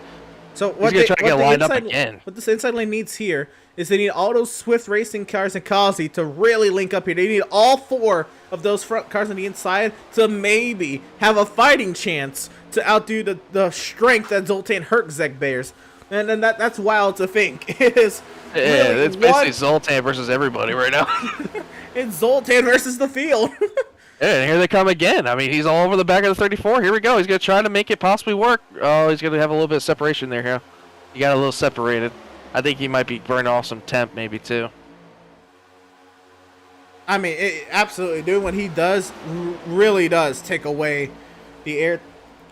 So
he's going to try to get lined up again.
What this inside lane needs here is they need all those Swift Racing cars and Kazi to really link up here. They need all 4 of those front cars on the inside to maybe have a fighting chance to outdo the strength that Zoltan Hertzeg bears. And then that's wild to think. It's
basically Zoltan versus everybody right now.
It's Zoltan versus the field.
Yeah, and here they come again. I mean, he's all over the back of the 34. Here we go. He's going to try to make it possibly work. Oh, he's going to have a little bit of separation there. He got a little separated. I think he might be burning off some temp maybe too.
I mean, absolutely, dude. When he does, really does take away the air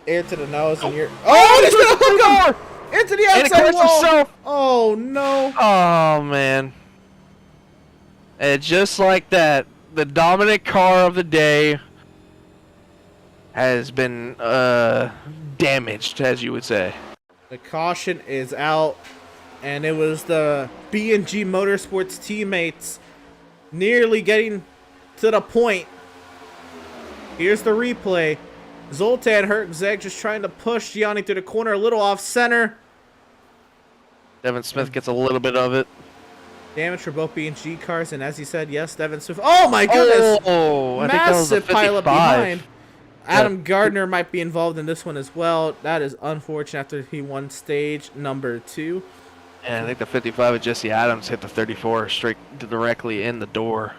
to the nose, and you're he's gonna hook him into the outside wall. Himself. Oh no!
Oh man! And just like that, the dominant car of the day has been damaged, as you would say.
The caution is out, and it was the B&G Motorsports teammates nearly getting to the point. Here's the replay. Zoltan Herczeg just trying to push Gianni through the corner, a little off center.
Devin Smith gets a little bit of it.
Damage for both B&G cars, and as he said, yes, Devin Smith. Oh my goodness!
Oh, I think that was a
massive
55.
pileup behind. Adam Gardner might be involved in this one as well. That is unfortunate after he won stage number 2.
And I think the 55 of Jesse Adams hit the 34 straight directly in the door.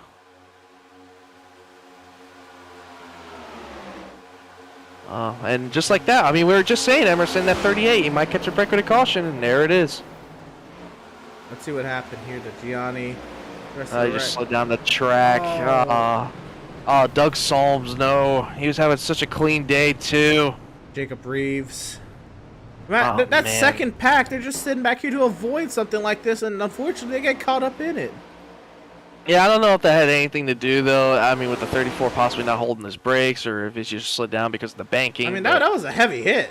And just like that, I mean, we were just saying, Emerson, that 38, he might catch a break with a caution, and there it is.
Let's see what happened here to Gianni.
He just slowed down the track. Oh, Doug Solms, no. He was having such a clean day, too.
Jacob Reeves. Man, that second pack, they're just sitting back here to avoid something like this, and unfortunately, they get caught up in it.
Yeah, I don't know if that had anything to do, though. I mean, with the 34 possibly not holding his brakes, or if it's just slid down because of the banking.
I mean, that was a heavy hit.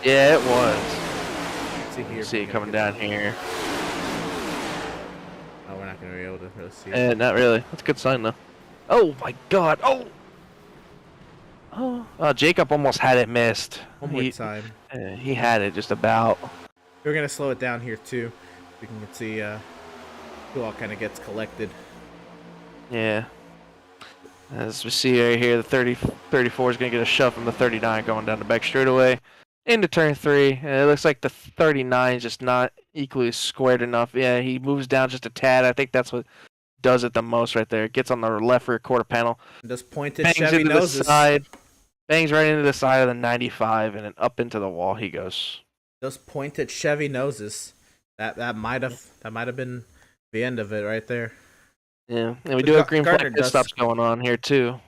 Yeah, it was.
Let's see here.
See it coming down here.
Oh, we're not going to be able to really see it.
Not really. That's a good sign, though. Oh, my God. Oh, Jacob almost had it missed.
One more time.
He had it just about.
We're going to slow it down here, too. We can see who all kind of gets collected.
Yeah. As we see right here, the 34 is going to get a shove from the 39 going down the back straightaway into turn 3. And it looks like the 39 is just not equally squared enough. Yeah, he moves down just a tad. I think that's what does it the most right there. It gets on the left rear quarter panel.
Just pointed
bangs
Chevy
into
noses.
the side. Bangs right into the side of the 95 and then up into the wall he goes.
Just pointed Chevy noses. That might have been the end of it right there.
Yeah, and we do have green flag pit stops going on here too.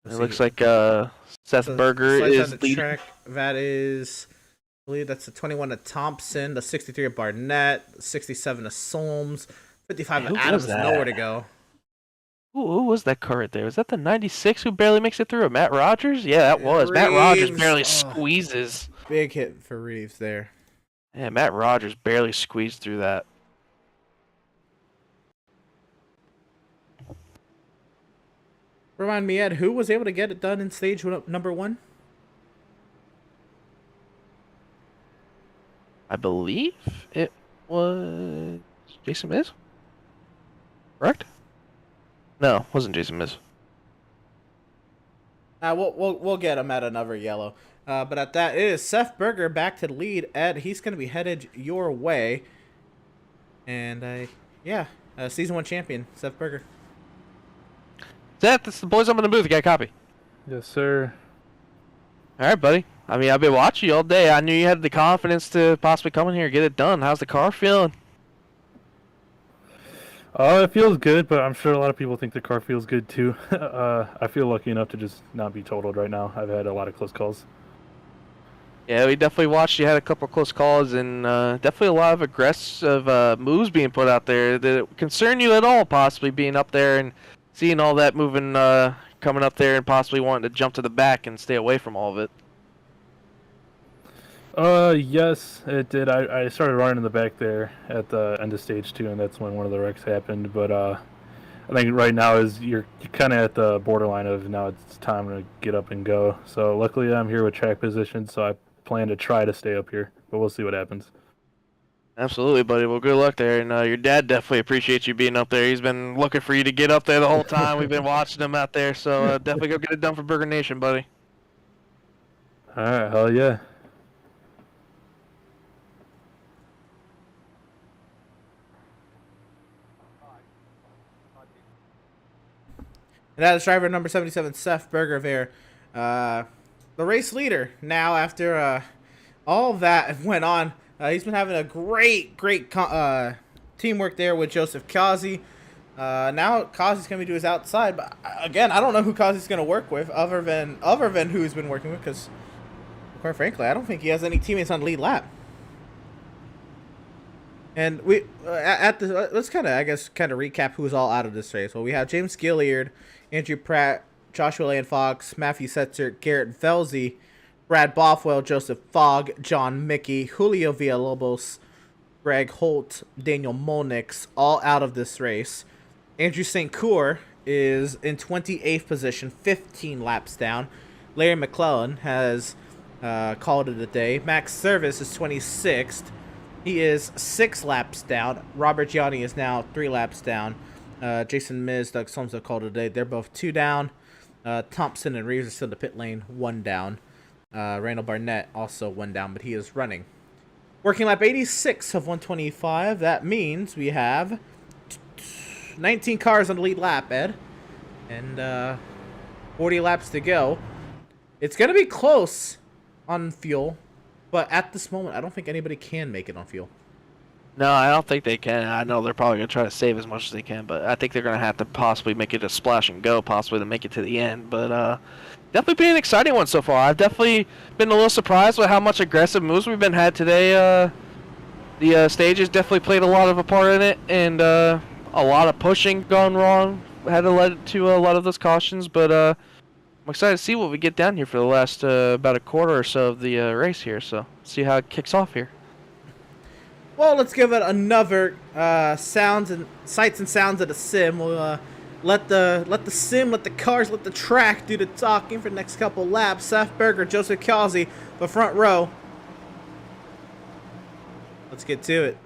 It looks like Seth Berger is leading.
Track. That is, I believe that's the 21 of Thompson, the 63 of Barnett, the 67 of Solms, 55 of Adams. Nowhere to go.
Who was that car right there? Was that the 96 who barely makes it through? Matt Rogers? Yeah, that was. Matt Rogers barely squeezes.
Big hit for Reeves there.
Yeah, Matt Rogers barely squeezed through that.
Remind me, Ed, who was able to get it done in stage number 1?
I believe it was Jason Miz. Correct? No, it wasn't Jason Miz.
We'll get him at another yellow. But at that, it is Seth Berger back to the lead. Ed, he's going to be headed your way. And, season 1 champion, Seth Berger.
Seth, it's the boys up in the booth. You got a copy?
Yes, sir.
All right, buddy. I mean, I've been watching you all day. I knew you had the confidence to possibly come in here and get it done. How's the car feeling?
It feels good, but I'm sure a lot of people think the car feels good too. I feel lucky enough to just not be totaled right now. I've had a lot of close calls.
Yeah, we definitely watched. You had a couple of close calls and definitely a lot of aggressive moves being put out there. Did it concern you at all, possibly being up there and seeing all that moving, coming up there and possibly wanting to jump to the back and stay away from all of it?
Yes, it did. I started running in the back there at the end of stage 2, and that's when one of the wrecks happened. But I think right now you're kind of at the borderline of now it's time to get up and go. So luckily I'm here with track position, so I plan to try to stay up here, but we'll see what happens.
Absolutely, buddy. Well, good luck there. And your dad definitely appreciates you being up there. He's been looking for you to get up there the whole time. We've been watching him out there, so definitely go get it done for Burger Nation, buddy.
All right, hell yeah.
And that is driver number 77, Seth Berger there. The race leader now after all that went on. He's been having a great teamwork there with Joseph Kazi. Now Kazi's going to do his outside, but again, I don't know who Kazi's going to work with other than who he's been working with, because quite frankly, I don't think he has any teammates on lead lap. And we let's kind of recap who's all out of this race. Well, we have James Gilliard, Andrew Pratt, Joshua Lane Fox, Matthew Setzer, Garrett Velzy, Brad Bothwell, Joseph Fogg, John Mickey, Julio Villalobos, Greg Holt, Daniel Molnix, all out of this race. Andrew St. Cour is in 28th position, 15 laps down. Larry McClellan has called it a day. Max Service is 26th. He is 6 laps down. Robert Gianni is now 3 laps down. Jason Miz, Doug Solms have called it a day. They're both 2 down. Thompson and Reeves are still in the pit lane, 1 down. Randall Barnett also 1 down, but he is running. Working lap 86 of 125. That means we have 19 cars on the lead lap, Ed. And 40 laps to go. It's going to be close on fuel, but at this moment, I don't think anybody can make it on fuel.
No, I don't think they can. I know they're probably going to try to save as much as they can, but I think they're going to have to possibly make it a splash and go, possibly to make it to the end. But definitely been an exciting one so far. I've definitely been a little surprised with how much aggressive moves we've been had today. The stages definitely played a lot of a part in it, and a lot of pushing gone wrong had to lead to a lot of those cautions. But I'm excited to see what we get down here for the last about a quarter or so of the race here. So see how it kicks off here.
Well, let's give it another sights and sounds of the sim. We'll let the sim, let the cars, let the track do the talking for the next couple laps. Seth Berger, Joseph Kazi, the front row. Let's get to it.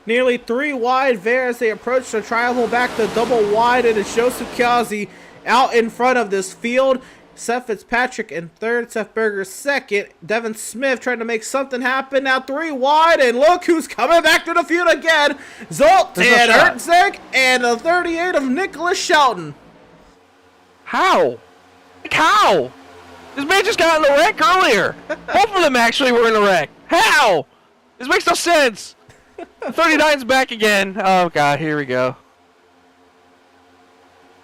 Nearly 3 wide there as they approach the tri-oval back to double wide. It is Joseph Kazi out in front of this field. Seth Fitzpatrick in third, Seth Berger second, Devin Smith trying to make something happen, now 3 wide, and look who's coming back to the field again, Zoltan Herzig, and the 38 of Nicholas Shelton.
How? Like how? This man just got in the wreck earlier. Both of them actually were in the wreck. How? This makes no sense. 39's back again. Oh, God, here we go.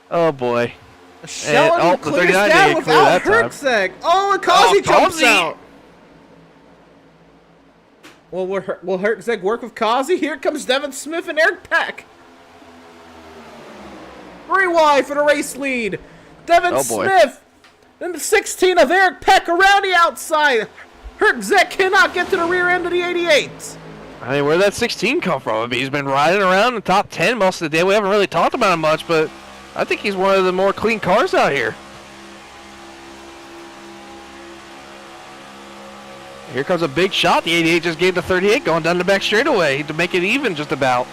Oh, boy.
Shelton clears down without Herzig. Oh, and Kazi jumps out. Well, will Herzig work with Kazi? Here comes Devin Smith and Eric Peck. 3 wide for the race lead. Devin Smith and the 16 of Eric Peck around the outside. Herzig cannot get to the rear end of the 88.
I mean, where'd that 16 come from? I mean, he's been riding around in the top 10 most of the day. We haven't really talked about him much, but I think he's one of the more clean cars out here. Here comes a big shot. The 88 just gave the 38 going down the back straightaway to make it even just about.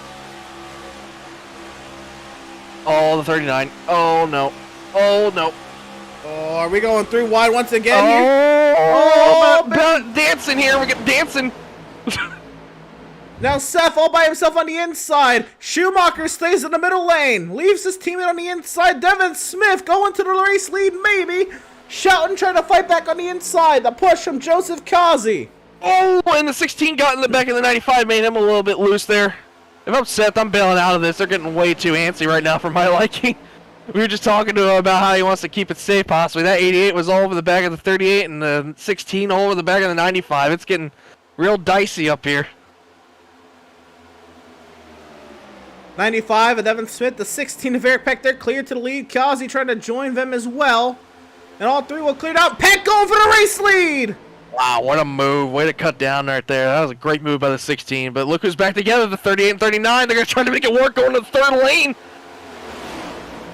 Oh, the 39. Oh, no. Oh, no.
Oh, are we going 3 wide once again here?
Dancing here. We're getting dancing.
Now Seth all by himself on the inside. Schumacher stays in the middle lane. Leaves his teammate on the inside. Devin Smith going to the race lead, maybe. Shelton trying to fight back on the inside. The push from Joseph Kazi.
Oh, and the 16 got in the back of the 95, made him a little bit loose there. If I'm Seth, I'm bailing out of this. They're getting way too antsy right now for my liking. We were just talking to him about how he wants to keep it safe, possibly. That 88 was all over the back of the 38, and the 16 all over the back of the 95. It's getting real dicey up here.
95 of Devin Smith, the 16 of Eric Peck. They're cleared to the lead. Kazi trying to join them as well. And all 3 will clear out. Peck going for the race lead.
Wow, what a move. Way to cut down right there. That was a great move by the 16. But look who's back together, the 38 and 39. They're going to try to make it work going to the 3rd lane.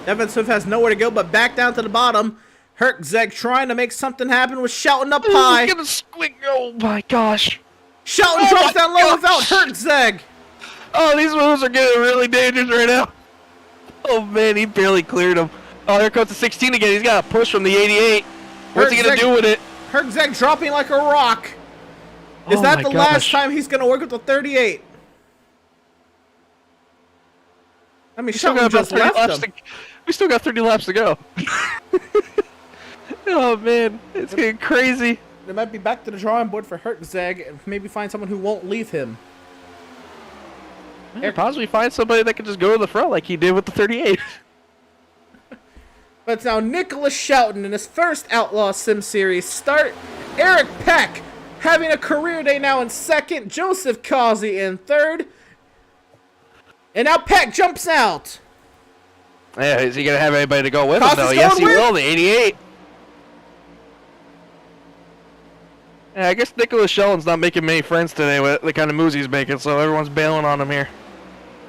Devin Smith has nowhere to go but back down to the bottom. Herzig trying to make something happen with Shelton up high.
Look at the squig. Oh, my gosh.
Shelton drops down low without Herzig.
Oh, these moves are getting really dangerous right now. Oh, man, he barely cleared him. Oh, here comes the 16 again. He's got a push from the 88. What's he going to do with it?
Herzig dropping like a rock. Is that the last time he's going to work with the 38? I mean, Shelton just left him.
We still got 30 laps to go. Oh, man. It's getting crazy.
They might be back to the drawing board for Herzig and maybe find someone who won't leave him.
Yeah, possibly find somebody that can just go to the front like he did with the 38.
But it's now Nicholas Shelton in his first Outlaw Sim Series start. Eric Peck having a career day now in 2nd. Joseph Kazi in 3rd. And now Peck jumps out.
Yeah, is he going to have anybody to go with him, though? Yes, he will, the 88. Yeah, I guess Nicholas Shelton's not making many friends today with the kind of moves he's making, so everyone's bailing on him here.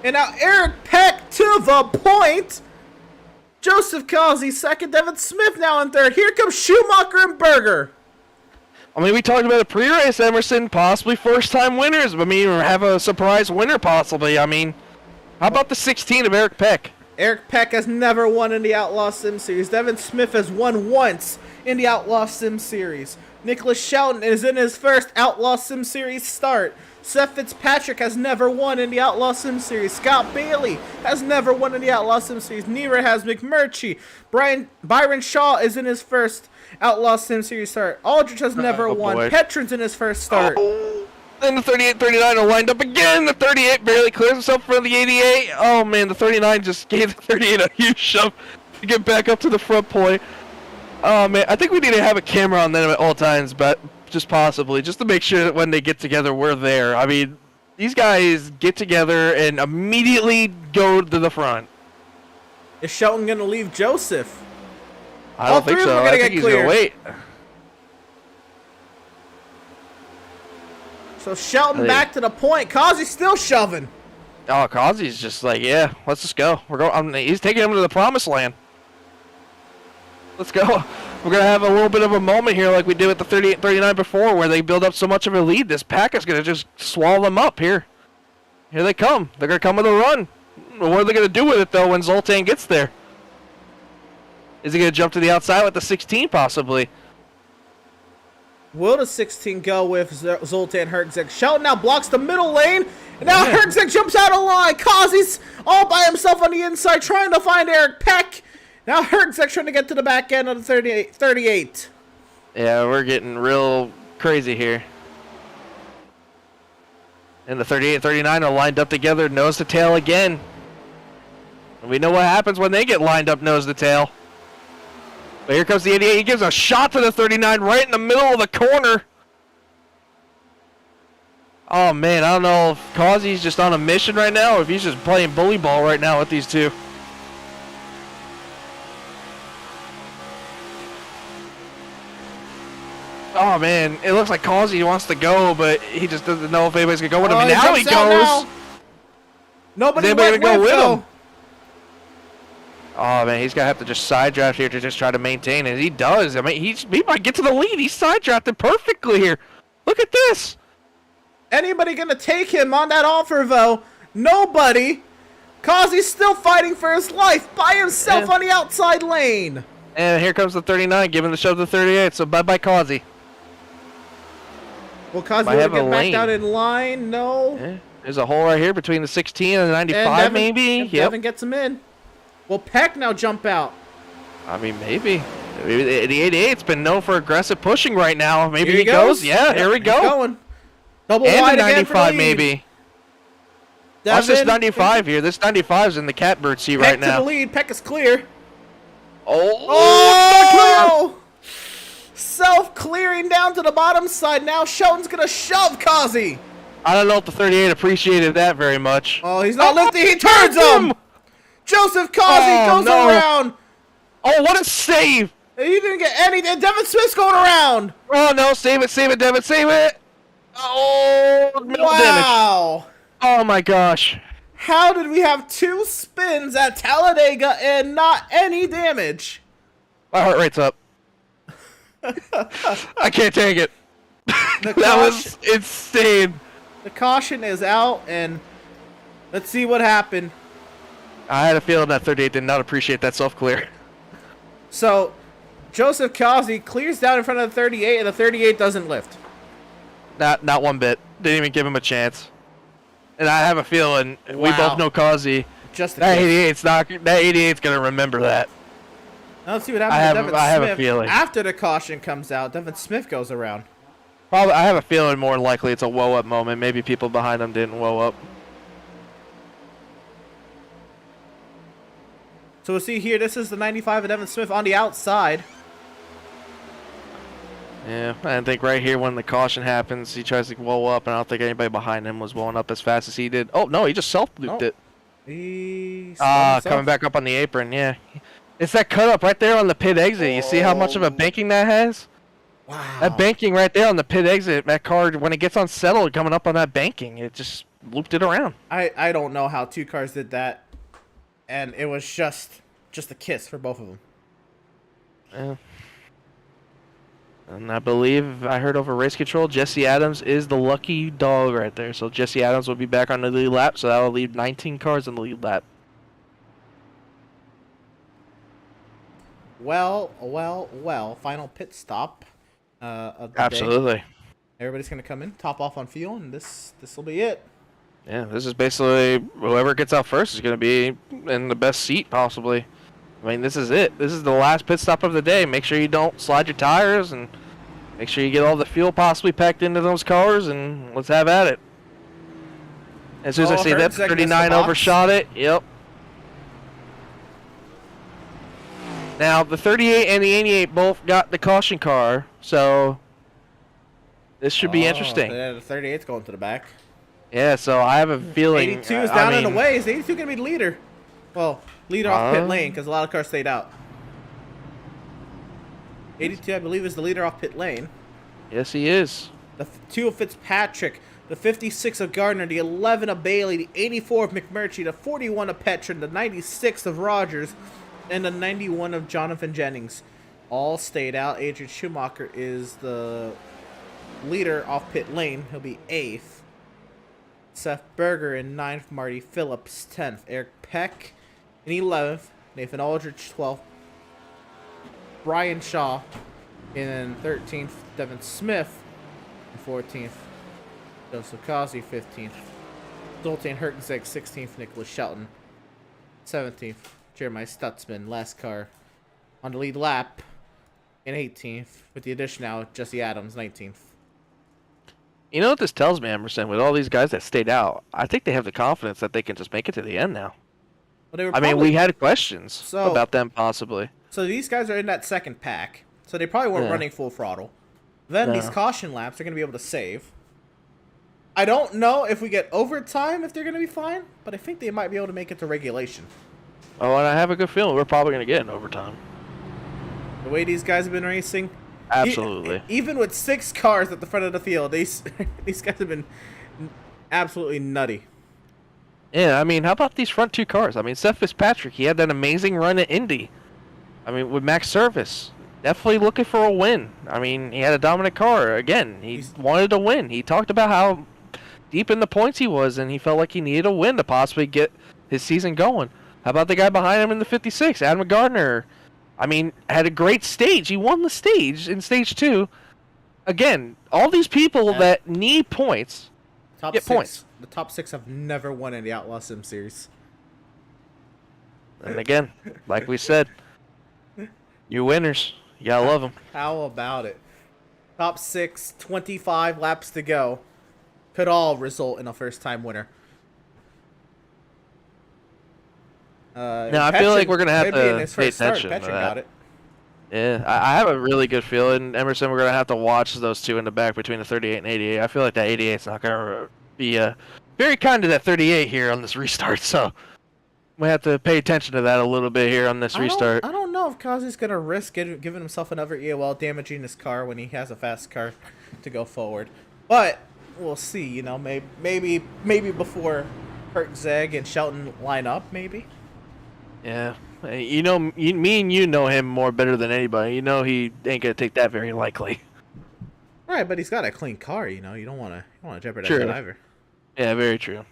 And now Eric Peck to the point. Joseph Kazi 2nd. Devin Smith now in 3rd. Here comes Schumacher and Berger.
I mean, we talked about a pre-race, Emerson, possibly first-time winners. I mean, or have a surprise winner, possibly. I mean, how about the 16 of Eric Peck?
Eric Peck has never won in the Outlaw Sim Series. Devin Smith has won once in the Outlaw Sim Series. Nicholas Shelton is in his first Outlaw Sim Series start. Seth Fitzpatrick has never won in the Outlaw Sim Series. Scott Bailey has never won in the Outlaw Sim Series. Neither has McMurtry. Byron Shaw is in his first Outlaw Sim Series start. Aldrich has never won. Petron's in his first start.
Oh, then the 38-39 are lined up again. The 38 barely clears himself for the 88. Oh, man, the 39 just gave the 38 a huge shove to get back up to the front point. Oh, man, I think we need to have a camera on them at all times, but just possibly, just to make sure that when they get together, we're there. I mean, these guys get together and immediately go to the front.
Is Shelton going to leave Joseph?
I don't think so. I think he's going to wait.
So Shelton back to the point. Kazi's still shoving.
Oh, Kazi's just like, yeah, let's just go. We're going. He's taking him to the promised land. Let's go. We're going to have a little bit of a moment here like we did with the 38-39 before where they build up so much of a lead. This pack is going to just swallow them up here. Here they come. They're going to come with a run. What are they going to do with it, though, when Zoltan gets there? Is he going to jump to the outside with the 16 possibly?
Will the 16 go with Zoltan Herzog? Shelton now blocks the middle lane. And now Herzog jumps out of line. Kazi's all by himself on the inside trying to find Eric Peck. Now Herzog trying to get to the back end of the 38.
Yeah, we're getting real crazy here. And the 38 and 39 are lined up together, nose to tail again. And we know what happens when they get lined up nose to tail. But here comes the 88. He gives a shot to the 39 right in the middle of the corner. Oh, man, I don't know if Kazi's just on a mission right now or if he's just playing bully ball right now with these two. Oh, man, it looks like Kazi wants to go, but he just doesn't know if anybody's going to go with him. And now he goes.
Now. Nobody went
go with
him.
Oh, man, he's going to have to just side draft here to just try to maintain it. He does. I mean, he might get to the lead. He's side drafted perfectly here. Look at this.
Anybody going to take him on that offer, though? Nobody. Kazi's still fighting for his life by himself on the outside lane.
And here comes the 39, giving the shove to the 38. So bye-bye, Kazi.
Will Kazi get back down in line? No.
Yeah. There's a hole right here between the 16 and the 95,
and Devin,
maybe.
Yep. Devin gets him in. Will Peck now jump out?
I mean, maybe. Maybe the 88's been known for aggressive pushing right now. Maybe
he goes.
Yeah,
yep,
here we go.
Going. Double
and
wide
the 95,
again for the lead.
maybe.
Devin,
watch this 95 here. This 95's in the catbird seat right now.
Peck to the lead. Peck is clear.
Oh!
Self-clearing down to the bottom side. Now Shelton's going to shove Kazi.
I don't know if the 38 appreciated that very much.
Oh, he's not lifting. He turns him. Joseph Kazi goes around.
Oh, what a save.
He didn't get anything. Devin Smith's going around.
Oh, no. Save it, Devin. Save it. Oh, middle damage. Oh, my gosh.
How did we have 2 spins at Talladega and not any damage?
My heart rate's up. I can't take it. That was insane.
The caution is out, and let's see what happened.
I had a feeling that 38 did not appreciate that self-clear.
So, Joseph Kazi clears down in front of the 38, and the 38 doesn't lift.
Not one bit. Didn't even give him a chance. And I have a feeling we both know Kazi.
Just
that 88's gonna remember that.
Now let's see what happens to Devin Smith.
I have a feeling.
After the caution comes out, Devin Smith goes around.
Probably, I have a feeling more than likely it's a whoa up moment. Maybe people behind him didn't whoa up.
So we'll see here. This is the 95 of Devin Smith on the outside.
Yeah, I think right here when the caution happens, he tries to whoa up, and I don't think anybody behind him was whoa up as fast as he did. Oh, no, he just self-looped it. Coming back up on the apron, yeah. It's that cut up right there on the pit exit. You see how much of a banking that has?
Wow.
That banking right there on the pit exit, that car, when it gets unsettled coming up on that banking, it just looped it around.
I don't know how 2 cars did that, and it was just a kiss for both of them.
Yeah. And I believe I heard over race control, Jesse Adams is the lucky dog right there. So Jesse Adams will be back on the lead lap, so that will leave 19 cars in the lead lap.
Well. Final pit stop of the
Absolutely.
day. Everybody's going to come in, top off on fuel, and this will be it.
Yeah, this is basically whoever gets out first is going to be in the best seat possibly. I mean, this is it. This is the last pit stop of the day. Make sure you don't slide your tires and make sure you get all the fuel possibly packed into those cars, and let's have at it. As soon as I see that 39 overshot it, yep. Now, the 38 and the 88 both got the caution car, so this should be interesting.
The 38's going to the back.
Yeah, so I have a feeling...
82 is down in the way. Is 82 going to be the leader? Well, leader off pit lane, because a lot of cars stayed out. 82, I believe, is the leader off pit lane.
Yes, he is.
The 2 of Fitzpatrick, the 56 of Gardner, the 11 of Bailey, the 84 of McMurtry, the 41 of Petrin, the 96 of Rogers, and the 91 of Jonathan Jennings. All stayed out. Adrian Schumacher is the leader off pit lane. He'll be 8th. Seth Berger in 9th. Marty Phillips 10th. Eric Peck in 11th. Nathan Aldridge 12th. Brian Shaw in 13th, Devin Smith in 14th, Joseph Causey 15th, Zoltan Hertzeg 16th, Nicholas Shelton 17th, Jeremiah Stutzman, last car on the lead lap in 18th, with the addition now of Jesse Adams 19th.
You know what this tells me, Emerson? With all these guys that stayed out, I think they have the confidence that they can just make it to the end now.
Well, they were
I mean, we had questions about them possibly.
So these guys are in that second pack, so they probably weren't running full throttle. Then these caution laps are going to be able to save. I don't know if we get overtime if they're going to be fine, but I think they might be able to make it to regulation.
Oh, and I have a good feeling we're probably going to get an overtime.
The way these guys have been racing.
Absolutely.
Even with 6 cars at the front of the field, these guys have been absolutely nutty.
Yeah, I mean, how about these front 2 cars? I mean, Seth Fitzpatrick, he had that amazing run at Indy. I mean, with Max Service, definitely looking for a win. I mean, he had a dominant car. Again, he wanted to win. He talked about how deep in the points he was, and he felt like he needed a win to possibly get his season going. How about the guy behind him in the 56, Adam Gardner? I mean, had a great stage. He won the stage in stage 2. Again, all these people that need points get points.
The top 6 have never won in the Outlaws Sim Series.
And again, like we said, you winners. You gotta love them.
How about it? Top 6, 25 laps to go. Could all result in a first-time winner.
Now, I feel like we're going to have to pay attention to that.
Got it.
Yeah, I have a really good feeling, Emerson, we're going to have to watch those 2 in the back between the 38 and 88. I feel like that 88 is not going to be very kind to that 38 here on this restart, so we have to pay attention to that a little bit here on this restart.
I don't know if Kazi's going to risk giving himself another EOL damaging his car when he has a fast car to go forward. But we'll see, you know, maybe before Hertzeg and Shelton line up, maybe.
Yeah, you know, me and you know him more better than anybody. You know he ain't gonna take that very likely.
Right, but he's got a clean car. You know, you don't want to jeopardize it either.
Yeah, very true.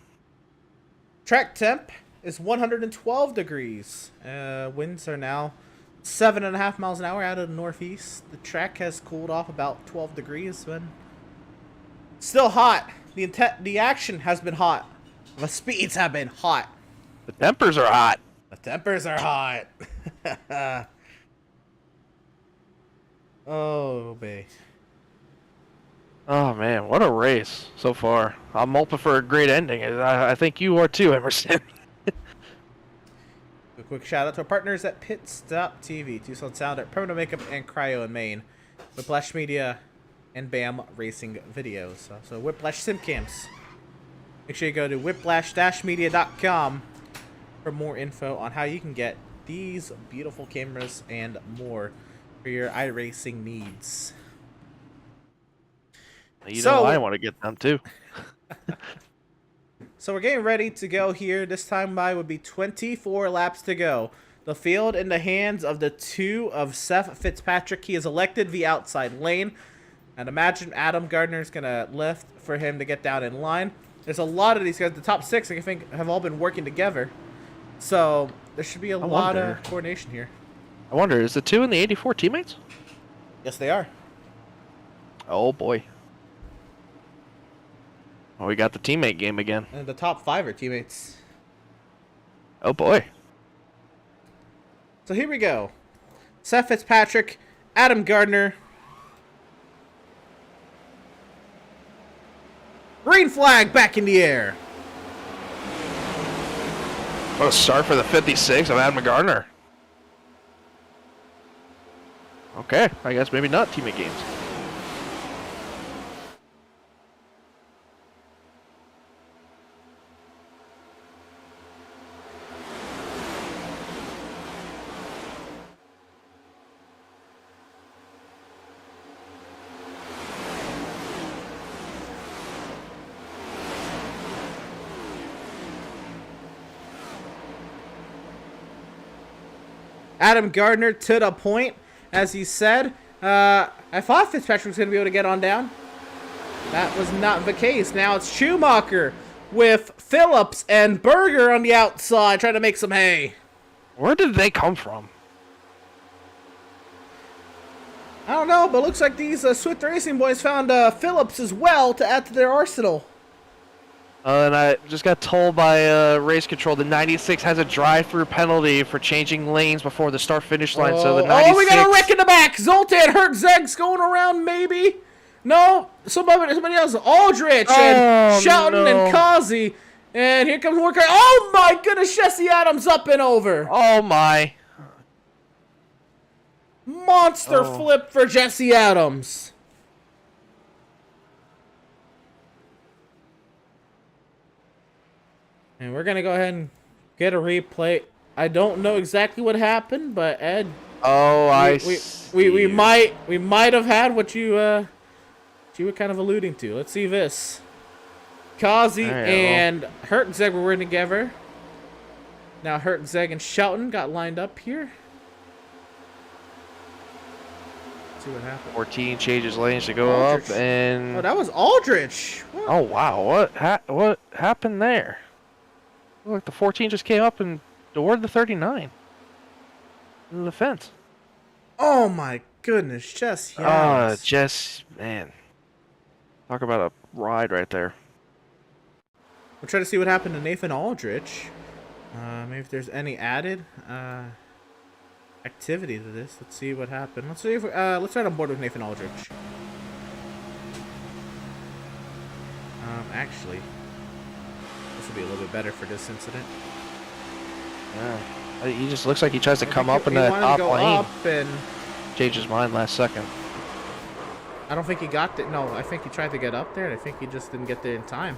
Track temp is 112 degrees. Winds are now 7.5 miles an hour out of the northeast. The track has cooled off about 12 degrees. When still hot. The action has been hot. The speeds have been hot.
The tempers are hot.
The tempers are hot. Oh, babe.
Oh, man, what a race so far. I'm hoping for a great ending. I think you are too, Emerson.
A quick shout out to our partners at Pit Stop TV, Tucson Sound Art, Permanent Makeup, and Cryo in Maine. Whiplash Media and BAM Racing Videos. So Whiplash Sim Cams. Make sure you go to whiplash-media.com for more info on how you can get these beautiful cameras and more for your iRacing needs.
You know, I want to get them too.
So we're getting ready to go here. This time by would be 24 laps to go. The field in the hands of the 2 of Seth Fitzpatrick. He is elected the outside lane. And imagine Adam Gardner is going to lift for him to get down in line. There's a lot of these guys. The top 6, I think, have all been working together. So there should be a lot of coordination here.
I wonder, is the 2 and the 84 teammates?
Yes, they are.
Oh, boy. Well, we got the teammate game again.
And the top 5 are teammates.
Oh, boy.
So here we go. Seth Fitzpatrick, Adam Gardner. Green flag back in the air.
What a start for the 56 of Adam Gardner. Okay, I guess maybe not teammate games.
Adam Gardner to the point, as he said. I thought Fitzpatrick was going to be able to get on down. That was not the case. Now it's Schumacher with Phillips and Berger on the outside trying to make some hay.
Where did they come from?
I don't know, but looks like these Swift Racing boys found Phillips as well to add to their arsenal.
And I just got told by race control the 96 has a drive-through penalty for changing lanes before the start-finish line. So the 96.
Oh, we got a wreck in the back. Zoltan Hertzeg's going around, maybe. No, somebody else. Aldrich and Shelton and Causey. And here comes Walker. Oh my goodness, Jesse Adams up and over.
Oh my.
Monster flip for Jesse Adams. And we're gonna go ahead and get a replay. I don't know exactly what happened, but Ed.
We
might have had what you were kind of alluding to. Let's see this. Causey and Hertzeg were in together. Now Hertzeg and Shelton got lined up here. Let's see what happened.
14 changes lanes to go
Aldrich.
up, and
Oh, that was Aldrich. What?
oh wow, what happened there? Look, the 14 just came up and toward the 39. In the fence.
Oh my goodness, Jess. Yes.
Jess, man. Talk about a ride right there.
We'll try to see what happened to Nathan Aldrich. Maybe if there's any added activity to this. Let's see what happened. Let's see if let's start on board with Nathan Aldrich. Actually, this will be a little bit better for this incident.
Yeah, he just looks like he tries to come up in that top lane.
And
changed his mind last second.
I don't think he got there. No, I think he tried to get up there, and I think he just didn't get there in time.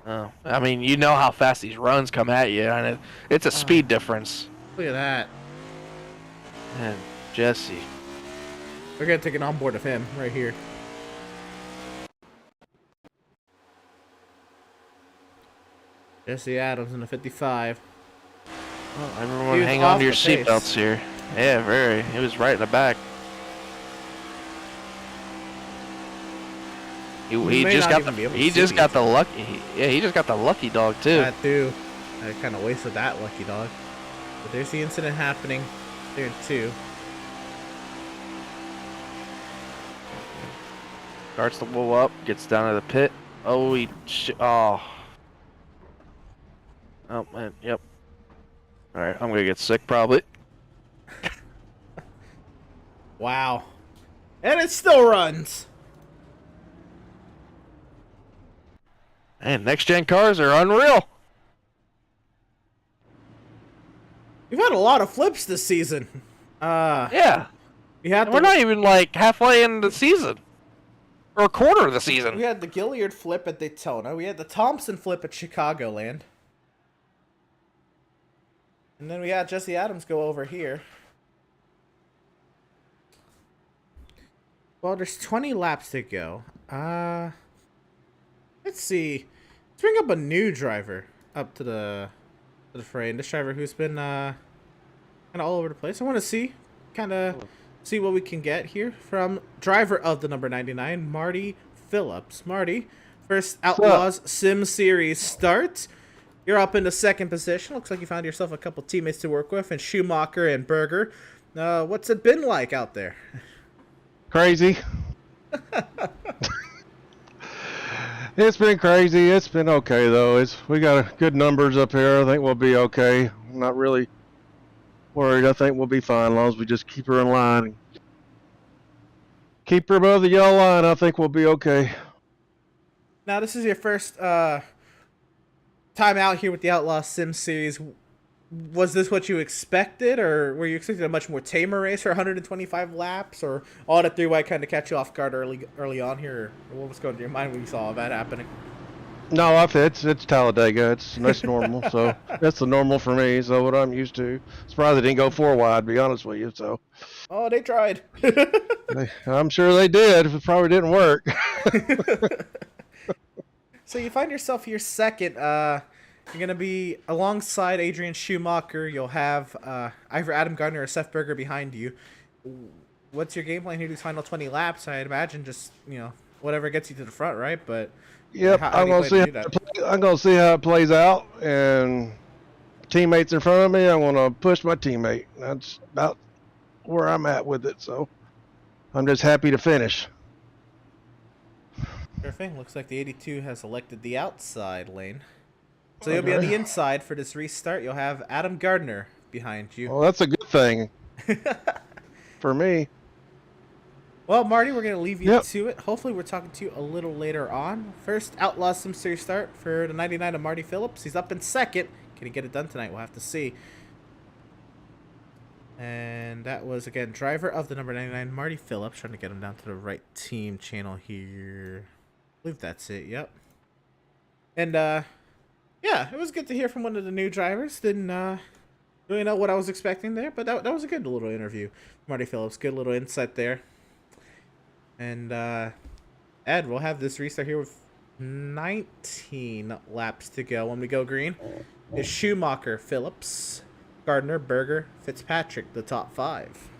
Oh, I mean, you know how fast these runs come at you, and it's a speed difference.
Look at that.
And Jesse.
We're going to take an onboard of him right here. Jesse Adams in the 55.
Well, everyone hang on to your seatbelts here. Yeah, very. He was right in the back. He just got the lucky. He just got the lucky dog too.
That too. I kind of wasted that lucky dog. But there's the incident happening there too.
Starts to blow up. Gets down to the pit. Oh, Oh man. Yep. All right. I'm gonna get sick probably.
Wow. And it still runs.
Man, next-gen cars are unreal.
We've had a lot of flips this season.
Yeah.
We're
not even like halfway in the season. Or a quarter of the season.
We had the Gilliard flip at Daytona. We had the Thompson flip at Chicagoland. And then we had Jesse Adams go over here. Well, there's 20 laps to go. Let's see. Let's bring up a new driver up to the fray. And this driver who's been kind of all over the place. I want to see what we can get here from driver of the number 99, Marty Phillips. Marty, first Outlaws Sim Series start. You're up in the second position. Looks like you found yourself a couple teammates to work with, and Schumacher and Berger. What's it been like out there?
Crazy. It's been crazy. It's been okay though. We got good numbers up here. I think we'll be okay. I'm not really worried. I think we'll be fine as long as we just keep her in line and keep her above the yellow line. I think we'll be okay.
Now this is your first time out here with the Outlaws Sim Series. Was this what you expected, or were you expecting a much more tamer race for 125 laps, or all that three-wide kind of catch you off guard early on here? Or what was going through your mind when you saw that happening?
No, it's Talladega. That's normal. So that's the normal for me. So what I'm used to. Surprised they didn't go 4-wide. To be honest with you. So.
Oh, they tried.
I'm sure they did. It probably didn't work.
So you find yourself here second. You're going to be alongside Adrian Schumacher. You'll have either Adam Gardner or Seth Berger behind you. What's your game plan here these final 20 laps? I'd imagine just, whatever gets you to the front, right? But
yep, I'm going to see how it plays out. And teammates in front of me, I'm going to push my teammate. That's about where I'm at with it. So I'm just happy to finish.
Sure thing. Looks like the 82 has elected the outside lane. So you'll be on the inside for this restart. You'll have Adam Gardner behind you.
Well, that's a good thing for me.
Well, Marty, we're going to leave you
Yep.
to it. Hopefully we're talking to you a little later on. First, Outlaws Sim Series start for the 99 of Marty Phillips. He's up in second. Can he get it done tonight? We'll have to see. And that was, again, driver of the number 99, Marty Phillips. Trying to get him down to the right team channel here. I believe that's it, yep. And, yeah, it was good to hear from one of the new drivers. Didn't really know what I was expecting there, but that was a good little interview. Marty Phillips, good little insight there. And, Ed, we'll have this restart here with 19 laps to go. When we go green, it's Schumacher, Phillips, Gardner, Berger, Fitzpatrick, the top 5.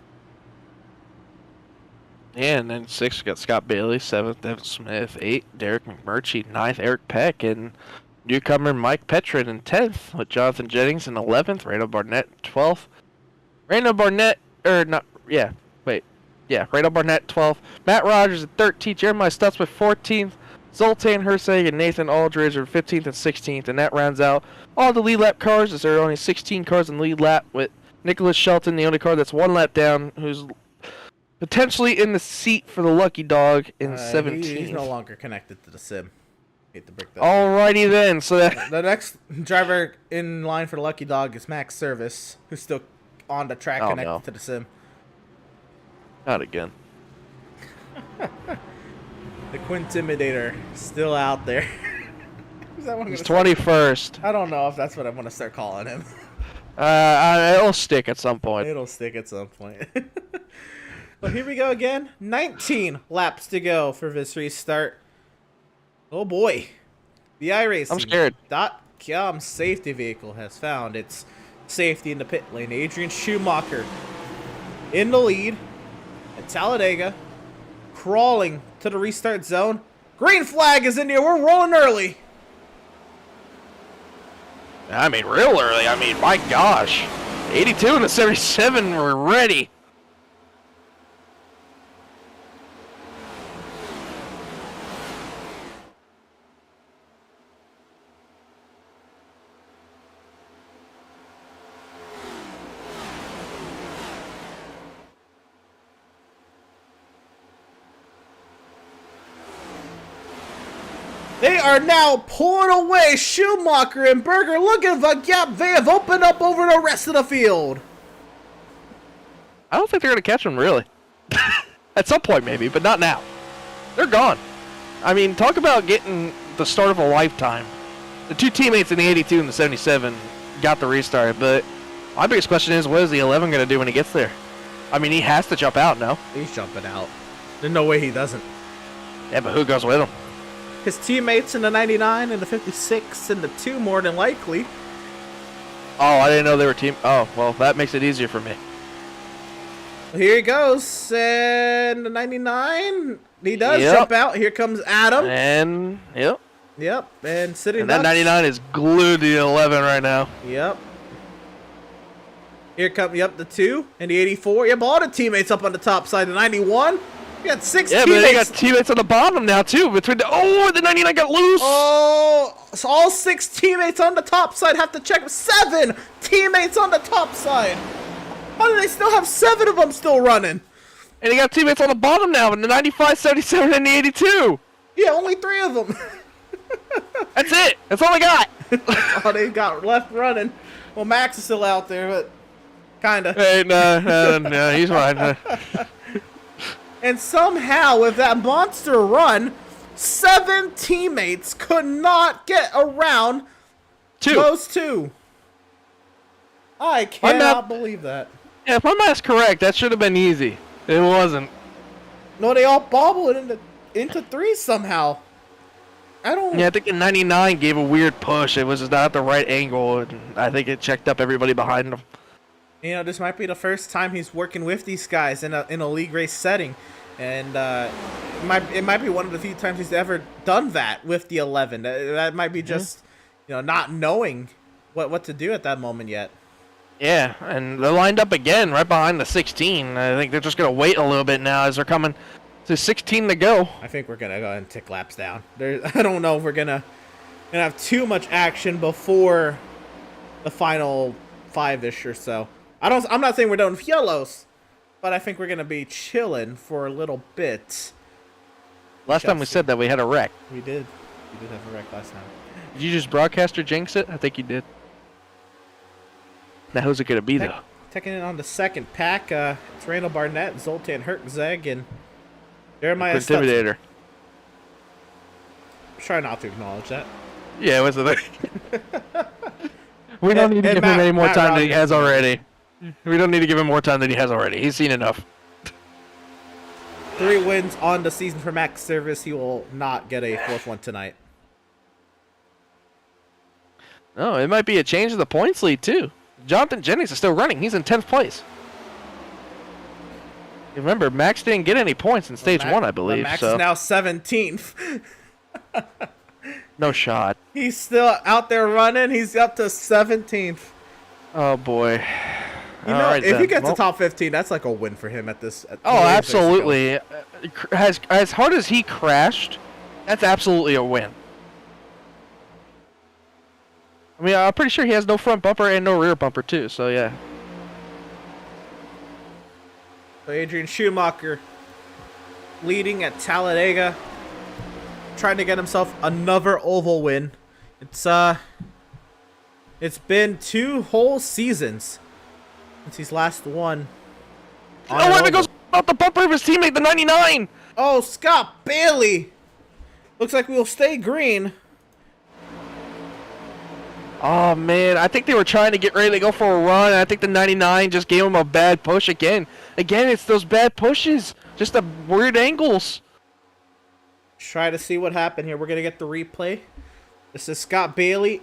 Yeah, and then 6, we got Scott Bailey, 7th, Evan Smith, 8th, Derek McMurtry, 9th, Eric Peck, and newcomer Mike Petrin in 10th, with Jonathan Jennings in 11th, Randall Barnett 12th. Randall Barnett, Randall Barnett 12th, Matt Rogers at 13th, Jeremiah Stutzman 14th, Zoltan Herseg and Nathan Aldridge are 15th and 16th, and that rounds out all the lead lap cars, as there are only 16 cars in the lead lap, with Nicholas Shelton, the only car that's one lap down, who's potentially in the seat for the lucky dog in 17th.
He's no longer connected to the sim. Hate to break that.
Alrighty then, so that
The next driver in line for the lucky dog is Max Service, who's still on the track connected to the sim.
not again.
The Quintimidator still out there. Is that what I'm
He's
gonna say?
21st.
I don't know if that's what I'm gonna start calling him.
It'll stick at some point.
It'll stick at some point. Well, here we go again. 19 laps to go for this restart. Oh boy. The iRacing.
I'm scared.
.com safety vehicle has found its safety in the pit lane. Adrian Schumacher in the lead at Talladega, crawling to the restart zone. Green flag is in here. We're rolling early.
I mean, real early. I mean, my gosh. 82 and the 77 were ready.
They are now pulling away. Schumacher and Berger, look at the gap they have opened up over the rest of the field.
I don't think they're going to catch him, really. At some point, maybe, but not now. They're gone. I mean, talk about getting the start of a lifetime. The two teammates in the 82 and the 77 got the restart, but my biggest question is, what is the 11 going to do when he gets there? I mean, he has to jump out, no?
He's jumping out. There's no way he doesn't.
Yeah, but who goes with him?
His teammates in the 99 and the 56 and the 2 more than likely.
Oh, I didn't know they were team. Oh, well, that makes it easier for me.
Here he goes. And the 99, he does
Yep.
jump out. Here comes Adam.
And, yep.
Yep. And sitting
And that
ducks.
99 is glued to the 11 right now.
Yep. Here come, the 2 and the 84. Yep, all the teammates up on the top side. The 91. You got 6
Yeah,
teammates.
but they got teammates on the bottom now, too. Between the 99 got loose.
Oh, so all 6 teammates on the top side have to check. 7 teammates on the top side. How do they still have 7 of them still running?
And they got teammates on the bottom now in the 95, 77, and the 82.
Yeah, only 3 of them.
That's it. That's all I got.
Oh, they got left running. Well, Max is still out there, but kinda.
Hey, no, he's fine.
And somehow, with that monster run, 7 teammates could not get around
2.
those 2. I cannot believe that.
Yeah, if my math's correct, that should have been easy. It wasn't.
No, they all bobbled into 3 somehow. I don't.
Yeah, I think the 99 gave a weird push. It was just not at the right angle, and I think it checked up everybody behind him.
You know, this might be the first time he's working with these guys in a league race setting, and it might be one of the few times he's ever done that with the 11. That might be just, not knowing what to do at that moment yet.
Yeah, and they're lined up again right behind the 16. I think they're just going to wait a little bit now as they're coming to 16 to go.
I think we're going to go ahead and tick laps down. I don't know if we're going to have too much action before the final 5-ish or so. I'm not saying we're done with yellows, but I think we're going to be chilling for a little bit.
Last time we said that we had a wreck.
We did. We did have a wreck last time.
Did you just broadcaster jinx it? I think you did. Now who's it going to be, though?
Taking it on the second pack, it's Randall Barnett, Zoltan Hertzeg, and Jeremiah
Intimidator.
Try not to acknowledge that.
Yeah, what's the thing? We don't need to give him any more time than he has already. We don't need to give him more time than he has already. He's seen enough.
3 wins on the season for Max Service. He will not get a 4th one tonight.
No, it might be a change of the points lead, too. Jonathan Jennings is still running. He's in 10th place. Remember, Max didn't get any points in stage 1, I believe.
Max is now 17th.
No shot.
He's still out there running. He's up to 17th.
Oh, boy.
You know, if he gets to top 15, that's like a win for him at this.
Absolutely. As hard as he crashed, that's absolutely a win. I mean, I'm pretty sure he has no front bumper and no rear bumper, too, so yeah.
So Adrian Schumacher leading at Talladega, trying to get himself another oval win. It's been 2 whole seasons since he's last won.
Oh, it goes off the bumper of his teammate, the 99!
Oh, Scott Bailey! Looks like we'll stay green.
Oh, man, I think they were trying to get ready to go for a run, and I think the 99 just gave him a bad push again. Again, it's those bad pushes. Just the weird angles.
Try to see what happened here. We're going to get the replay. This is Scott Bailey,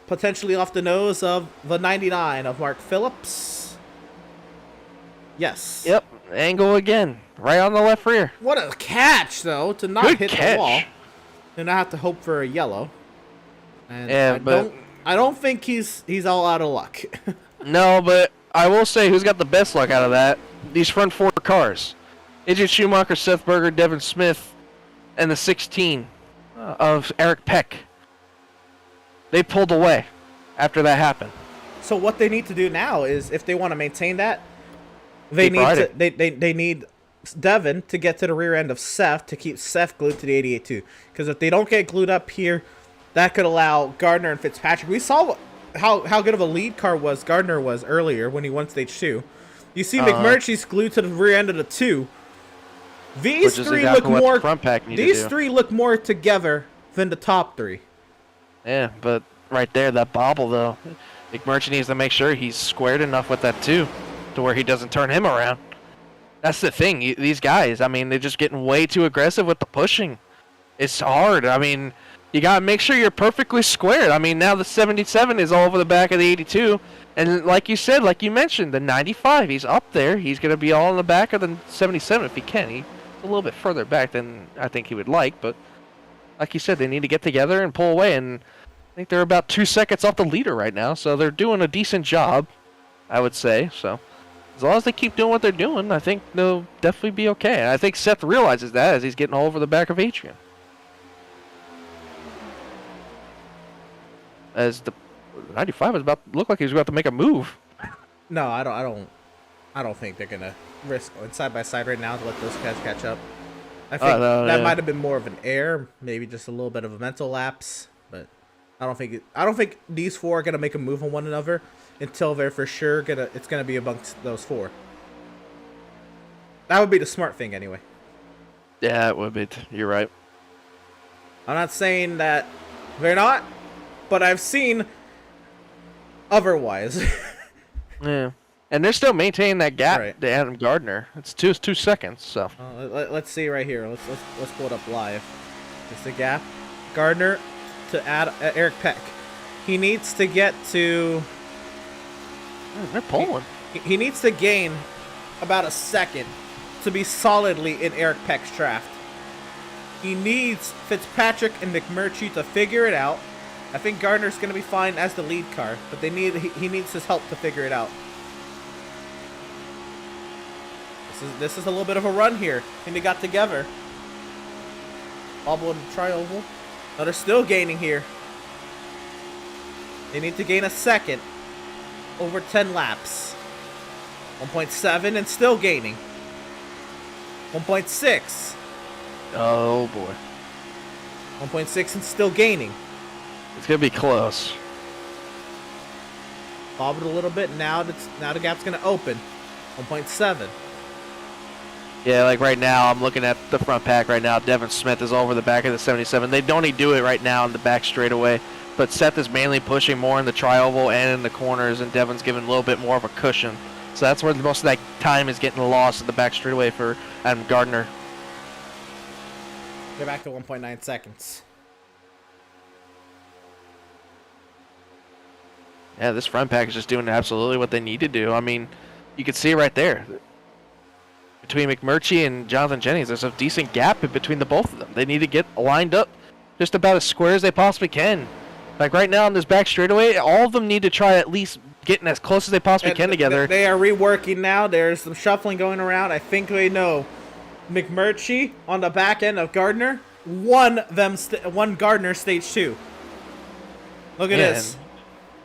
potentially off the nose of the 99 of Mark Phillips. Yes.
Yep, angle again. Right on the left rear.
What a catch, though, to not hit the wall. And not have to hope for a yellow. And
yeah,
I don't think he's all out of luck.
No, but I will say who's got the best luck out of that? These front 4 cars. Adrian Schumacher, Seth Berger, Devin Smith, and the 16 of Eric Peck. They pulled away after that happened.
So what they need to do now is, if they want to maintain that, they need Devin to get to the rear end of Seth to keep Seth glued to the 88-2. Because if they don't get glued up here, that could allow Gardner and Fitzpatrick. We saw how good of a lead car Gardner was earlier when he won stage 2. You see McMurtry's glued to the rear end of the 2. These 3 look more. These 3 look more together than the top 3.
Yeah, but right there, that bobble though, McMurtry needs to make sure he's squared enough with that 2, to where he doesn't turn him around. That's the thing. These guys, I mean, they're just getting way too aggressive with the pushing. It's hard. I mean, you gotta make sure you're perfectly squared. I mean, now the 77 is all over the back of the 82, and like you said, like you mentioned, the 95, he's up there. He's gonna be all in the back of the 77 if he can. He's a little bit further back than I think he would like, but like you said, they need to get together and pull away, and I think they're about 2 seconds off the leader right now, so they're doing a decent job, I would say. So as long as they keep doing what they're doing, I think they'll definitely be okay. And I think Seth realizes that as he's getting all over the back of Adrian. As the 95 is about to look like he's about to make a move.
No, I don't think they're gonna risk going side by side right now to let those guys catch up. I think that might have been more of an error, maybe just a little bit of a mental lapse, but I don't think these 4 are gonna make a move on one another until they're for sure it's gonna be amongst those 4. That would be the smart thing anyway.
Yeah, it would be. You're right.
I'm not saying that they're not, but I've seen otherwise.
Yeah. And they're still maintaining that gap to Adam Gardner. It's 2 seconds, so.
Let's see right here. Let's pull it up live. It's the gap. Gardner to Eric Peck. He needs to get to.
They're pulling.
He needs to gain about a second to be solidly in Eric Peck's draft. He needs Fitzpatrick and McMurtry to figure it out. I think Gardner's going to be fine as the lead car, but he needs his help to figure it out. This is a little bit of a run here, and they got together. Bobble and tri-oval. No, they're still gaining here. They need to gain a second. Over 10 laps. 1.7 and still gaining. 1.6.
Oh boy.
1.6 and still gaining.
It's gonna be close.
Bob it a little bit. Now the gap's gonna open. 1.7.
Yeah, like right now, I'm looking at the front pack right now. Devin Smith is over the back of the 77. They don't do it right now in the back straightaway, but Seth is mainly pushing more in the tri-oval and in the corners, and Devin's giving a little bit more of a cushion. So that's where most of that time is getting lost in the back straightaway for Adam Gardner.
They're back to 1.9 seconds.
Yeah, this front pack is just doing absolutely what they need to do. I mean, you can see it right there. Between McMurtry and Jonathan Jennings, there's a decent gap in between the both of them. They need to get lined up just about as square as they possibly can. Like right now in this back straightaway, all of them need to try at least getting as close as they possibly can together.
They are reworking now. There's some shuffling going around. I think they know McMurtry on the back end of Gardner won Gardner stage 2. Look at this.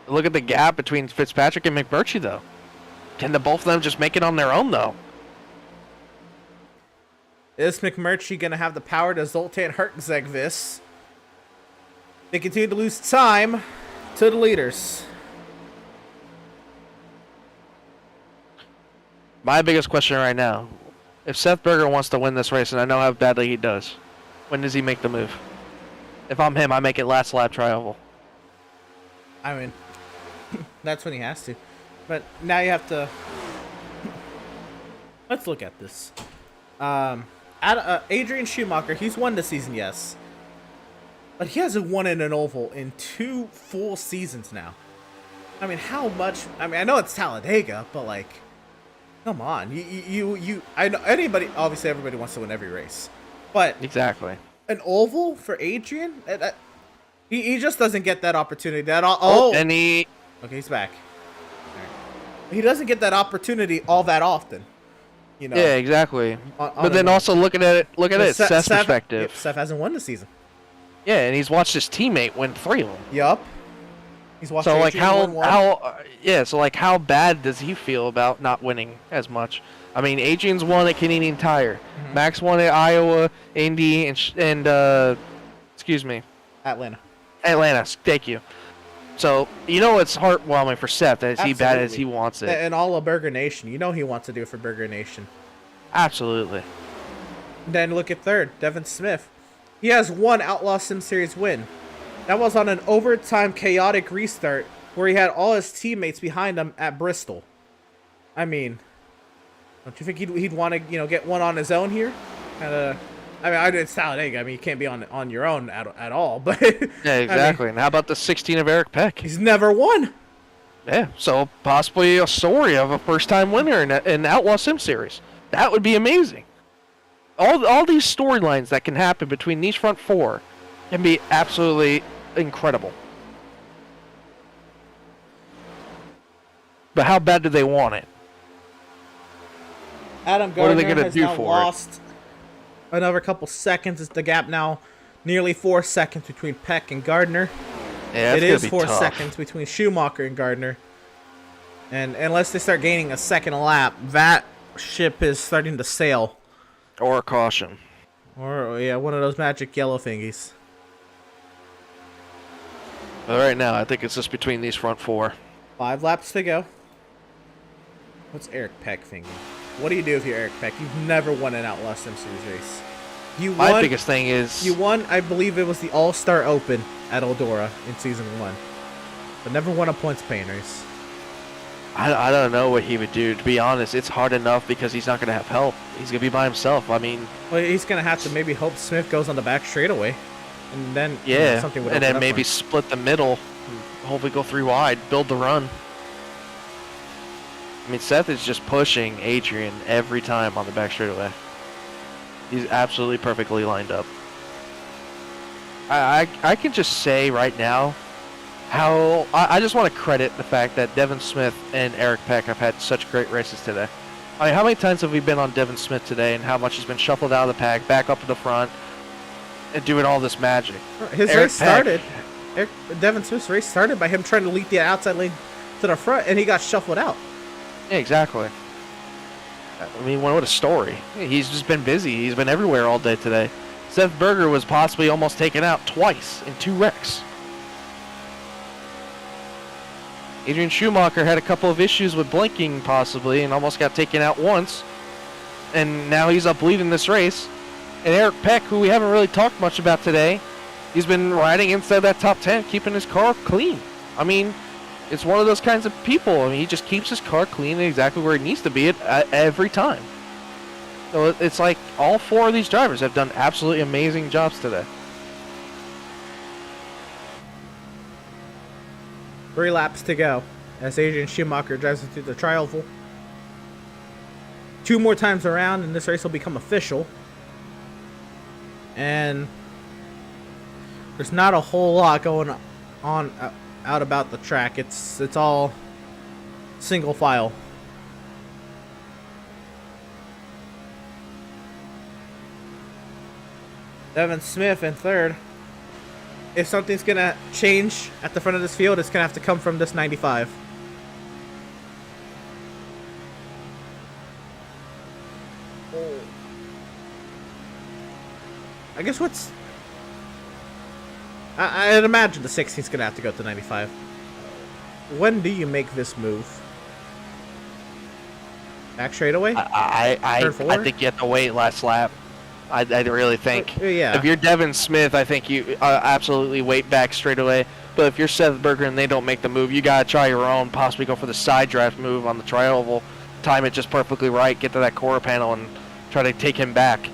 Look at the gap between Fitzpatrick and McMurtry, though. Can the both of them just make it on their own, though?
Is McMurtry going to have the power to Zoltan Hertzeg this? They continue to lose time to the leaders.
My biggest question right now, if Seth Berger wants to win this race, and I know how badly he does, when does he make the move? If I'm him, I make it last lap tri-oval.
I mean, that's when he has to. But now you have to... Let's look at this. Adrian Schumacher, he's won this season, yes. But he hasn't won in an oval in 2 full seasons now. I mean, how much... I mean, I know it's Talladega, but like... Come on. I know anybody... Obviously, everybody wants to win every race. But...
Exactly.
An oval for Adrian? He just doesn't get that opportunity. And he... Okay, he's back. Right. He doesn't get that opportunity all that often. You know,
yeah, exactly. But then also look at it Seth's perspective.
Seth hasn't won this season.
Yeah, and he's watched his teammate win 3 of them.
Yup. He's watched.
So like
Adrian
how bad does he feel about not winning as much? I mean, Adrian's won at Canadian Tire, Max won at Iowa, Indy, and excuse me,
Atlanta.
Thank you. So you know it's heartwarming for Seth as he bad as he wants it.
And all of Burger Nation, you know he wants to do it for Burger Nation.
Absolutely.
Then look at third, Devin Smith. He has 1 Outlaws Sim Series win. That was on an overtime chaotic restart where he had all his teammates behind him at Bristol. I mean, don't you think he'd want to get one on his own here? I mean, it's Talladega. I mean, you can't be on your own at all. But
yeah, exactly. I mean, and how about the 16 of Eric Peck?
He's never won.
Yeah, so possibly a story of a first-time winner in Outlaw Sim Series. That would be amazing. All these storylines that can happen between these front 4 can be absolutely incredible. But how bad do they want it?
Adam Gardner
what are they gonna
has
do
now
for
lost another couple seconds. It's the gap now nearly 4 seconds between Peck and Gardner.
Yeah,
it is 4
tough.
seconds between Schumacher and Gardner. And unless they start gaining a second lap, that ship is starting to sail.
Or a caution.
Or, yeah, one of those magic yellow thingies.
But right now, I think it's just between these front 4.
5 laps to go. What's Eric Peck thinking? What do you do if you're Eric Peck? You've never won an Outlaw Sim Series race.
My biggest thing is...
You won, I believe it was the All-Star Open at Eldora in Season 1. But never won a points paying race.
I don't know what he would do. To be honest, it's hard enough because he's not going to have help. He's going to be by himself. I mean...
Well, he's going to have to maybe hope Smith goes on the back straightaway. And then
yeah,
something would
and then
open up
maybe
for him.
split the middle. Hopefully go 3 wide. Build the run. I mean, Seth is just pushing Adrian every time on the back straightaway. He's absolutely perfectly lined up. I can just say right now, how I just want to credit the fact that Devin Smith and Eric Peck have had such great races today. I mean, how many times have we been on Devin Smith today, and how much he's been shuffled out of the pack, back up to the front, and doing all this magic?
His race started. Devin Smith's race started by him trying to leak the outside lane to the front, and he got shuffled out.
Yeah, exactly. I mean, what a story. He's just been busy. He's been everywhere all day today. Seth Berger was possibly almost taken out twice in 2 wrecks. Adrian Schumacher had a couple of issues with blinking, possibly, and almost got taken out once. And now he's up leading this race. And Eric Peck, who we haven't really talked much about today, he's been riding inside that top 10, keeping his car clean. I mean, it's one of those kinds of people. I mean, he just keeps his car clean exactly where it needs to be at every time. So it's like all 4 of these drivers have done absolutely amazing jobs today.
3 laps to go as Adrian Schumacher drives it through the tri-oval. 2 more times around and this race will become official. And there's not a whole lot going on out about the track. It's all single file. Devin Smith in third. If something's going to change at the front of this field, it's going to have to come from this 95. I guess what's... I'd imagine the 16's going to have to go to 95. When do you make this move? Back straight away?
I think you have to wait last lap. I really think.
Yeah.
If you're Devin Smith, I think you absolutely wait back straight away. But if you're Seth Berger and they don't make the move, you got to try your own, possibly go for the side draft move on the tri-oval. Time it just perfectly right, get to that quarter panel and try to take him back.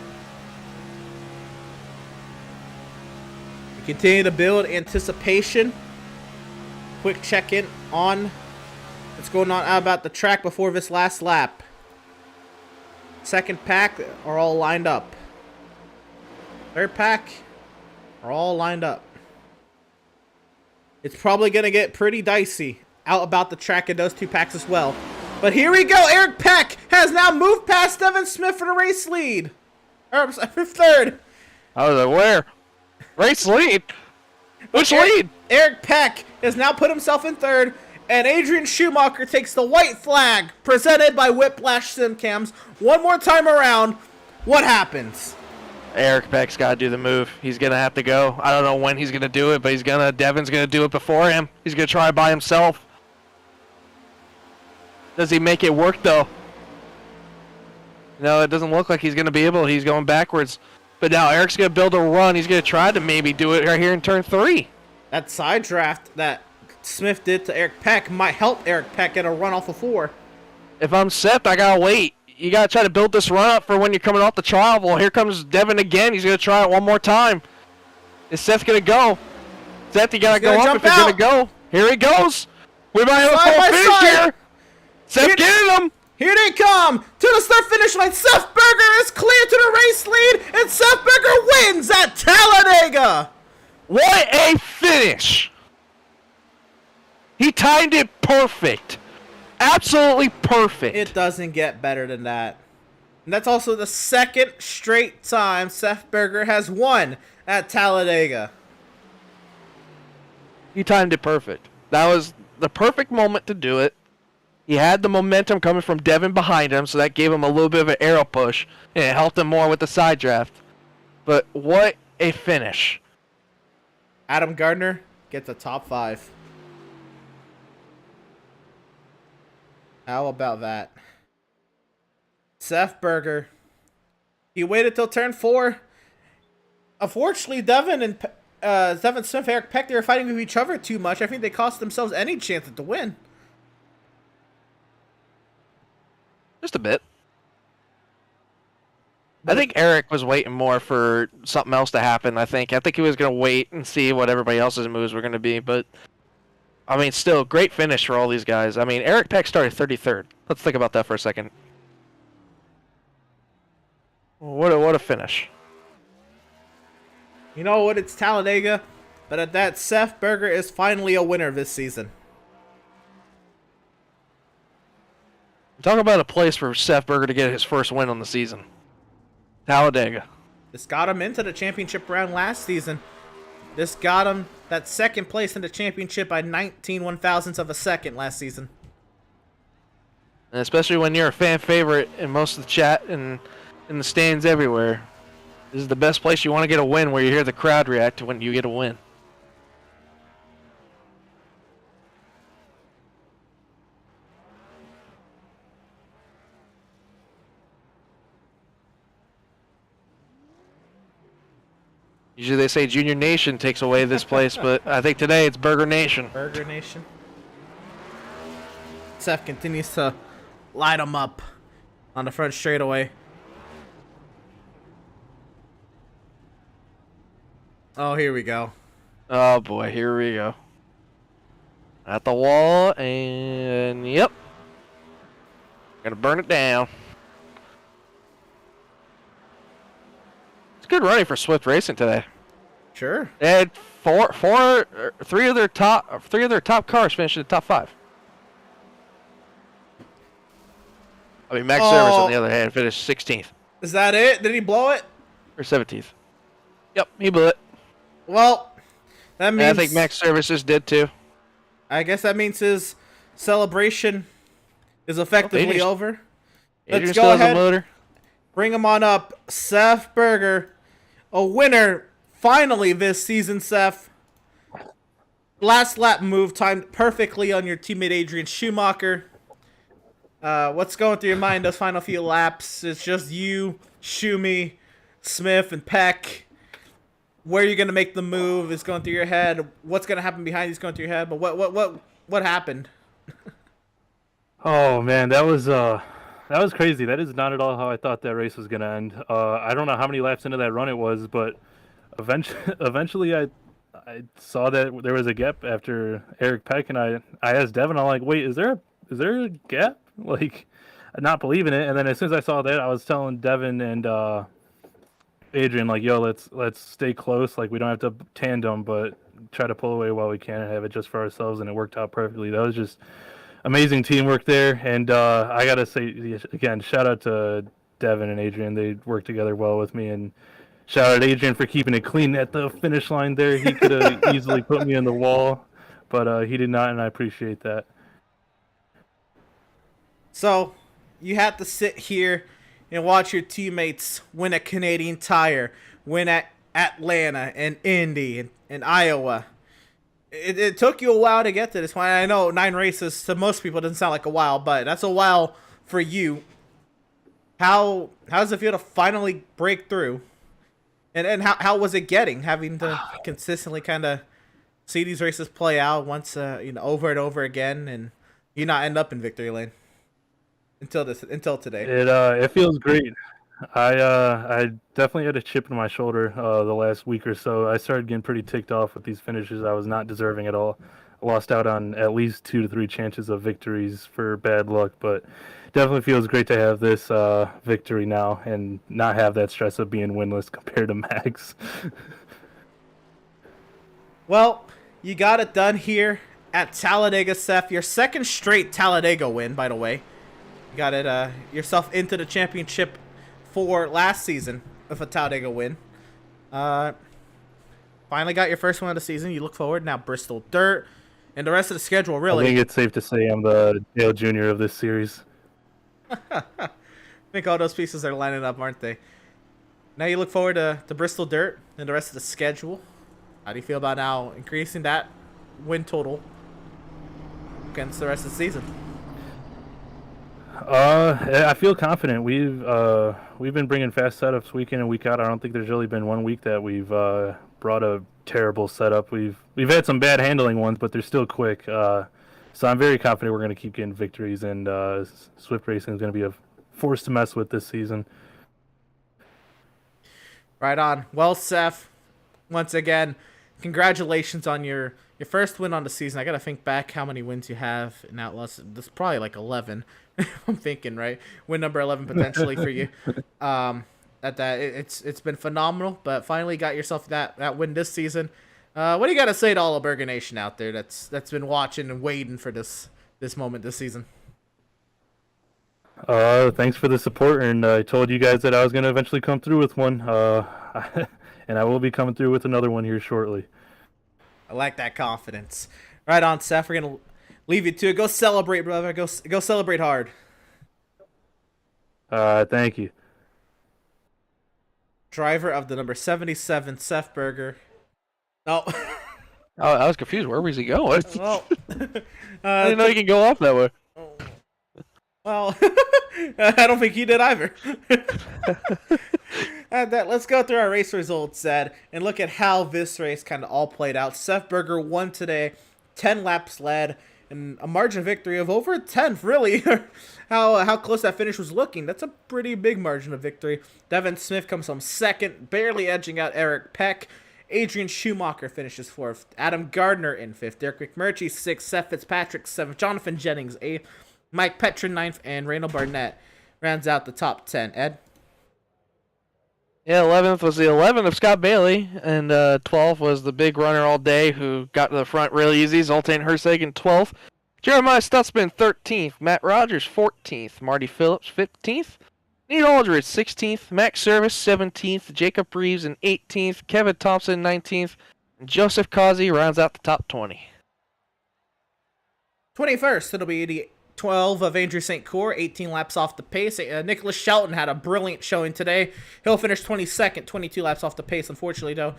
We continue to build anticipation. Quick check-in on what's going on about the track before this last lap. Second pack are all lined up. Third pack are all lined up. It's probably going to get pretty dicey out about the track in those 2 packs as well. But here we go. Eric Peck has now moved past Devin Smith for the race lead. Or for third.
I was like, where? Race lead? Which lead?
Eric Peck has now put himself in third. And Adrian Schumacher takes the white flag presented by Whiplash Sim Cams. One more time around. What happens?
Eric Peck's got to do the move. He's going to have to go. I don't know when he's going to do it, but Devin's going to do it before him. He's going to try by himself. Does he make it work, though? No, it doesn't look like he's going to be able. He's going backwards. But now Eric's going to build a run. He's going to try to maybe do it right here in turn 3.
That side draft that Smith did to Eric Peck might help Eric Peck get a run off of 4.
If I'm Seth, I got to wait. You got to try to build this run up for when you're coming off the trial. Well, here comes Devin again. He's going to try it one more time. Is Seth going to go? Seth, you got to go up if you're going to go. Here he goes. We might have a full finish here. Seth getting him.
Here they come to the start finish line. Seth Berger is clear to the race lead, and Seth Berger wins at Talladega.
What a finish. He timed it perfect. Absolutely perfect.
It doesn't get better than that. And that's also the second straight time Seth Berger has won at Talladega.
He timed it perfect. That was the perfect moment to do it. He had the momentum coming from Devin behind him, so that gave him a little bit of an arrow push, and it helped him more with the side draft. But what a finish.
Adam Gardner gets a top 5. How about that? Seth Berger. He waited till turn 4. Unfortunately, Devin Smith, Eric Peck, they were fighting with each other too much. I think they cost themselves any chance at the win.
Just a bit. I think Eric was waiting more for something else to happen, I think he was going to wait and see what everybody else's moves were going to be, but I mean, still, great finish for all these guys. I mean, Eric Peck started 33rd. Let's think about that for a second. What a finish.
You know what? It's Talladega. But at that, Seth Berger is finally a winner this season.
Talk about a place for Seth Berger to get his first win on the season. Talladega.
This got him into the championship round last season. This got him that second place in the championship by 19 one-thousandths of a second last season.
And especially when you're a fan favorite in most of the chat and in the stands everywhere. This is the best place you want to get a win, where you hear the crowd react to when you get a win. Usually they say Junior Nation takes away this place, but I think today it's Burger Nation.
Burger Nation. Seth continues to light him up on the front straightaway. Oh, here we go.
Oh boy, here we go. At the wall, and yep. Gonna burn it down. It's good running for Swift Racing today.
Sure.
They had three of their top cars finished in the top 5. I mean, Max Service on the other hand finished 16th
Is that it? Did he blow it?
or 17th. Yep, he blew it.
Well, that means...
And I think Max Services did too.
I guess that means his celebration is effectively over.
Adrian
Let's
still
go
has a
ahead.
motor.
Bring him on up. Seth Berger, a winner finally this season, Seth. Last lap move timed perfectly on your teammate Adrian Schumacher. What's going through your mind those final few laps? It's just you, Schumi, Smith, and Peck. Where you're gonna make the move is going through your head. What's gonna happen behind you is going through your head. But what happened?
Oh man, that was crazy. That is not at all how I thought that race was gonna end. I don't know how many laps into that run it was, but eventually I saw that there was a gap after Eric Peck, and I asked Devin, I'm like, wait, is there a gap? Like, not believing it. And then as soon as I saw that, I was telling Devin and Adrian, like, yo, let's stay close. Like, we don't have to tandem, but try to pull away while we can and have it just for ourselves. And it worked out perfectly. That was just amazing teamwork there. And I gotta say again, shout out to Devin and Adrian. They worked together well with me. And shout out to Adrian for keeping it clean at the finish line there. He could have easily put me in the wall, but he did not, and I appreciate that.
So, you had to sit here and watch your teammates win at Canadian Tire, win at Atlanta and Indy and Iowa. It took you a while to get to this point. I know 9 races to most people doesn't sound like a while, but that's a while for you. How does it feel to finally break through? And how was it having to consistently kind of see these races play out once over and over again, and you not end up in victory lane until today?
It feels great. I definitely had a chip in my shoulder the last week or so. I started getting pretty ticked off with these finishes I was not deserving at all. I lost out on at least 2 to 3 chances of victories for bad luck, but definitely feels great to have this victory now and not have that stress of being winless compared to Max.
Well, you got it done here at Talladega, Seth. Your second straight Talladega win, by the way. You got it yourself into the championship for last season with a Talladega win. Finally got your first one of the season. You look forward now Bristol Dirt and the rest of the schedule, really.
I think it's safe to say I'm the Dale Jr. of this series.
I think all those pieces are lining up, aren't they? Now you look forward to Bristol Dirt and the rest of the schedule. How do you feel about now increasing that win total against the rest of the season?
I feel confident. We've been bringing fast setups week in and week out. I don't think there's really been one week that we've brought a terrible setup. We've had some bad handling ones, but they're still quick. So I'm very confident we're going to keep getting victories, and Swift Racing is going to be a force to mess with this season. Right
on. Well, Seth, once again, congratulations on your first win on the season. I got to think back how many wins you have in Outlaws. This is probably like 11. I'm thinking, right? Win number 11 potentially for you. It's been phenomenal, but finally got yourself that win this season. What do you got to say to all of Burger Nation out there that's been watching and waiting for this moment this season?
Thanks for the support, and I told you guys that I was going to eventually come through with one. And I will be coming through with another one here shortly.
I like that confidence. Right on, Seth. We're gonna leave you to it. Go celebrate, brother. Go celebrate hard.
Thank you.
Driver of the number 77, Seth Berger. Oh.
Oh, I was confused. Where was he going?
Well,
I didn't know you can go off that way.
Well, I don't think he did either. Let's go through our race results, Ed, and look at how this race kind of all played out. Seth Berger won today, 10 laps led, and a margin of victory of over a tenth, really. How close that finish was looking. That's a pretty big margin of victory. Devin Smith comes home second, barely edging out Eric Peck. Adrian Schumacher finishes fourth. Adam Gardner in fifth. Derek McMurtry sixth. Seth Fitzpatrick seventh. Jonathan Jennings eighth. Mike Petrin ninth. And Randall Barnett rounds out the top 10. Ed?
Yeah, 11th was the 11th of Scott Bailey, and 12th was the big runner all day who got to the front real easy, Zoltan Hersagen 12th. Jeremiah Stutzman 13th. Matt Rogers 14th. Marty Phillips 15th. Nate Aldridge 16th. Max Service 17th. Jacob Reeves in 18th. Kevin Thompson 19th. And Joseph Causey rounds out the top 20.
21st, it'll be the 12 of Andrew St. Cour, 18 laps off the pace. Nicholas Shelton had a brilliant showing today. He'll finish 22nd, 22 laps off the pace, unfortunately, though.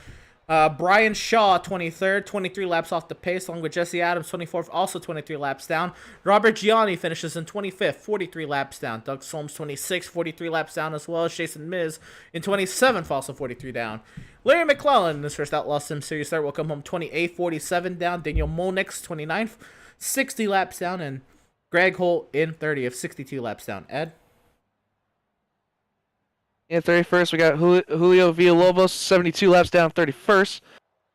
Brian Shaw, 23rd, 23 laps off the pace, along with Jesse Adams, 24th, also 23 laps down. Robert Gianni finishes in 25th, 43 laps down. Doug Solms, 26th, 43 laps down, as well as Jason Miz in 27th, also 43 down. Larry McClellan in this first Outlaws Sim Series start will come home 28th, 47 down. Daniel Monix, 29th, 60 laps down, and Greg Holt in 30th, 62 laps down. Ed?
In 31st, we got Julio Villalobos, 72 laps down, 31st.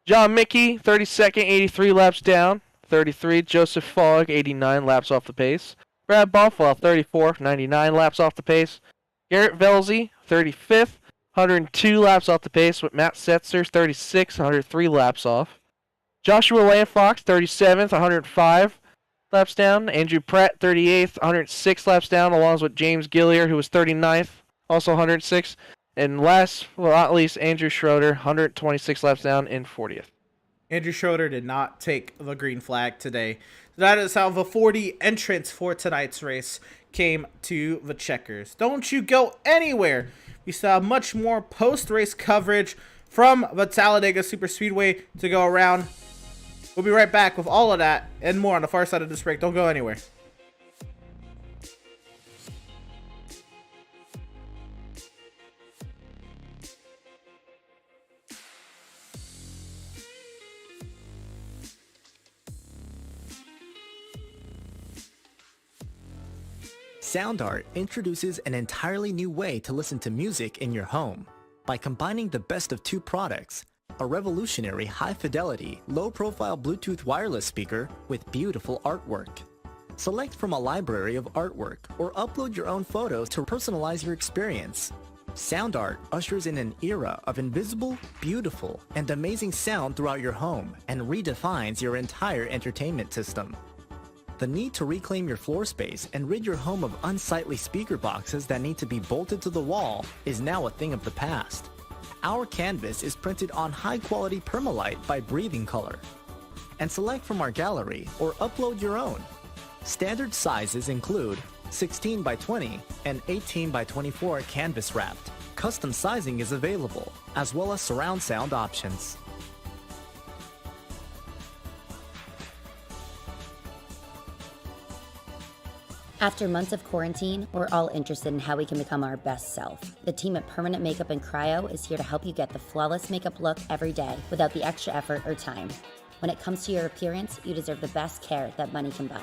John Mickey, 32nd, 83 laps down. 33, Joseph Fogg, 89 laps off the pace. Brad Bonfall, 34th, 99 laps off the pace. Garrett Velzy, 35th, 102 laps off the pace, with Matt Setzer, 36, 103 laps off. Joshua Landfox, 37th, 105 laps down. Andrew Pratt, 38th, 106 laps down, along with James Gillier, who was 39th. Also 106. And last but not least, Andrew Schroeder, 126 laps down in 40th.
Andrew Schroeder did not take the green flag today. That is how the 40 entrants for tonight's race came to the checkers. Don't you go anywhere. We still have much more post-race coverage from the Talladega Superspeedway to go around. We'll be right back with all of that and more on the far side of this break. Don't go anywhere.
Sound Art introduces an entirely new way to listen to music in your home. By combining the best of two products, a revolutionary high-fidelity, low-profile Bluetooth wireless speaker with beautiful artwork. Select from a library of artwork or upload your own photos to personalize your experience. Sound Art ushers in an era of invisible, beautiful, and amazing sound throughout your home and redefines your entire entertainment system. The need to reclaim your floor space and rid your home of unsightly speaker boxes that need to be bolted to the wall is now a thing of the past. Our canvas is printed on high-quality permalite by Breathing Color. And select from our gallery or upload your own. Standard sizes include 16 by 20 and 18 by 24 canvas wrapped. Custom sizing is available, as well as surround sound options.
After months of quarantine, we're all interested in how we can become our best self. The team at Permanent Makeup and Cryo is here to help you get the flawless makeup look every day without the extra effort or time. When it comes to your appearance, you deserve the best care that money can buy.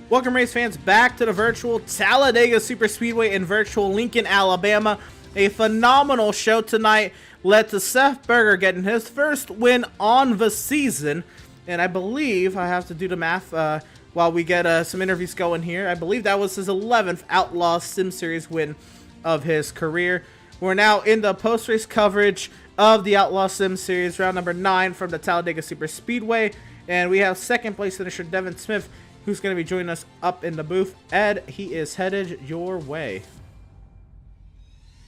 Welcome, race fans, back to the virtual Talladega Superspeedway in virtual Lincoln, Alabama. A phenomenal show tonight led to Seth Berger getting his first win on the season. And I believe, I have to do the math while we get some interviews going here, I believe that was his 11th Outlaws Sim Series win of his career. We're now in the post-race coverage of the Outlaws Sim Series, round number 9 from the Talladega Superspeedway. And we have second place finisher Devin Smith, who's going to be joining us up in the booth. Ed, he is headed your way.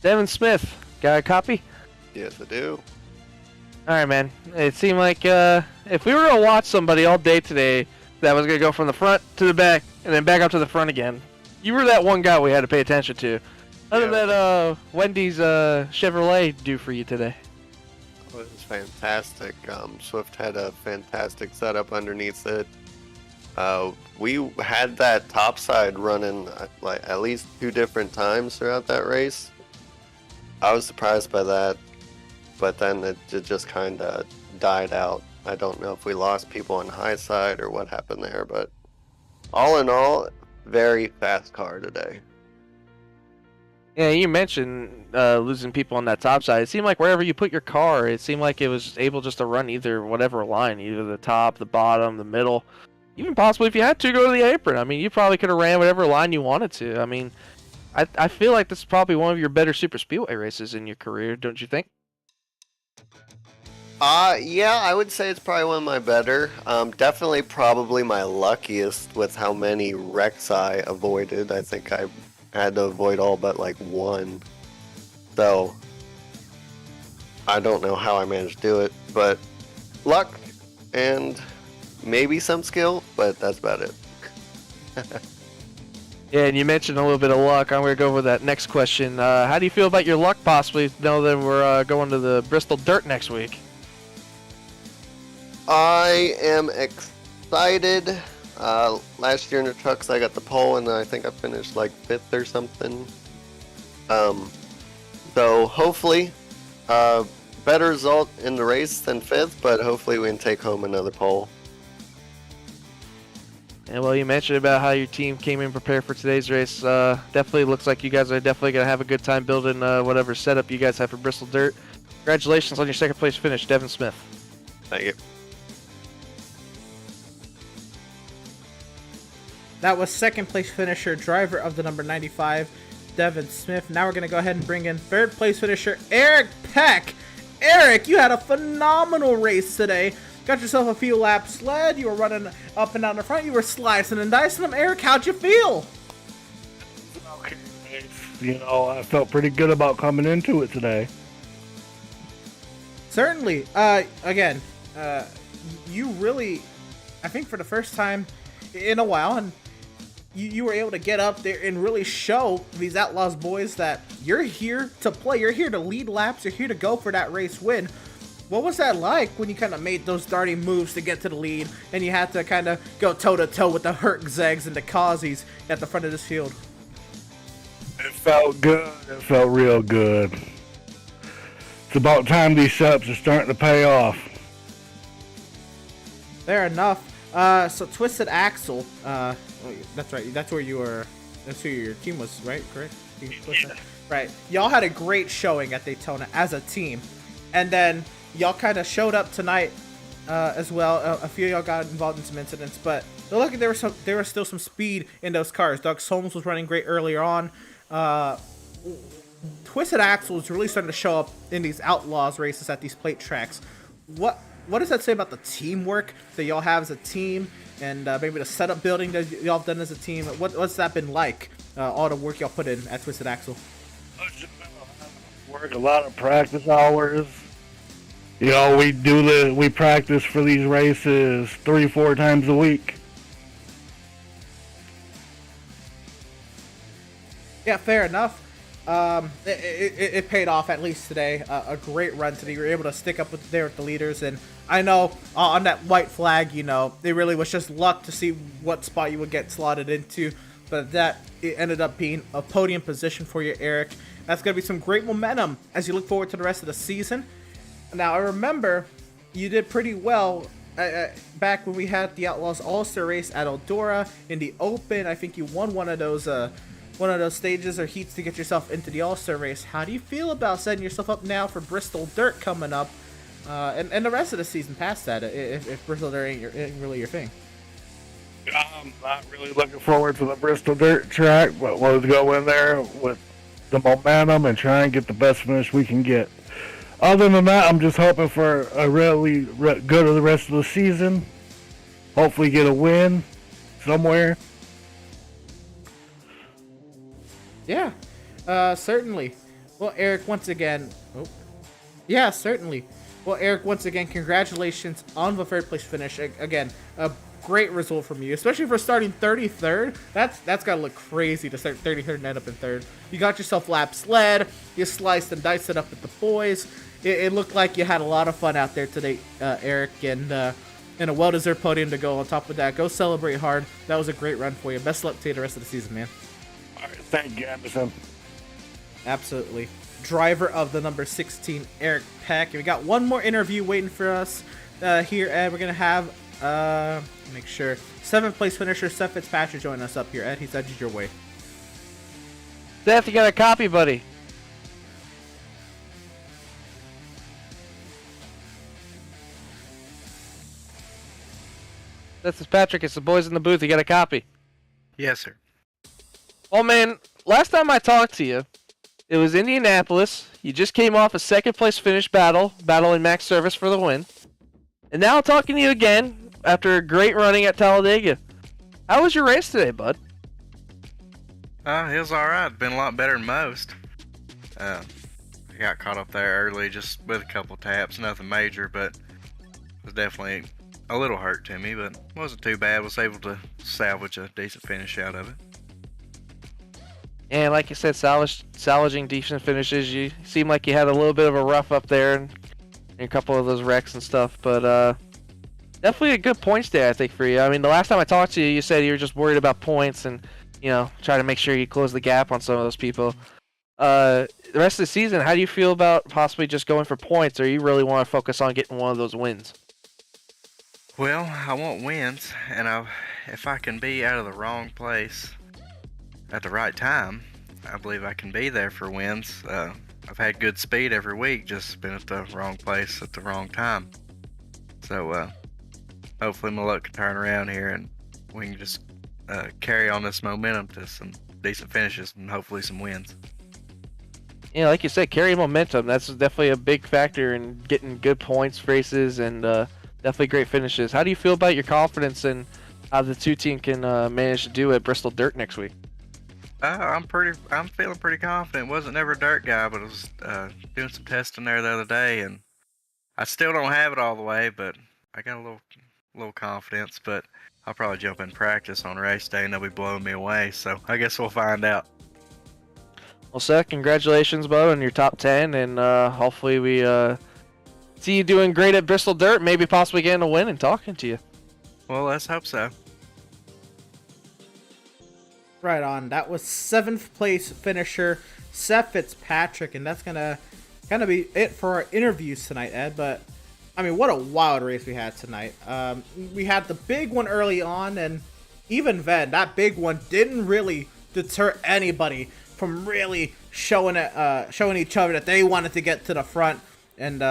Devin Smith, got a copy?
Yes, I do.
Alright, man. It seemed like if we were going to watch somebody all day today that was going to go from the front to the back and then back up to the front again, you were that one guy we had to pay attention to. How did that Wendy's Chevrolet do for you today?
It was fantastic. Swift had a fantastic setup underneath it. We had that topside running like at least 2 different times throughout that race. I was surprised by that, but then it just kind of died out. I don't know if we lost people on high side or what happened there, but all in all, very fast car today.
Yeah, you mentioned losing people on that top side. It seemed like wherever you put your car, it seemed like it was able just to run either whatever line, either the top, the bottom, the middle. Even possibly if you had to go to the apron. I mean, you probably could have ran whatever line you wanted to. I mean, I feel like this is probably one of your better super speedway races in your career, don't you think?
Yeah, I would say it's probably one of my better. Definitely probably my luckiest with how many wrecks I avoided. I think I had to avoid all but like 1. So, I don't know how I managed to do it, but luck and maybe some skill, but that's about it.
Yeah, and you mentioned a little bit of luck. I'm going to go with that next question. How do you feel about your luck possibly now that we're going to the Bristol Dirt next week?
I am excited. Last year in the trucks I got the pole and I think I finished like 5th or something. So hopefully better result in the race than 5th, but hopefully we can take home another pole.
And well, you mentioned about how your team came in prepared for today's race. Definitely looks like you guys are definitely going to have a good time building whatever setup you guys have for Bristol Dirt. Congratulations on your second place finish, Devin Smith.
Thank you.
That was second place finisher, driver of the number 95, Devin Smith. Now we're going to go ahead and bring in third place finisher, Eric Peck. Eric, you had a phenomenal race today. Got yourself a few laps led. You were running up and down the front. You were slicing and dicing them. Eric, how'd you feel?
Okay. You know, I felt pretty good about coming into it today.
Certainly. Again, you really, I think for the first time in a while, and you were able to get up there and really show these Outlaws boys that you're here to play. You're here to lead laps. You're here to go for that race win. What was that like when you kind of made those darting moves to get to the lead and you had to kind of go toe-to-toe with the Herkzegs and the Kazies at the front of this field?
It felt good. It felt real good. It's about time these setups are starting to pay off.
Fair enough. So Twisted Axle, that's right. That's where you were. That's who your team was, right? Correct?
Yeah.
Right. Y'all had a great showing at Daytona as a team, and then y'all kind of showed up tonight as well. A few of y'all got involved in some incidents, but look, there was still some speed in those cars. Doug Solms was running great earlier on. Twisted Axle is really starting to show up in these Outlaws races at these plate tracks. What does that say about the teamwork that y'all have as a team, and maybe the setup building that y'all have done as a team? What's that been like? All the work y'all put in at Twisted Axle.
Work, a lot of practice hours. You know, we practice for these races 3-4 times a week.
Yeah, fair enough. It paid off at least today. A great run today. You were able to stick up with the leaders, and I know on that white flag, you know, it really was just luck to see what spot you would get slotted into, but it ended up being a podium position for you, Eric. That's going to be some great momentum as you look forward to the rest of the season. Now, I remember you did pretty well back when we had the Outlaws All-Star race at Eldora in the Open, I think you won one of those stages or heats to get yourself into the All-Star race. How do you feel about setting yourself up now for Bristol Dirt coming up, and the rest of the season past that, if Bristol Dirt ain't really your thing?
I'm not really looking forward to the Bristol Dirt track, but we'll go in there with the momentum and try and get the best finish we can get. Other than that, I'm just hoping for a really good of the rest of the season. Hopefully get a win somewhere.
Yeah, certainly. Well, Eric, once again... Oh. Yeah, certainly. Well, Eric, once again, congratulations on the third place finish. Again, a great result from you, especially for starting 33rd. That's gotta look crazy to start 33rd and end up in third. You got yourself laps led. You sliced and diced it up with the boys. It looked like you had a lot of fun out there today, Eric, and a well-deserved podium to go on top of that. Go celebrate hard. That was a great run for you. Best luck to you the rest of the season, man.
All right, thank you, Anderson.
Absolutely. Driver of the number 16, Eric Peck. And we got one more interview waiting for us here, Ed. We're going to have, make sure, 7th place finisher Seth Fitzpatrick join us up here. Ed, he's edged your way.
Seth, you got a copy, buddy. Seth Fitzpatrick, it's the boys in the booth. You got a copy?
Yes, sir.
Well, man, last time I talked to you, it was Indianapolis. You just came off a 2nd place finish battling Max Service for the win. And now I'm talking to you again after a great running at Talladega. How was your race today, bud?
It was alright. Been a lot better than most. I got caught up there early just with a couple taps. Nothing major, but it was definitely a little hurt to me, but it wasn't too bad. Was able to salvage a decent finish out of it.
And like you said, salvaging decent finishes. You seem like you had a little bit of a rough up there and a couple of those wrecks and stuff, but definitely a good points day, I think, for you. I mean, the last time I talked to you, you said you were just worried about points and, try to make sure you close the gap on some of those people. The rest of the season, how do you feel about possibly just going for points, or you really want to focus on getting one of those wins?
Well, I want wins, and if I can be out of the wrong place at the right time, I believe I can be there for wins. I've had good speed every week, just been at the wrong place at the wrong time. So hopefully my luck can turn around here and we can just carry on this momentum to some decent finishes and hopefully some wins.
Yeah, like you said, carry momentum. That's definitely a big factor in getting good points races and definitely great finishes. How do you feel about your confidence and how the two team can manage to do at Bristol Dirt next week?
I'm feeling pretty confident. Wasn't never a dirt guy, but I was doing some testing there the other day, and I still don't have it all the way, but I got a little confidence. But I'll probably jump in practice on race day, and they'll be blowing me away. So I guess we'll find out.
Well, Seth, congratulations, bud, on your top 10, and hopefully we see you doing great at Bristol Dirt, maybe possibly getting a win and talking to you.
Well, let's hope so.
Right on. That was 7th place finisher Seth Fitzpatrick, and that's gonna kind of be it for our interviews tonight, Ed. But I mean, what a wild race we had tonight. We had the big one early on, and even then, that big one didn't really deter anybody from really showing each other that they wanted to get to the front, and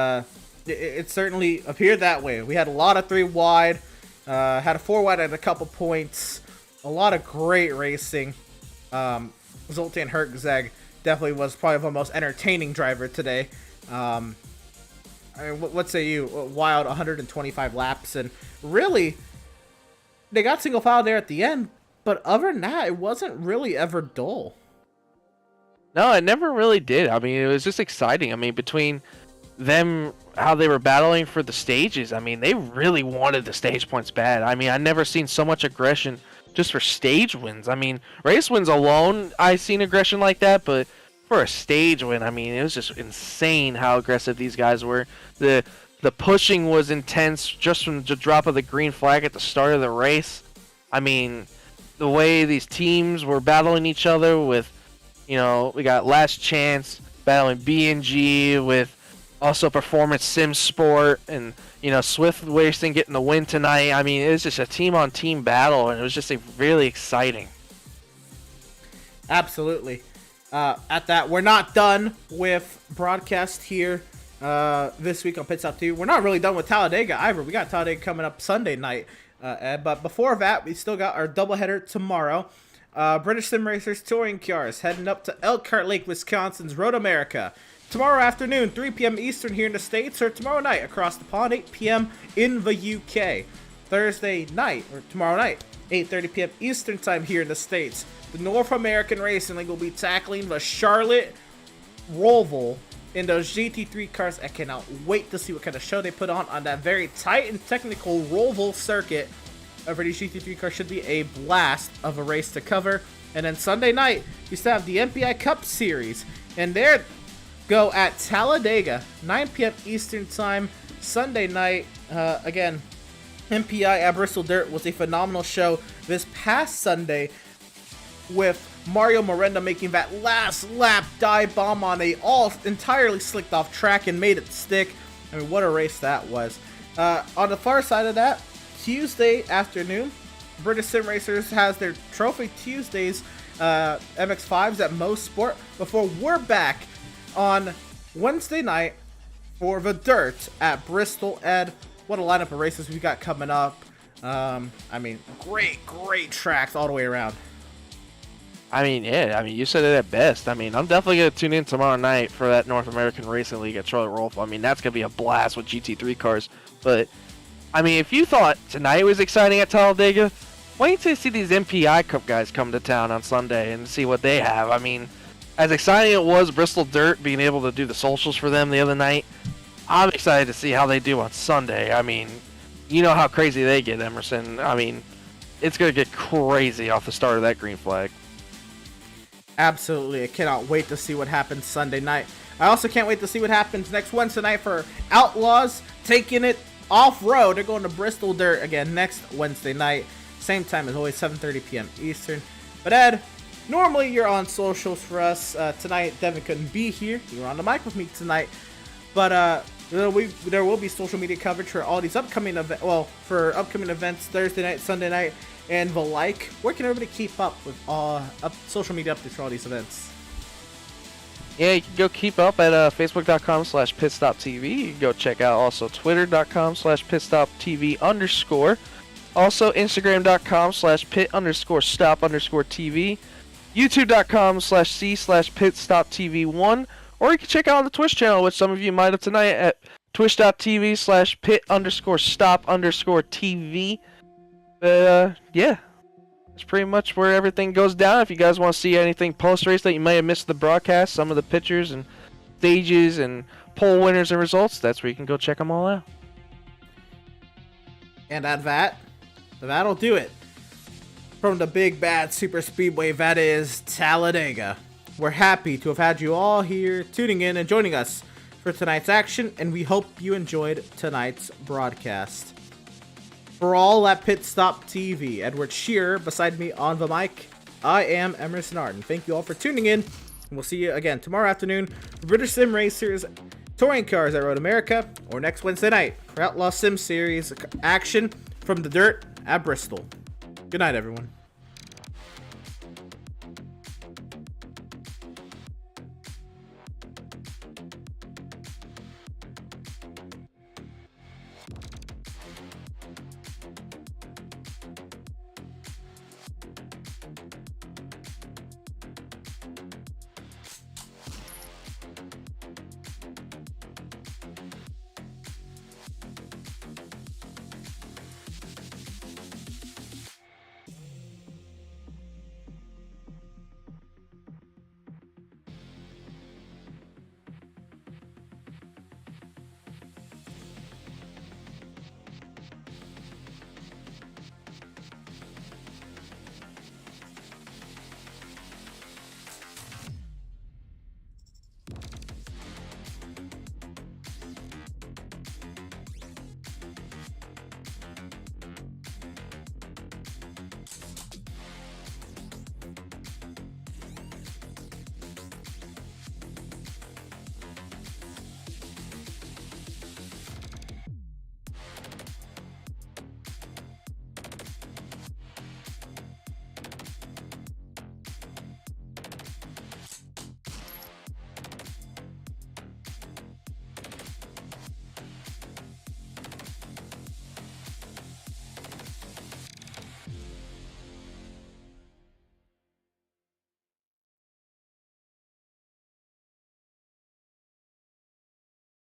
it certainly appeared that way. We had a lot of 3 wide, had a 4 wide at a couple points. A lot of great racing. Zoltan Herczeg definitely was probably the most entertaining driver today. I mean, what say you? Wild 125 laps, and really, they got single file there at the end, but other than that, it wasn't really ever dull.
No, it never really did. I mean, it was just exciting. I mean, between them, how they were battling for the stages, I mean, they really wanted the stage points bad. I mean, I never seen so much aggression just for stage wins. I mean, race wins alone, I've seen aggression like that, but for a stage win, I mean, it was just insane how aggressive these guys were. The pushing was intense just from the drop of the green flag at the start of the race. I mean, the way these teams were battling each other with, we got Last Chance battling B&G with Also, Performance Sim Sport and, Swift Racing getting the win tonight. I mean, it was just a team-on-team battle, and it was just really exciting.
Absolutely. At that, we're not done with broadcast here this week on Pit Stop 2. We're not really done with Talladega either. We got Talladega coming up Sunday night. But before that, we still got our doubleheader tomorrow. British Sim Racers Touring Cars heading up to Elkhart Lake, Wisconsin's Road America. Tomorrow afternoon, 3 p.m. Eastern here in the States, or tomorrow night across the pond, 8 p.m. in the UK. Thursday night, or tomorrow night, 8:30 p.m. Eastern time here in the States. The North American Racing League will be tackling the Charlotte Roval in those GT3 cars. I cannot wait to see what kind of show they put on that very tight and technical Roval circuit. For these GT3 cars should be a blast of a race to cover. And then Sunday night, we still have the MPI Cup Series, and there go at Talladega, 9 p.m. Eastern time, Sunday night. Again, MPI at Bristol Dirt was a phenomenal show this past Sunday, with Mario Miranda making that last lap dive bomb on a all entirely slicked off track and made it stick. I mean, what a race that was. On the far side of that, Tuesday afternoon, British Sim Racers has their Trophy Tuesdays MX-5s at Mo Sport before we're back on Wednesday night for the Dirt at Bristol. Ed, what a lineup of races we got coming up. I mean, great tracks all the way around.
I mean, yeah, you said it at best. I mean, I'm definitely going to tune in tomorrow night for that North American Racing League at Charlotte Roval. I mean, that's going to be a blast with GT3 cars. But, I mean, if you thought tonight was exciting at Talladega, wait till you see these MPI Cup guys come to town on Sunday and see what they have. I mean, as exciting it was Bristol Dirt being able to do the socials for them the other night, I'm excited to see how they do on Sunday. I mean, you know how crazy they get, Emerson. I mean, it's going to get crazy off the start of that green flag.
Absolutely. I cannot wait to see what happens Sunday night. I also can't wait to see what happens next Wednesday night for Outlaws taking it off-road. They're going to Bristol Dirt again next Wednesday night. Same time as always, 7:30 p.m. Eastern. But Ed, normally you're on socials for us. Tonight, Devin couldn't be here. You were on the mic with me tonight. But there will be social media coverage for all these upcoming events. Well, for upcoming events Thursday night, Sunday night, and the like. Where can everybody keep up with social media updates for all these events?
Yeah, you can go keep up at facebook.com/pitstoptv. You can go check out also twitter.com/pitstoptv_. Also instagram.com/pit_stop_tv. youtube.com/c/pitstoptv1. Or you can check out on the Twitch channel, which some of you might have tonight, at twitch.tv/pit_stop_tv. Yeah, that's pretty much where everything goes down. If you guys want to see anything post-race that you may have missed the broadcast, some of the pictures and stages and poll winners and results, that's where you can go check them all out.
And at that'll do it. From the big bad super speedway that is Talladega. We're happy to have had you all here tuning in and joining us for tonight's action, and we hope you enjoyed tonight's broadcast. For all at Pit Stop TV, Edward Shearer beside me on the mic, I am Emerson Arden. Thank you all for tuning in, and we'll see you again tomorrow afternoon for British Sim Racers Touring Cars at Road America, or next Wednesday night for Outlaws Sim Series action from the Dirt at Bristol. Good night, everyone.